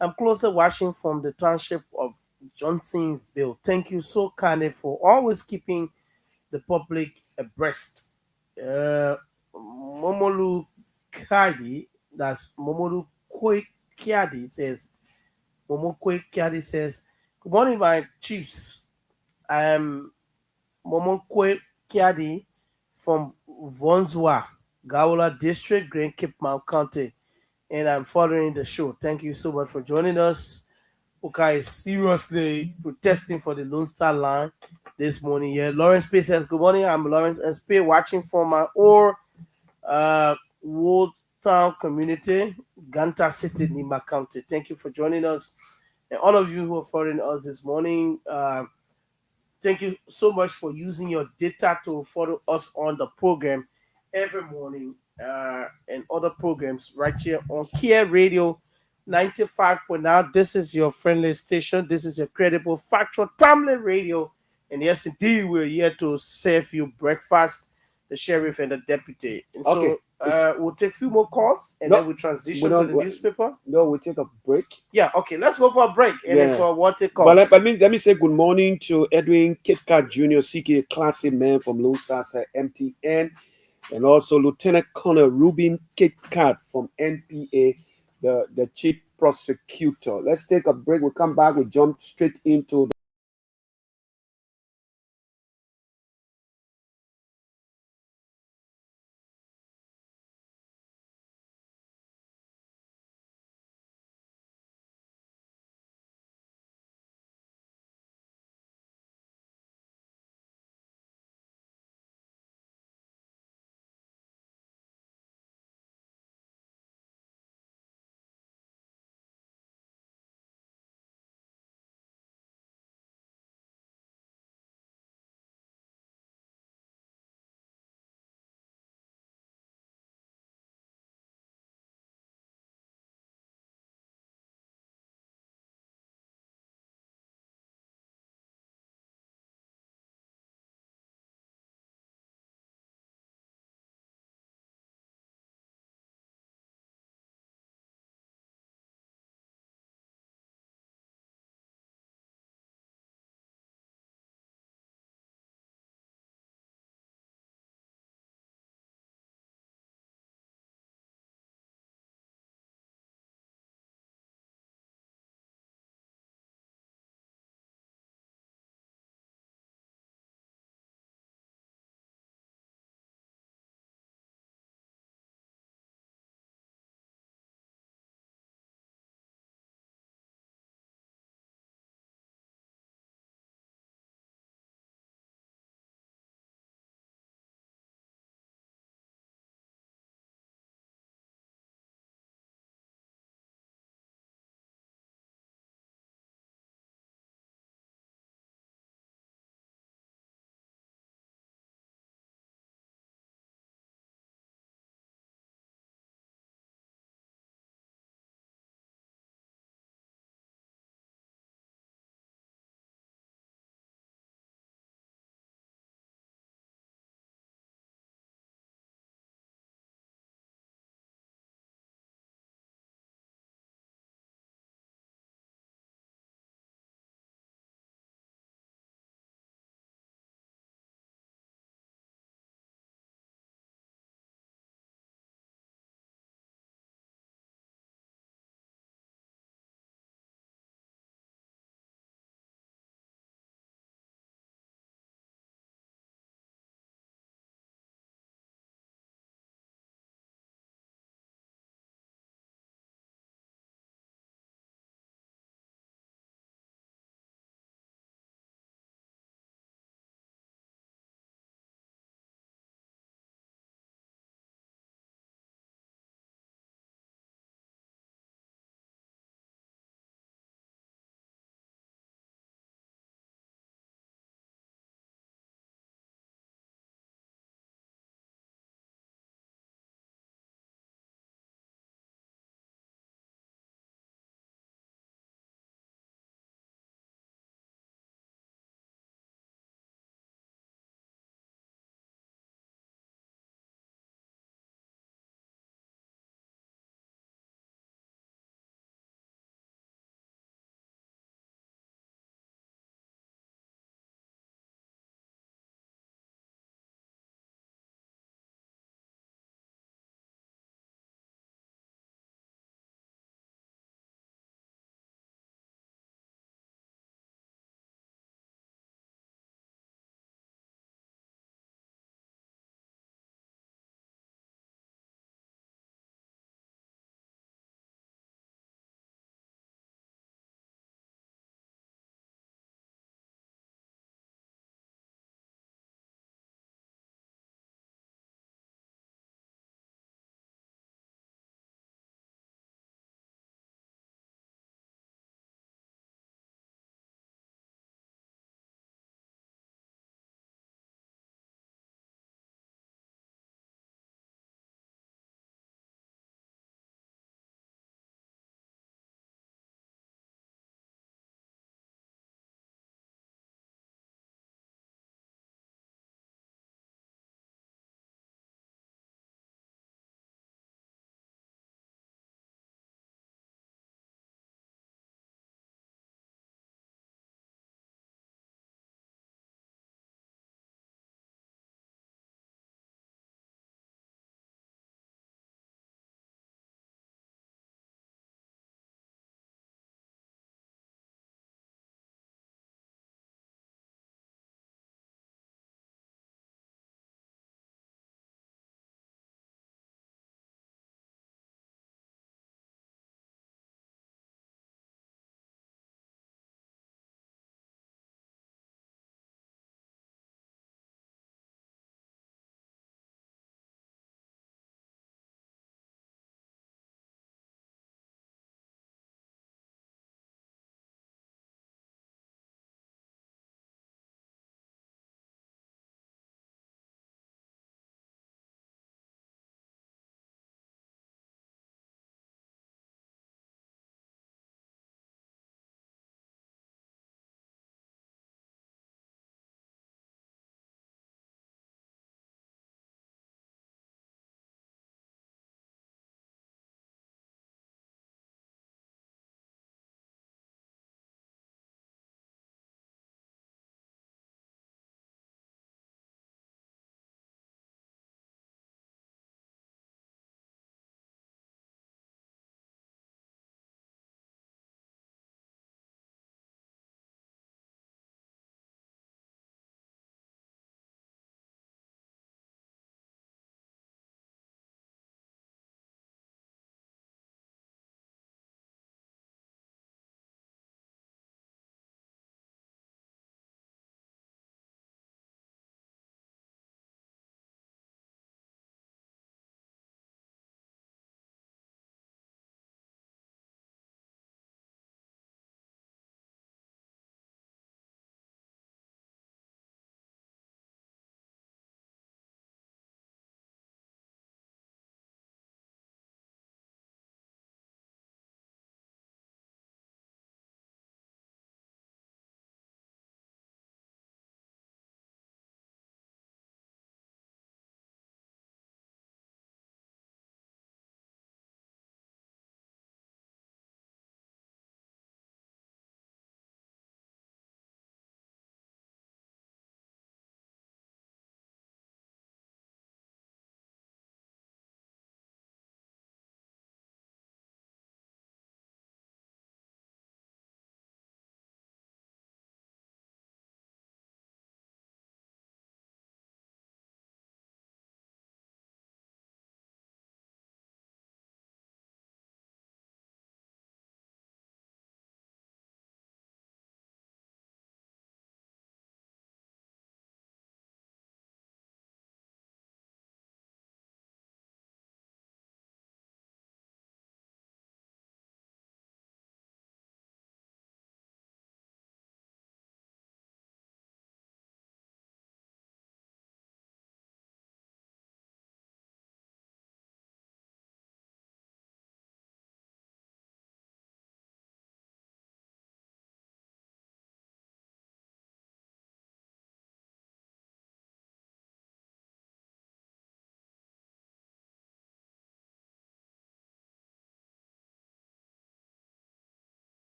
I'm closely watching from the township of Johnsonville. Thank you so kindly for always keeping the public abreast. Momolu Kadi, that's Momolu Kiadi says, Momokwe Kiadi says, good morning, my chiefs. I am Momokwe Kiadi from Vonzwa, Gawula District, Grand Cape Mount County, and I'm following the show. Thank you so much for joining us. Uka is seriously protesting for the Lone Star line this morning. Yeah, Lawrence P says, good morning. I'm Lawrence SP watching from my Wold Town community, Ganta City, Nima County. Thank you for joining us. And all of you who are following us this morning, thank you so much for using your data to follow us on the program every morning and other programs right here on Kear Radio 95.9. This is your friendly station. This is your credible, factual, timely radio. And yes, indeed, we're here to serve you breakfast, the sheriff and the deputy. And Okay. so we'll take a few more calls and then we'll transition to the newspaper. No, we'll take a break. Yeah, okay. Let's go for a break. And it's for what it calls. But let me say good morning to Edwin Kitka Jr., CK, classy man from Lone Star MTN, and also Lieutenant Colonel Rubin Kitkat from NPA, the chief prosecutor. Let's take a break. We'll come back. We'll jump straight into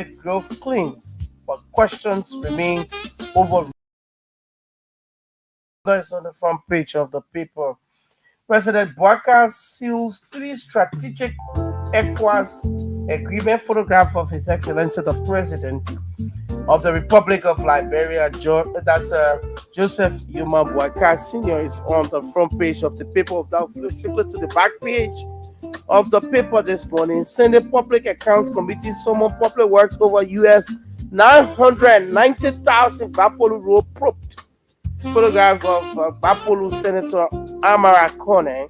growth claims, but questions remain over. It's on the front page of the paper. President Bouaka seals 3 strategic ECOWAS agreement. Photograph of His Excellency the President of the Republic of Liberia, Joseph Yuma Bouaka Sr. is on the front page of the paper. Without strictly to the back page of the paper this morning. Senate Public Accounts Committee summoned Public Works over US 990,000 Bapolu Road probed. Photograph of Bapolu Senator Amara Kone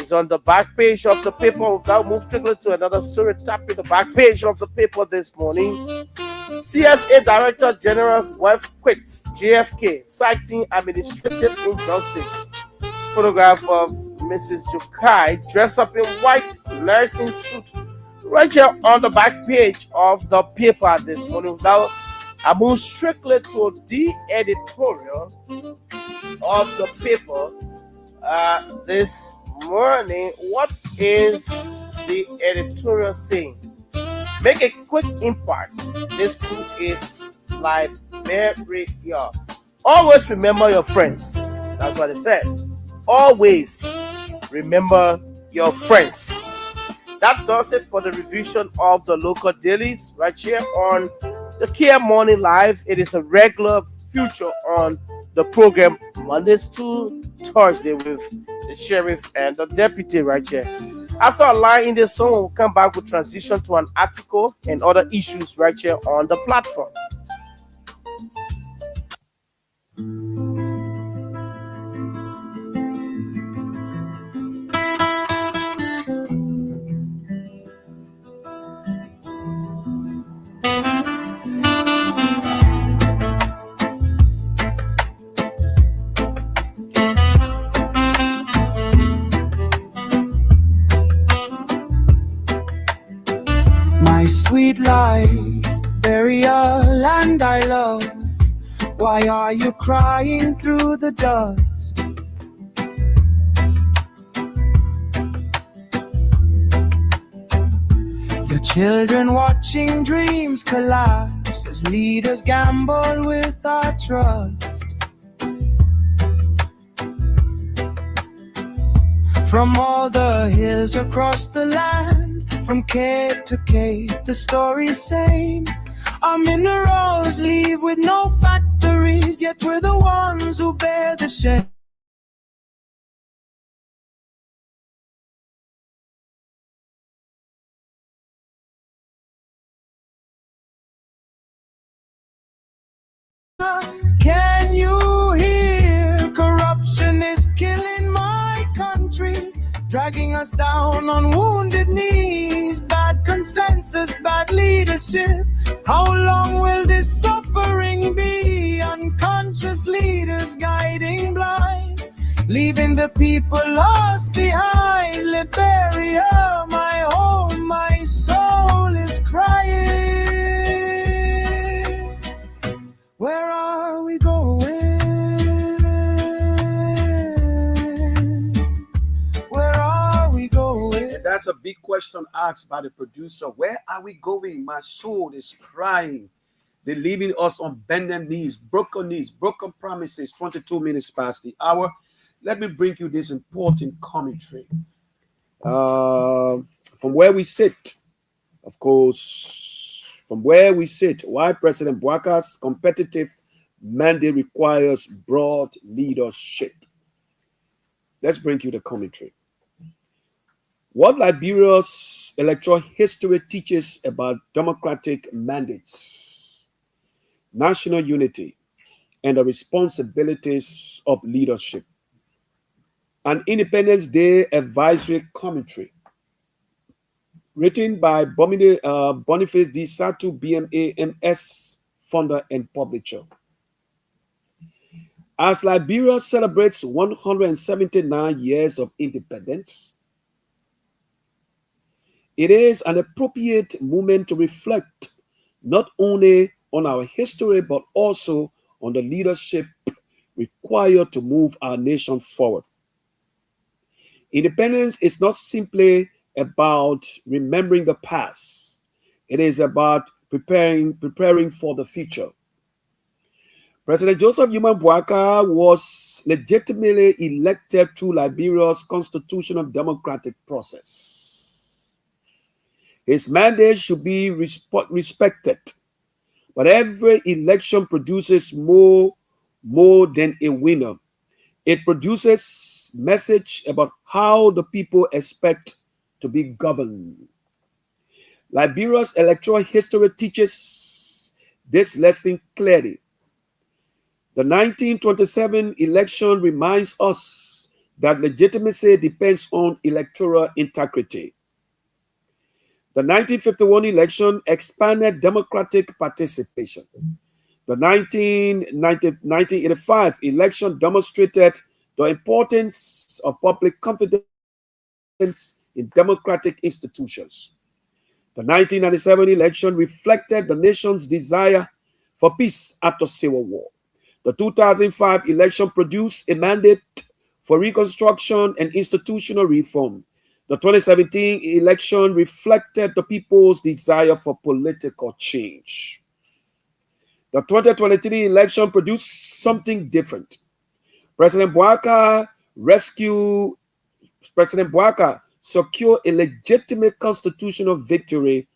is on the back page of the paper. Without move strictly to another story, tapping the back page of the paper this morning. CSA Director General's wife quits JFK, citing administrative injustice. Photograph of Mrs. Jukai dressed up in white nursing suit right here on the back page of the paper this morning. Now, I move strictly to the editorial of the paper this morning. What is the editorial saying? Make a quick impact. This too is Liberia. Always remember your friends. That's what it says. Always remember your friends. That does it for the revision of the local dailies right here on the Kear Morning Live. It is a regular feature on the program Mondays to Thursday with the sheriff and the deputy right here. After a line in this song, we'll come back with transition to an article and other issues right here on the platform. My sweet Liberia, land I love, why are you crying through the dust? Your children watching dreams collapse as leaders gamble with our trust. From all the hills across the land, from cape to cape, the story's same. Our minerals leave with no factories, yet we're the ones who bear the shame. Can you hear? Corruption is killing my country, dragging us down on wounded knees. Bad consensus, bad leadership. How long will this suffering be? Unconscious leaders guiding blind, leaving the people lost behind. Liberia, my home, my soul is crying. Where are we going? Where are we going? And that's a big question asked by the producer. Where are we going? My soul is crying. They're leaving us on bended knees, broken promises. 22 minutes past the hour. Let me bring you this important commentary. From where we sit, of course, from where we sit, why President Bouaka's competitive mandate requires broad leadership. Let's bring you the commentary. What Liberia's electoral history teaches about democratic mandates, national unity, and the responsibilities of leadership. An Independence Day advisory commentary written by Boniface D. Satu, BMA, MS, founder and publisher. As Liberia celebrates 179 years of independence, it is an appropriate moment to reflect not only on our history, but also on the leadership required to move our nation forward. Independence is not simply about remembering the past. It is about preparing for the future. President Joseph Newman Boakai was legitimately elected through Liberia's constitutional democratic process. His mandate should be respected, but every election produces more than a winner. It produces message about how the people expect to be governed. Liberia's electoral history teaches this lesson clearly. The 1927 election reminds us that legitimacy depends on electoral integrity. The 1951 election expanded democratic participation. The 1985 election demonstrated the importance of public confidence in democratic institutions. The 1997 election reflected the nation's desire for peace after civil war. The 2005 election produced a mandate for reconstruction and institutional reform. The 2017 election reflected the people's desire for political change. The 2023 election produced something different. President Boakai secured a legitimate constitutional victory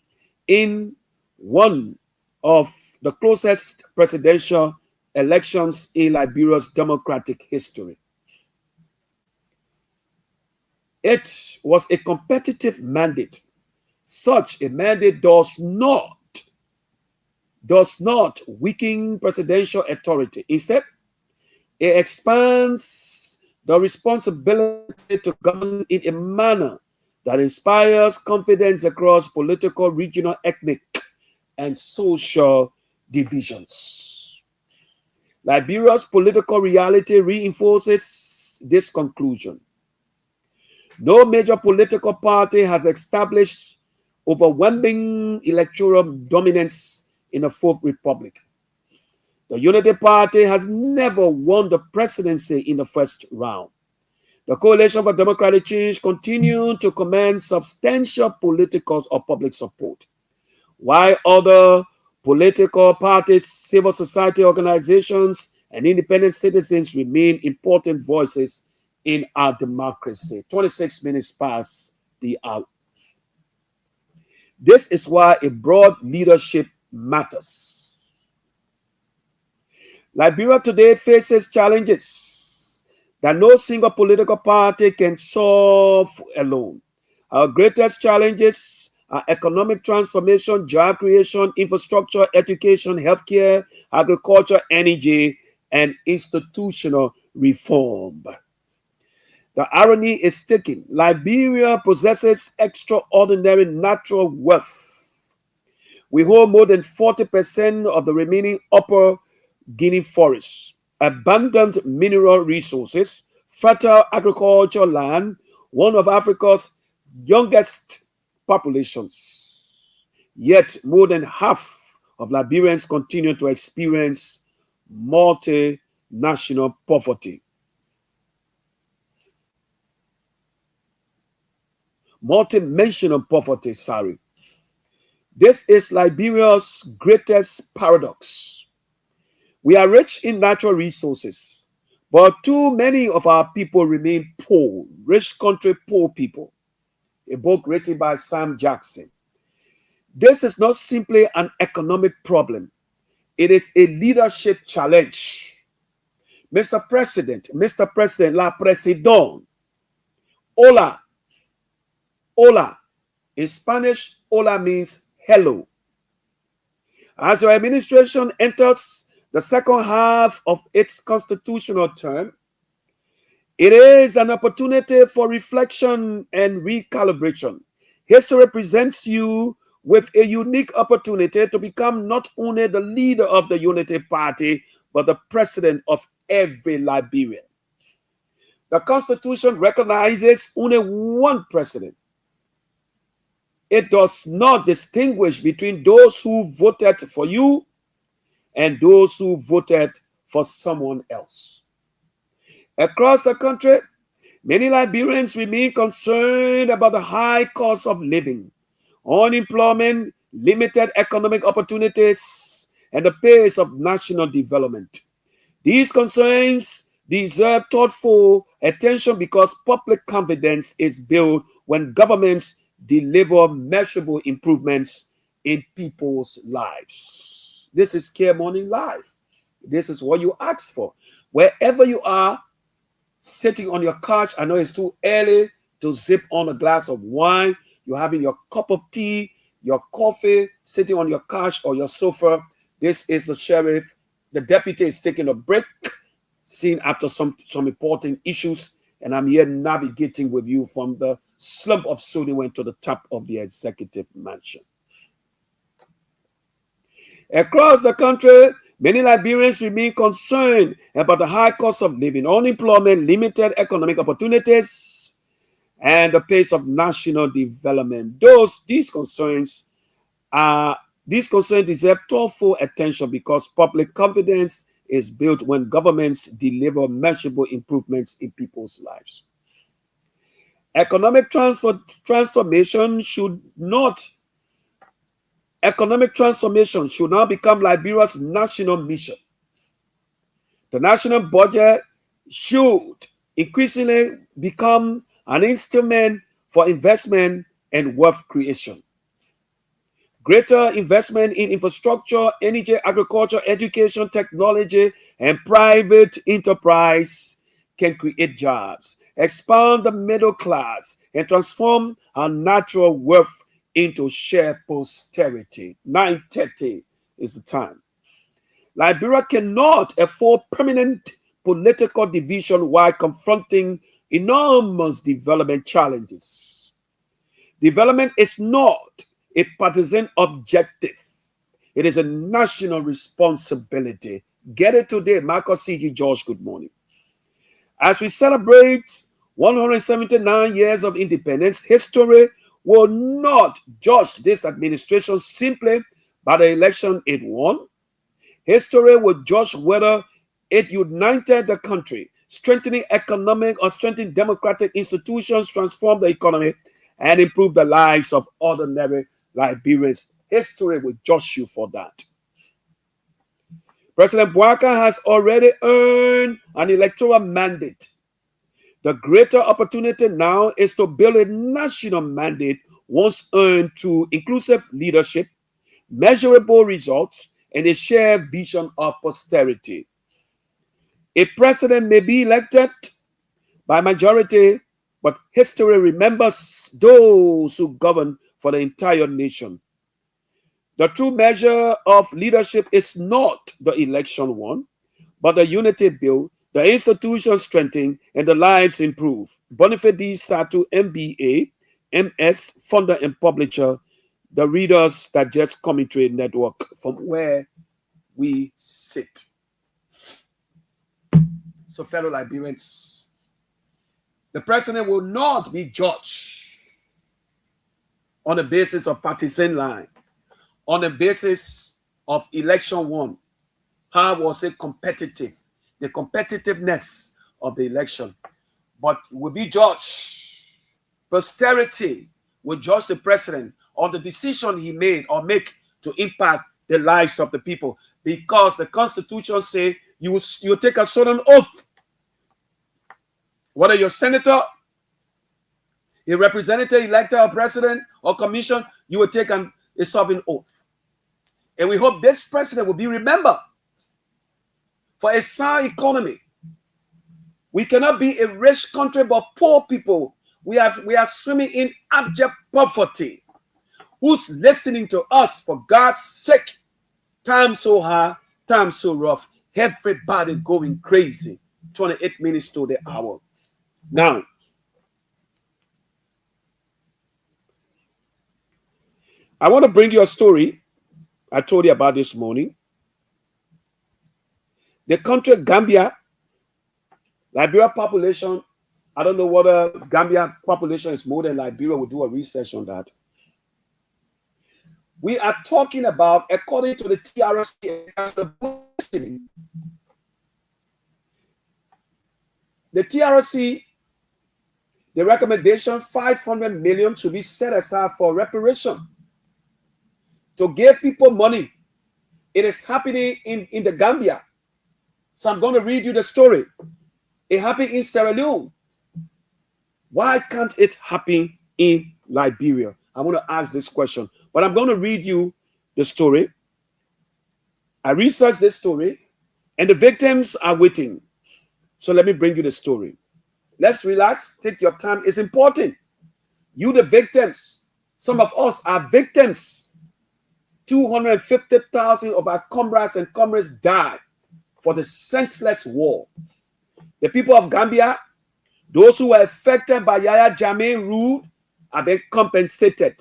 in one of the closest presidential elections in Liberia's democratic history. It was a competitive mandate. Such a mandate does not weaken presidential authority. Instead, it expands the responsibility to govern in a manner that inspires confidence across political, regional, ethnic, and social divisions. Liberia's political reality reinforces this conclusion. No major political party has established overwhelming electoral dominance in the Fourth Republic. The Unity Party has never won the presidency in the first round. The Coalition for Democratic Change continued to command substantial political or public support, while other political parties, civil society organizations, and independent citizens remain important voices in our democracy. 26 minutes past the hour. This is why a broad leadership matters. Liberia today faces challenges that no single political party can solve alone. Our greatest challenges are economic transformation, job creation, infrastructure, education, healthcare, agriculture, energy, and institutional reform. The irony is sticking. Liberia possesses extraordinary natural wealth. We hold more than 40% of the remaining Upper Guinea forests, abundant mineral resources, fertile agricultural land, one of Africa's youngest populations. Yet more than half of Liberians continue to experience multinational poverty. Multidimensional poverty, sorry. This is Liberia's greatest paradox. We are rich in natural resources, but too many of our people remain poor, rich country, poor people. A book written by Sam Jackson. This is not simply an economic problem. It is a leadership challenge. Mr. President, La Presidente, hola. Hola. In Spanish, hola means hello. As your administration enters the second half of its constitutional term, it is an opportunity for reflection and recalibration. History presents you with a unique opportunity to become not only the leader of the Unity Party, but the president of every Liberian. The Constitution recognizes only one president. It does not distinguish between those who voted for you and those who voted for someone else. Across the country, many Liberians remain concerned about the high cost of living, unemployment, limited economic opportunities, and the pace of national development. These concerns deserve thoughtful attention because public confidence is built when governments deliver measurable improvements in people's lives. This is Kear Morning Live. This is what you ask for. Wherever you are, sitting on your couch, I know it's too early to zip on a glass of wine. You're having your cup of tea, your coffee, sitting on your couch or your sofa. This is the sheriff. The deputy is taking a break, seeing after some important issues, and I'm here navigating with you from the slump of Sullivan to the top of the executive mansion. Across the country, many Liberians remain concerned about the high cost of living, unemployment, limited economic opportunities, and the pace of national development. These concerns deserve thoughtful attention because public confidence is built when governments deliver measurable improvements in people's lives. Economic transformation should now become Liberia's national mission. The national budget should increasingly become an instrument for investment and wealth creation. Greater investment in infrastructure, energy, agriculture, education, technology, and private enterprise can create jobs, expand the middle class, and transform our natural wealth into shared posterity. 9:30 is the time. Liberia cannot afford permanent political division while confronting enormous development challenges. Development is not a partisan objective. It is a national responsibility. Get it today. Marcus C.G. George, good morning. As we celebrate 179 years of independence, history will not judge this administration simply by the election it won. History will judge whether it united the country, strengthening economic or strengthening democratic institutions, transform the economy, and improve the lives of ordinary Liberians. History will judge you for that. President Bouaka has already earned an electoral mandate. The greater opportunity now is to build a national mandate once earned through inclusive leadership, measurable results, and a shared vision of posterity. A president may be elected by majority, but history remembers those who govern for the entire nation. The true measure of leadership is not the election won, but the unity built, the institutions strengthened, and the lives improved. Boniface D. Satu, MBA, MS, founder and publisher, the Reader's Digest Commentary Network, from where we sit. So, fellow Liberians, the president will not be judged on the basis of partisan line, on the basis of election won. How was it competitive? The competitiveness of the election. But will be judged. Posterity will judge the president on the decision he made or make to impact the lives of the people. Because the Constitution says you take a certain oath. Whether you're senator, a representative, elected, or president, or commission, you will take a sovereign oath. And we hope this president will be remembered for a sound economy. We cannot be a rich country but poor people. We are swimming in abject poverty. Who's listening to us for God's sake? Time so hard, time so rough. Everybody going crazy. 28 minutes to the hour. Now, I want to bring you a story I told you about this morning. The country Gambia, Liberia population, I don't know whether Gambia population is more than Liberia. We'll do a research on that. We are talking about, according to the TRC, the TRC, the recommendation, 500 million should be set aside for reparation. to give people money. It is happening in the Gambia. So I'm going to read you the story. It happened in Sierra Leone. Why can't it happen in Liberia? I want to ask this question, but I'm going to read you the story. I researched this story, and the victims are waiting. So let me bring you the story. Let's relax. Take your time. It's important. You, the victims, some of us are victims. 250,000 of our comrades and comrades died for the senseless war. The people of Gambia, those who were affected by Yahya Jammeh rule, have been compensated.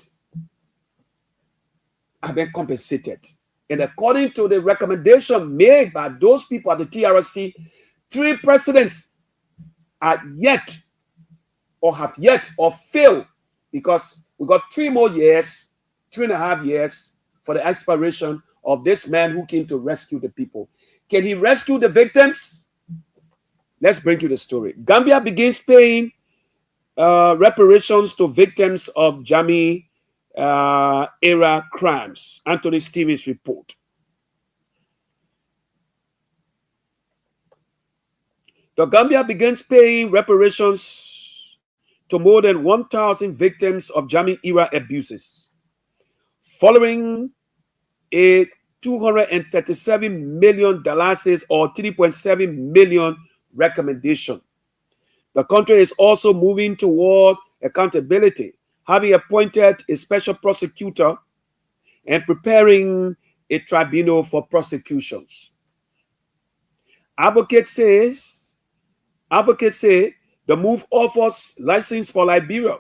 And according to the recommendation made by those people at the TRC, 3 presidents are yet or have yet or failed, because we got 3 more years, 3.5 years for the expiration of this man who came to rescue the people. Can he rescue the victims? Let's bring you the story. Gambia begins paying reparations to victims of Jammeh era crimes. Anthony Stevens report. The Gambia begins paying reparations to more than 1,000 victims of Jammeh era abuses, following a $237 million or 3.7 million recommendation. The country is also moving toward accountability, having appointed a special prosecutor and preparing a tribunal for prosecutions. Advocates say the move offers license for Liberia,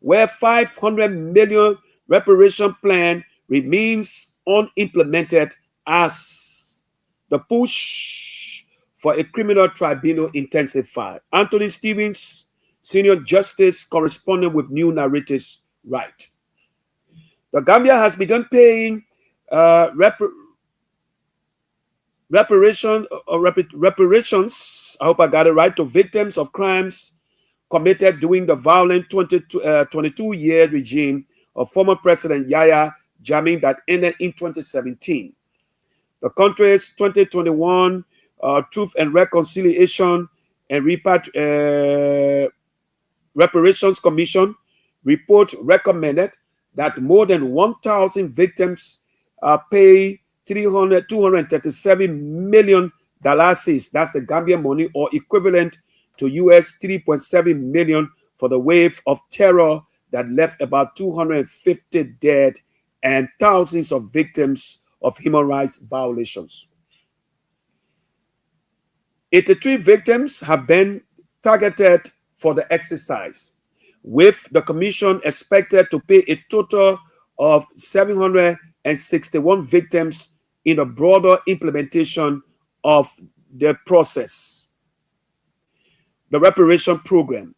where $500 million reparation plan remains unimplemented, as the push for a criminal tribunal intensified. Anthony Stevens, senior justice correspondent with New Narratives, write. The Gambia has begun paying reparations, I hope I got it right, to victims of crimes committed during the violent 22-year regime of former President Yahya Jammeh that ended in 2017. The country's 2021 Truth and Reconciliation and Reparations Commission report recommended that more than 1,000 victims pay $237 million. That's the Gambian money, or equivalent to US $3.7 million, for the wave of terror that left about 250 dead and thousands of victims of human rights violations. 83 victims have been targeted for the exercise, with the commission expected to pay a total of 761 victims in a broader implementation of the process. The reparation program,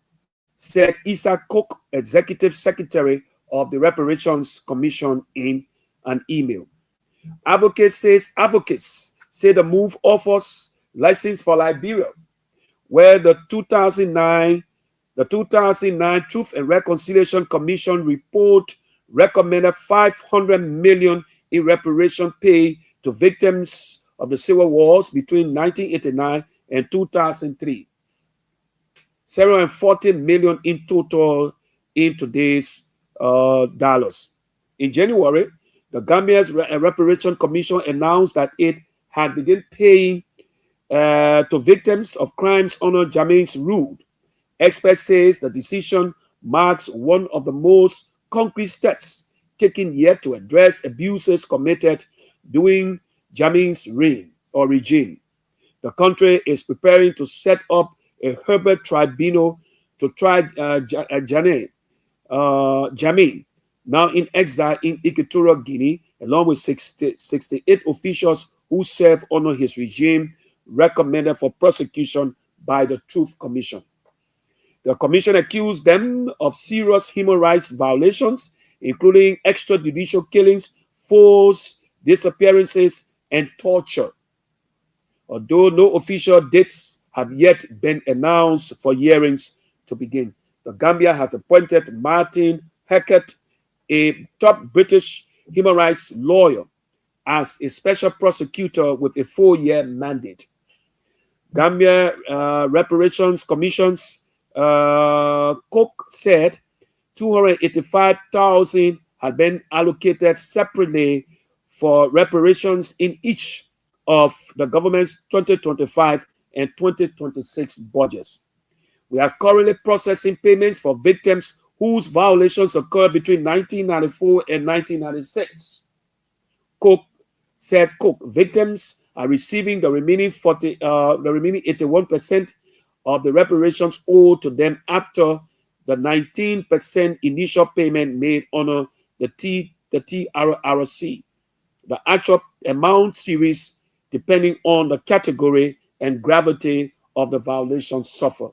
said Issa Cook, executive secretary of the Reparations Commission, in an email. Advocates say the move offers license for Liberia, where the 2009 Truth and Reconciliation Commission report recommended $500 million in reparation pay to victims of the civil wars between 1989 and 2003. $740 million in total in today's dollars. In January, the Gambia's Reparation Commission announced that it had begun paying to victims of crimes under Jammeh's rule. Experts say the decision marks one of the most concrete steps taken yet to address abuses committed during Jammeh's reign or regime. The country is preparing to set up a Herbert tribunal to try Jammeh, now in exile in Equatorial Guinea, along with 68 officials who serve under his regime, recommended for prosecution by the Truth Commission. The commission accused them of serious human rights violations, including extrajudicial killings, forced disappearances, and torture. Although no official dates have yet been announced for hearings to begin, the Gambia has appointed Martin Hackett, a top British human rights lawyer as a special prosecutor with a 4-year mandate. Gambia Reparations Commission's Cook said 285,000 had been allocated separately for reparations in each of the government's 2025 and 2026 budgets. We are currently processing payments for victims whose violations occurred between 1994 and 1996. Cook said victims are receiving the remaining 81% of the reparations owed to them after the 19% initial payment made under the TRRC. The actual amount series depending on the category and gravity of the violation suffered.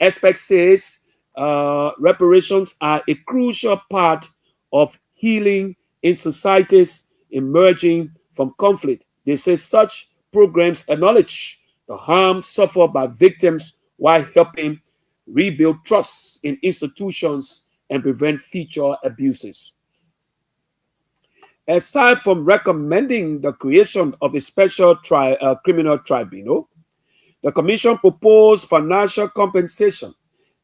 Aspect says reparations are a crucial part of healing in societies emerging from conflict. They say such programs acknowledge the harm suffered by victims while helping rebuild trust in institutions and prevent future abuses. Aside from recommending the creation of a special criminal tribunal, the Commission proposed financial compensation,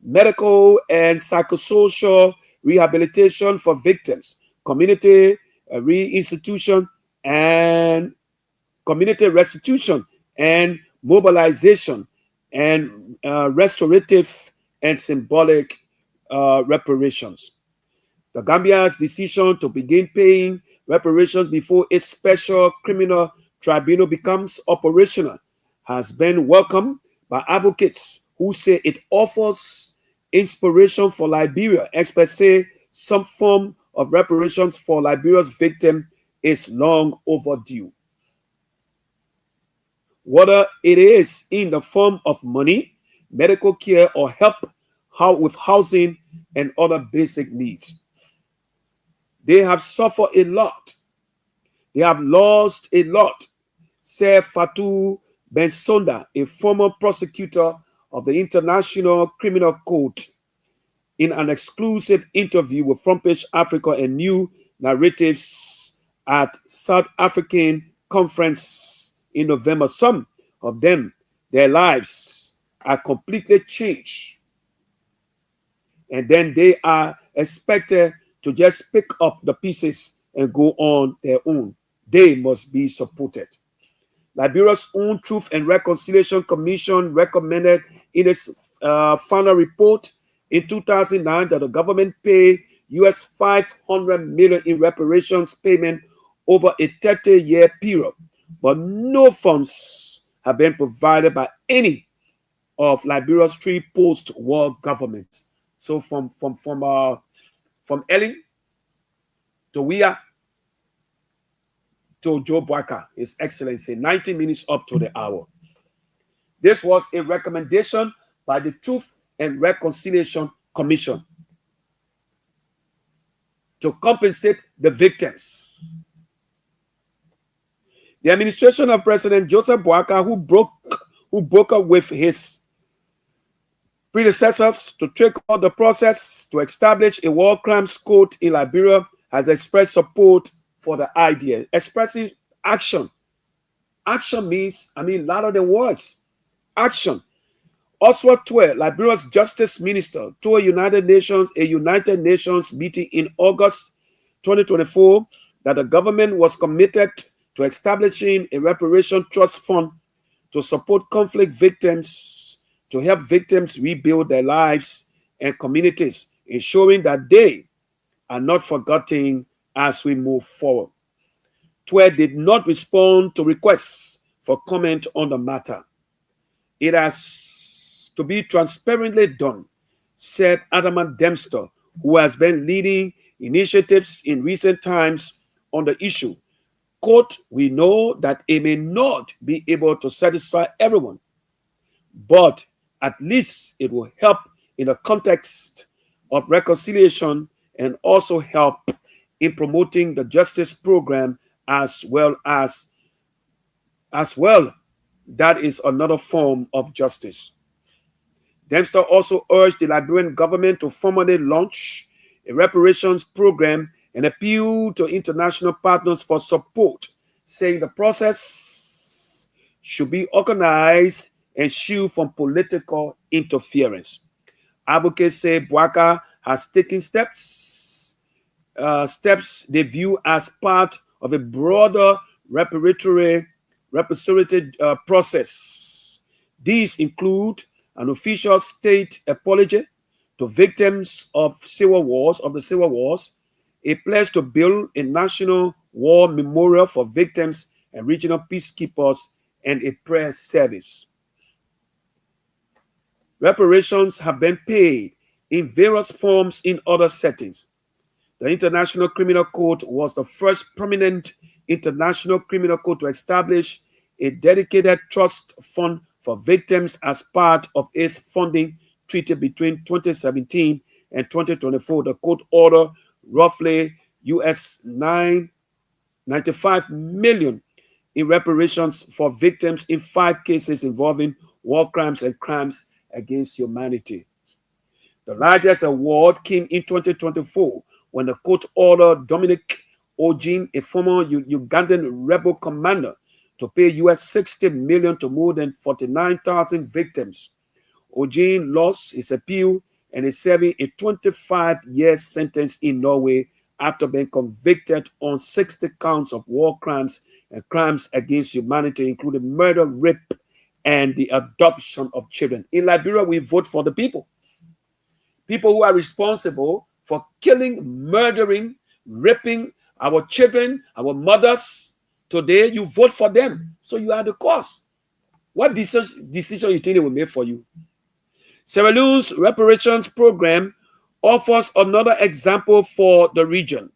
medical and psychosocial rehabilitation for victims, community reinstitution, and community restitution and mobilization, and restorative and symbolic reparations. The Gambia's decision to begin paying reparations before its special criminal tribunal becomes operational has been welcomed by advocates who say it offers inspiration for Liberia. Experts say some form of reparations for Liberia's victim is long overdue. Whether it is in the form of money, medical care, or help with housing and other basic needs. They have suffered a lot. They have lost a lot, said Fatou Bensonda, a former prosecutor of the International Criminal Court, in an exclusive interview with Front Page Africa and New Narratives at South African Conference in November. Some of them, their lives are completely changed. And then they are expected to just pick up the pieces and go on their own. They must be supported. Liberia's own Truth and Reconciliation Commission recommended in its final report in 2009 that the government pay US $500 million in reparations payment over a 30-year period, but no funds have been provided by any of Liberia's 3 post-war governments. So from Ellen to Weah to Joe Boyka, His Excellency, 90 minutes up to the hour. This was a recommendation by the Truth and Reconciliation Commission to compensate the victims. The administration of President Joseph Boyka, who broke up with his predecessors to take on the process to establish a war crimes court in Liberia, has expressed support for the idea. Expressing action. Action means, louder than words. Action. Oswald Tuer, Liberia's Justice Minister, told United Nations meeting in August 2024 that the government was committed to establishing a reparation trust fund to support conflict victims, to help victims rebuild their lives and communities, ensuring that they are not forgotten as we move forward. Tuer did not respond to requests for comment on the matter. It has to be transparently done, said Adamant Dempster, who has been leading initiatives in recent times on the issue. Quote, we know that it may not be able to satisfy everyone, but at least it will help in the context of reconciliation and also help in promoting the justice program as well. That is another form of justice. Dempster also urged the Liberian government to formally launch a reparations program and appealed to international partners for support, saying the process should be organized and shielded from political interference. Advocates say Bouaka has taken steps they view as part of a broader reparatory process. These include an official state apology to victims of the civil wars, a pledge to build a national war memorial for victims and regional peacekeepers, and a prayer service. Reparations have been paid in various forms in other settings. The International Criminal Court was the first prominent international criminal court to establish a dedicated trust fund for victims as part of its funding treaty between 2017 and 2024. The court ordered roughly $95 million in reparations for victims in 5 cases involving war crimes and crimes against humanity. The largest award came in 2024 when the court ordered Dominic Ojin, a former Ugandan rebel commander, to pay US $60 million to more than 49,000 victims. Ojin lost his appeal and is serving a 25-year sentence in Norway after being convicted on 60 counts of war crimes and crimes against humanity, including murder, rape, and the adoption of children. In Liberia, we vote for the people. People who are responsible for killing, murdering, raping our children, our mothers. Today, you vote for them. So you are the cause. What decision you think they will make for you? Sierra Leone's reparations program offers another example for the region.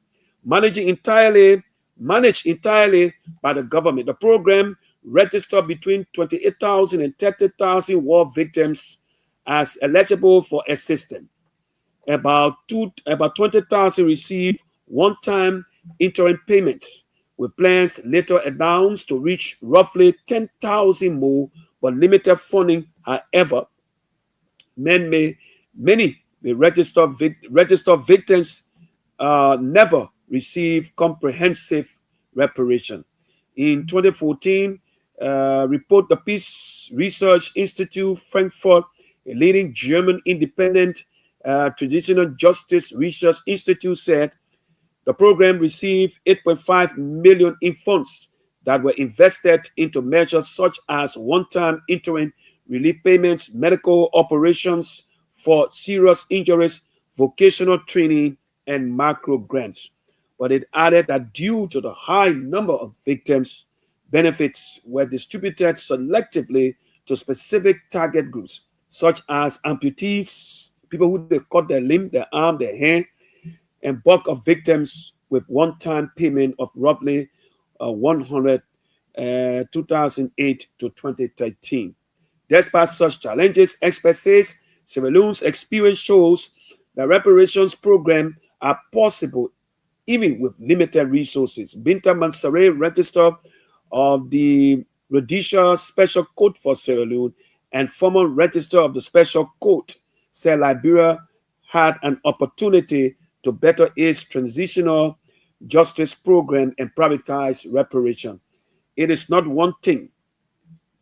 Managed entirely by the government. The program registered between 28,000 and 30,000 war victims as eligible for assistance. About 20,000 received one-time interim payments, with plans later announced to reach roughly 10,000 more, but limited funding. However, many registered victims never receive comprehensive reparation. In 2014, report the Peace Research Institute Frankfurt, a leading German independent traditional justice research institute, said the program received 8.5 million in funds that were invested into measures such as one-time interim relief payments, medical operations for serious injuries, vocational training, and macro grants. But it added that due to the high number of victims, benefits were distributed selectively to specific target groups, such as amputees, people who they cut their limb, their arm, their hand, and bulk of victims with one-time payment of roughly 2008 to 2013. Despite such challenges, experts say Sierra Leone's experience shows that reparations programs are possible even with limited resources. Binta Mansare, Register of the Rhodesia Special Court for Sierra Leone and former Register of the Special Court, said Liberia had an opportunity to better its transitional justice program and privatize reparation. It is not one thing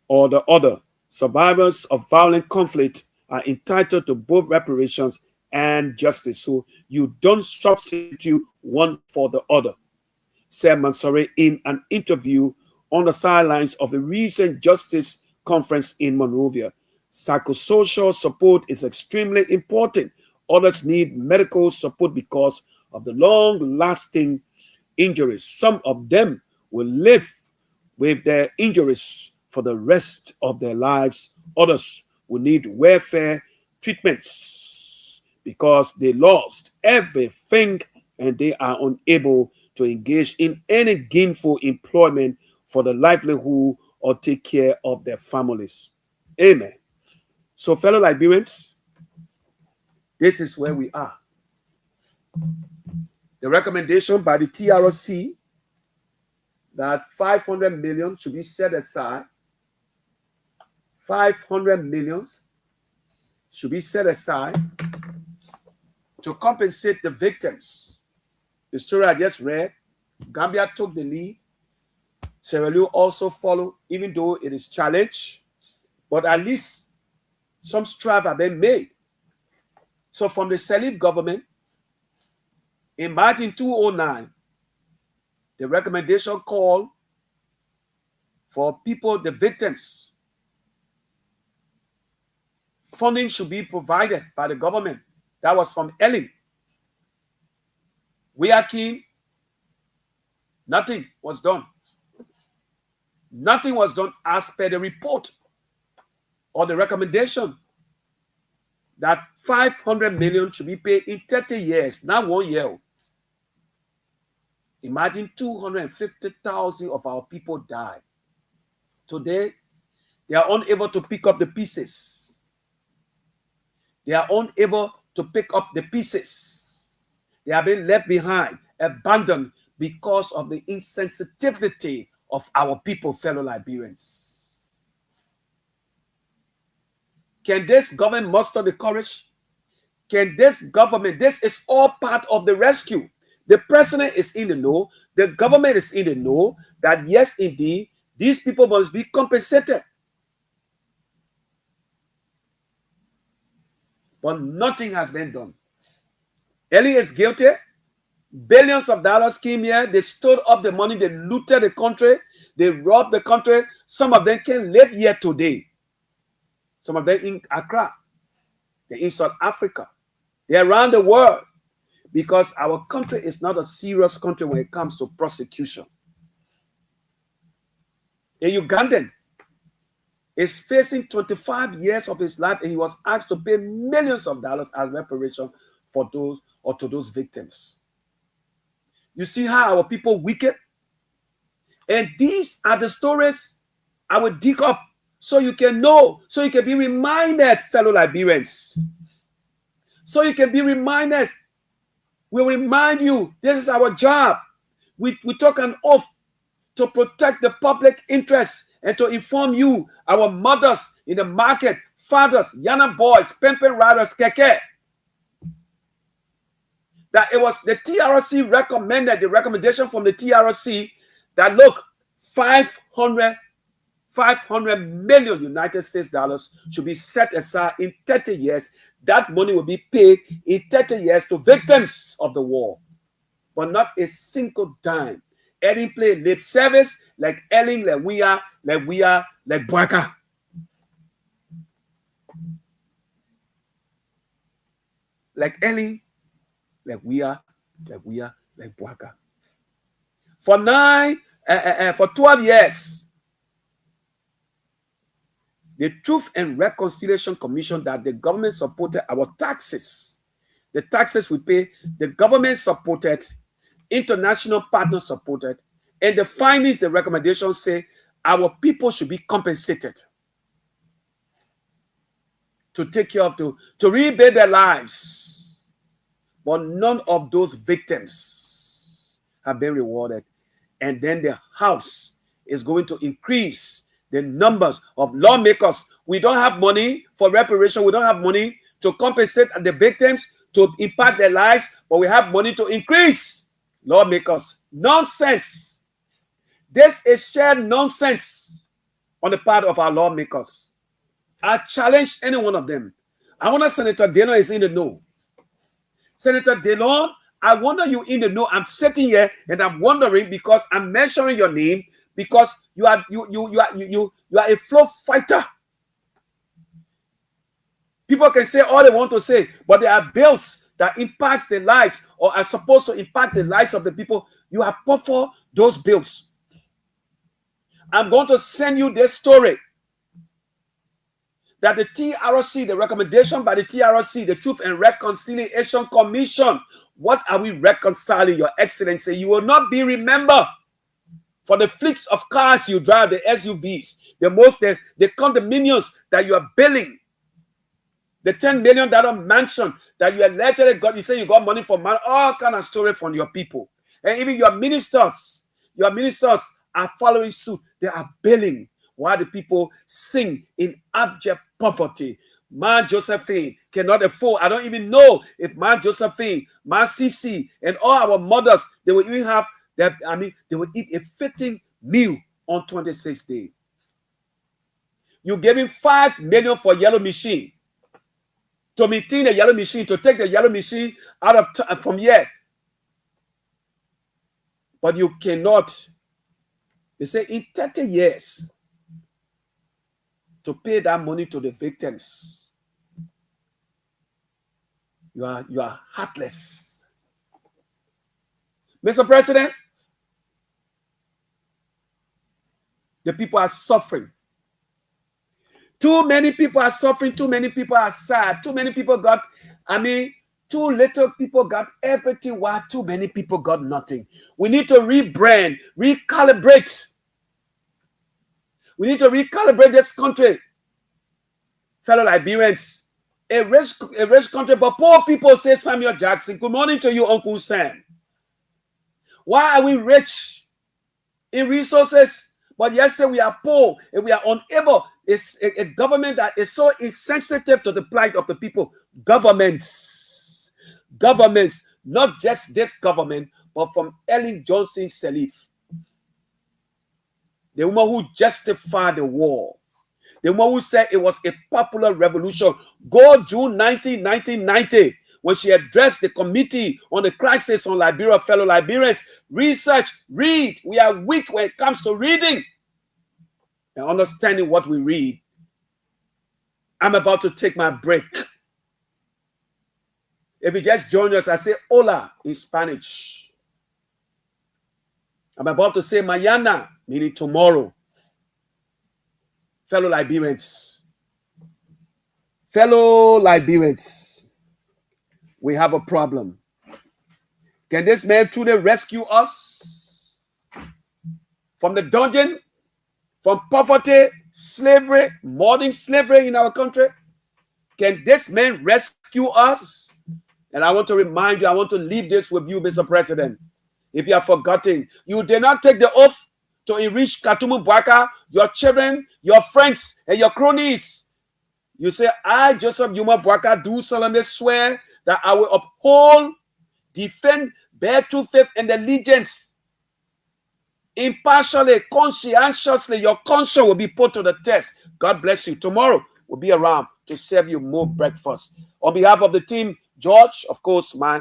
or the other. Survivors of violent conflict are entitled to both reparations and justice. So you don't substitute one for the other, said Mansare in an interview on the sidelines of a recent justice conference in Monrovia. Psychosocial support is extremely important. Others need medical support because of the long-lasting injuries. Some of them will live with their injuries for the rest of their lives. Others will need welfare treatments because they lost everything and they are unable to engage in any gainful employment for the livelihood or take care of their families. Amen. So, fellow Liberians, this is where we are. The recommendation by the TRC that 500 million should be set aside. 500 million should be set aside to compensate the victims The story I just read, Gambia took the lead. Sierra Leone also followed, even though it is challenged. But at least some strides have been made. So from the Salif government, in March 2009, the recommendation called for people, the victims, funding should be provided by the government. That was from Ellen. We are keen. Nothing was done. Nothing was done as per the report or the recommendation that 500 million should be paid in 30 years, not 1 year. Imagine 250,000 of our people died. Today, they are unable to pick up the pieces. They are unable to pick up the pieces. They have been left behind, abandoned because of the insensitivity of our people, fellow Liberians. Can this government muster the courage? Can this government, this is all part of the rescue. The president is in the know, the government is in the know that yes, indeed, these people must be compensated. But nothing has been done. Ellie is guilty. Billions of dollars came here. They stored up the money. They looted the country. They robbed the country. Some of them can live here today. Some of them in Accra. They're in South Africa. They're around the world. Because our country is not a serious country when it comes to prosecution. A Ugandan is facing 25 years of his life, and he was asked to pay millions of dollars as reparation for those or to those victims. You see how our people wicked? And these are the stories I will dig up so you can know, so you can be reminded, fellow Liberians. So you can be reminded. We'll remind you, this is our job. We took an oath to protect the public interest and to inform you, our mothers in the market, fathers, Yana boys, pimping riders, keke, that it was the TRC recommended, the recommendation from the TRC that look, 500 million United States dollars should be set aside in 30 years. That money will be paid in 30 years to victims of the war. But not a single dime. Ellen played lip service like Ellen, like we are, like Bwaka. Like Ellen, like we are, like Bwaka. For 12 years, the Truth and Reconciliation Commission that the government supported our taxes. The taxes we pay, the government supported, international partners supported, and the findings, the recommendations say our people should be compensated to take care of, to rebuild their lives. But none of those victims have been rewarded. And then the House is going to increase the numbers of lawmakers. We don't have money for reparation. We don't have money to compensate the victims, to impact their lives, but we have money to increase lawmakers. Nonsense. This is shared nonsense on the part of our lawmakers. I challenge any one of them. I wonder Senator Delon is in the know. Senator Delon, I wonder you in the know. I'm sitting here and I'm wondering because I'm mentioning your name because you are a flow fighter. People can say all they want to say, but there are bills that impact the lives or are supposed to impact the lives of the people. You have put for those bills. I'm going to send you this story that the TRC, the recommendation by the TRC, the Truth and Reconciliation Commission, what are we reconciling, Your Excellency? You will not be remembered for the fleets of cars you drive, the SUVs, the condominiums that you are building, the $10 million mansion that you allegedly got. You say you got money from all kind of story from your people. And even your ministers are following suit. They are billing while the people sing in abject poverty. Ma Josephine, cannot afford. I don't even know if my Josephine, my CC, and all our mothers, they will even have that. I mean, they will eat a fitting meal on 26th day. You gave him 5 million for yellow machine. To maintain the yellow machine, to take the yellow machine out of from here. But you cannot. They say in 30 years to pay that money to the victims. You are heartless. Mr. President, the people are suffering. Too many people are suffering. Too many people are sad. Too many people got, too little people got everything while too many people got nothing. We need to rebrand, recalibrate. We need to recalibrate this country. Fellow Liberians, a rich country, but poor people, say Samuel Jackson. Good morning to you, Uncle Sam. Why are we rich in resources, but yesterday we are poor and we are unable? It's a government that is so insensitive to the plight of the people. Governments, not just this government, but from Ellen Johnson Sirleaf, the woman who justified the war, the woman who said it was a popular revolution. Go June 19, 1990, when she addressed the committee on the crisis on Liberia, fellow Liberians. Research, read. We are weak when it comes to reading and understanding what we read. I'm about to take my break. If you just join us, I say hola in Spanish. I'm about to say mañana, meaning tomorrow. Fellow Liberians, we have a problem. Can this man truly rescue us from the dungeon, from poverty, slavery, modern slavery in our country? Can this man rescue us? And I want to remind you, I want to leave this with you, Mr. President. If you have forgotten, you did not take the oath to enrich Katumu Bwaka, your children, your friends, and your cronies. You say, I, Joseph Yuma Bwaka, do solemnly swear that I will uphold, defend, bear true faith and allegiance. Impartially, conscientiously, your conscience will be put to the test. God bless you. Tomorrow, we'll be around to serve you more breakfast. On behalf of the team, George, of course, my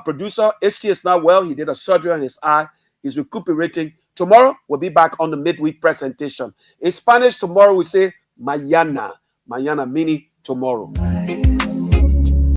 producer, ST is not well. He did a surgery on his eye. He's recuperating. Tomorrow, we'll be back on the midweek presentation. In Spanish, tomorrow we say mañana. Mañana meaning tomorrow.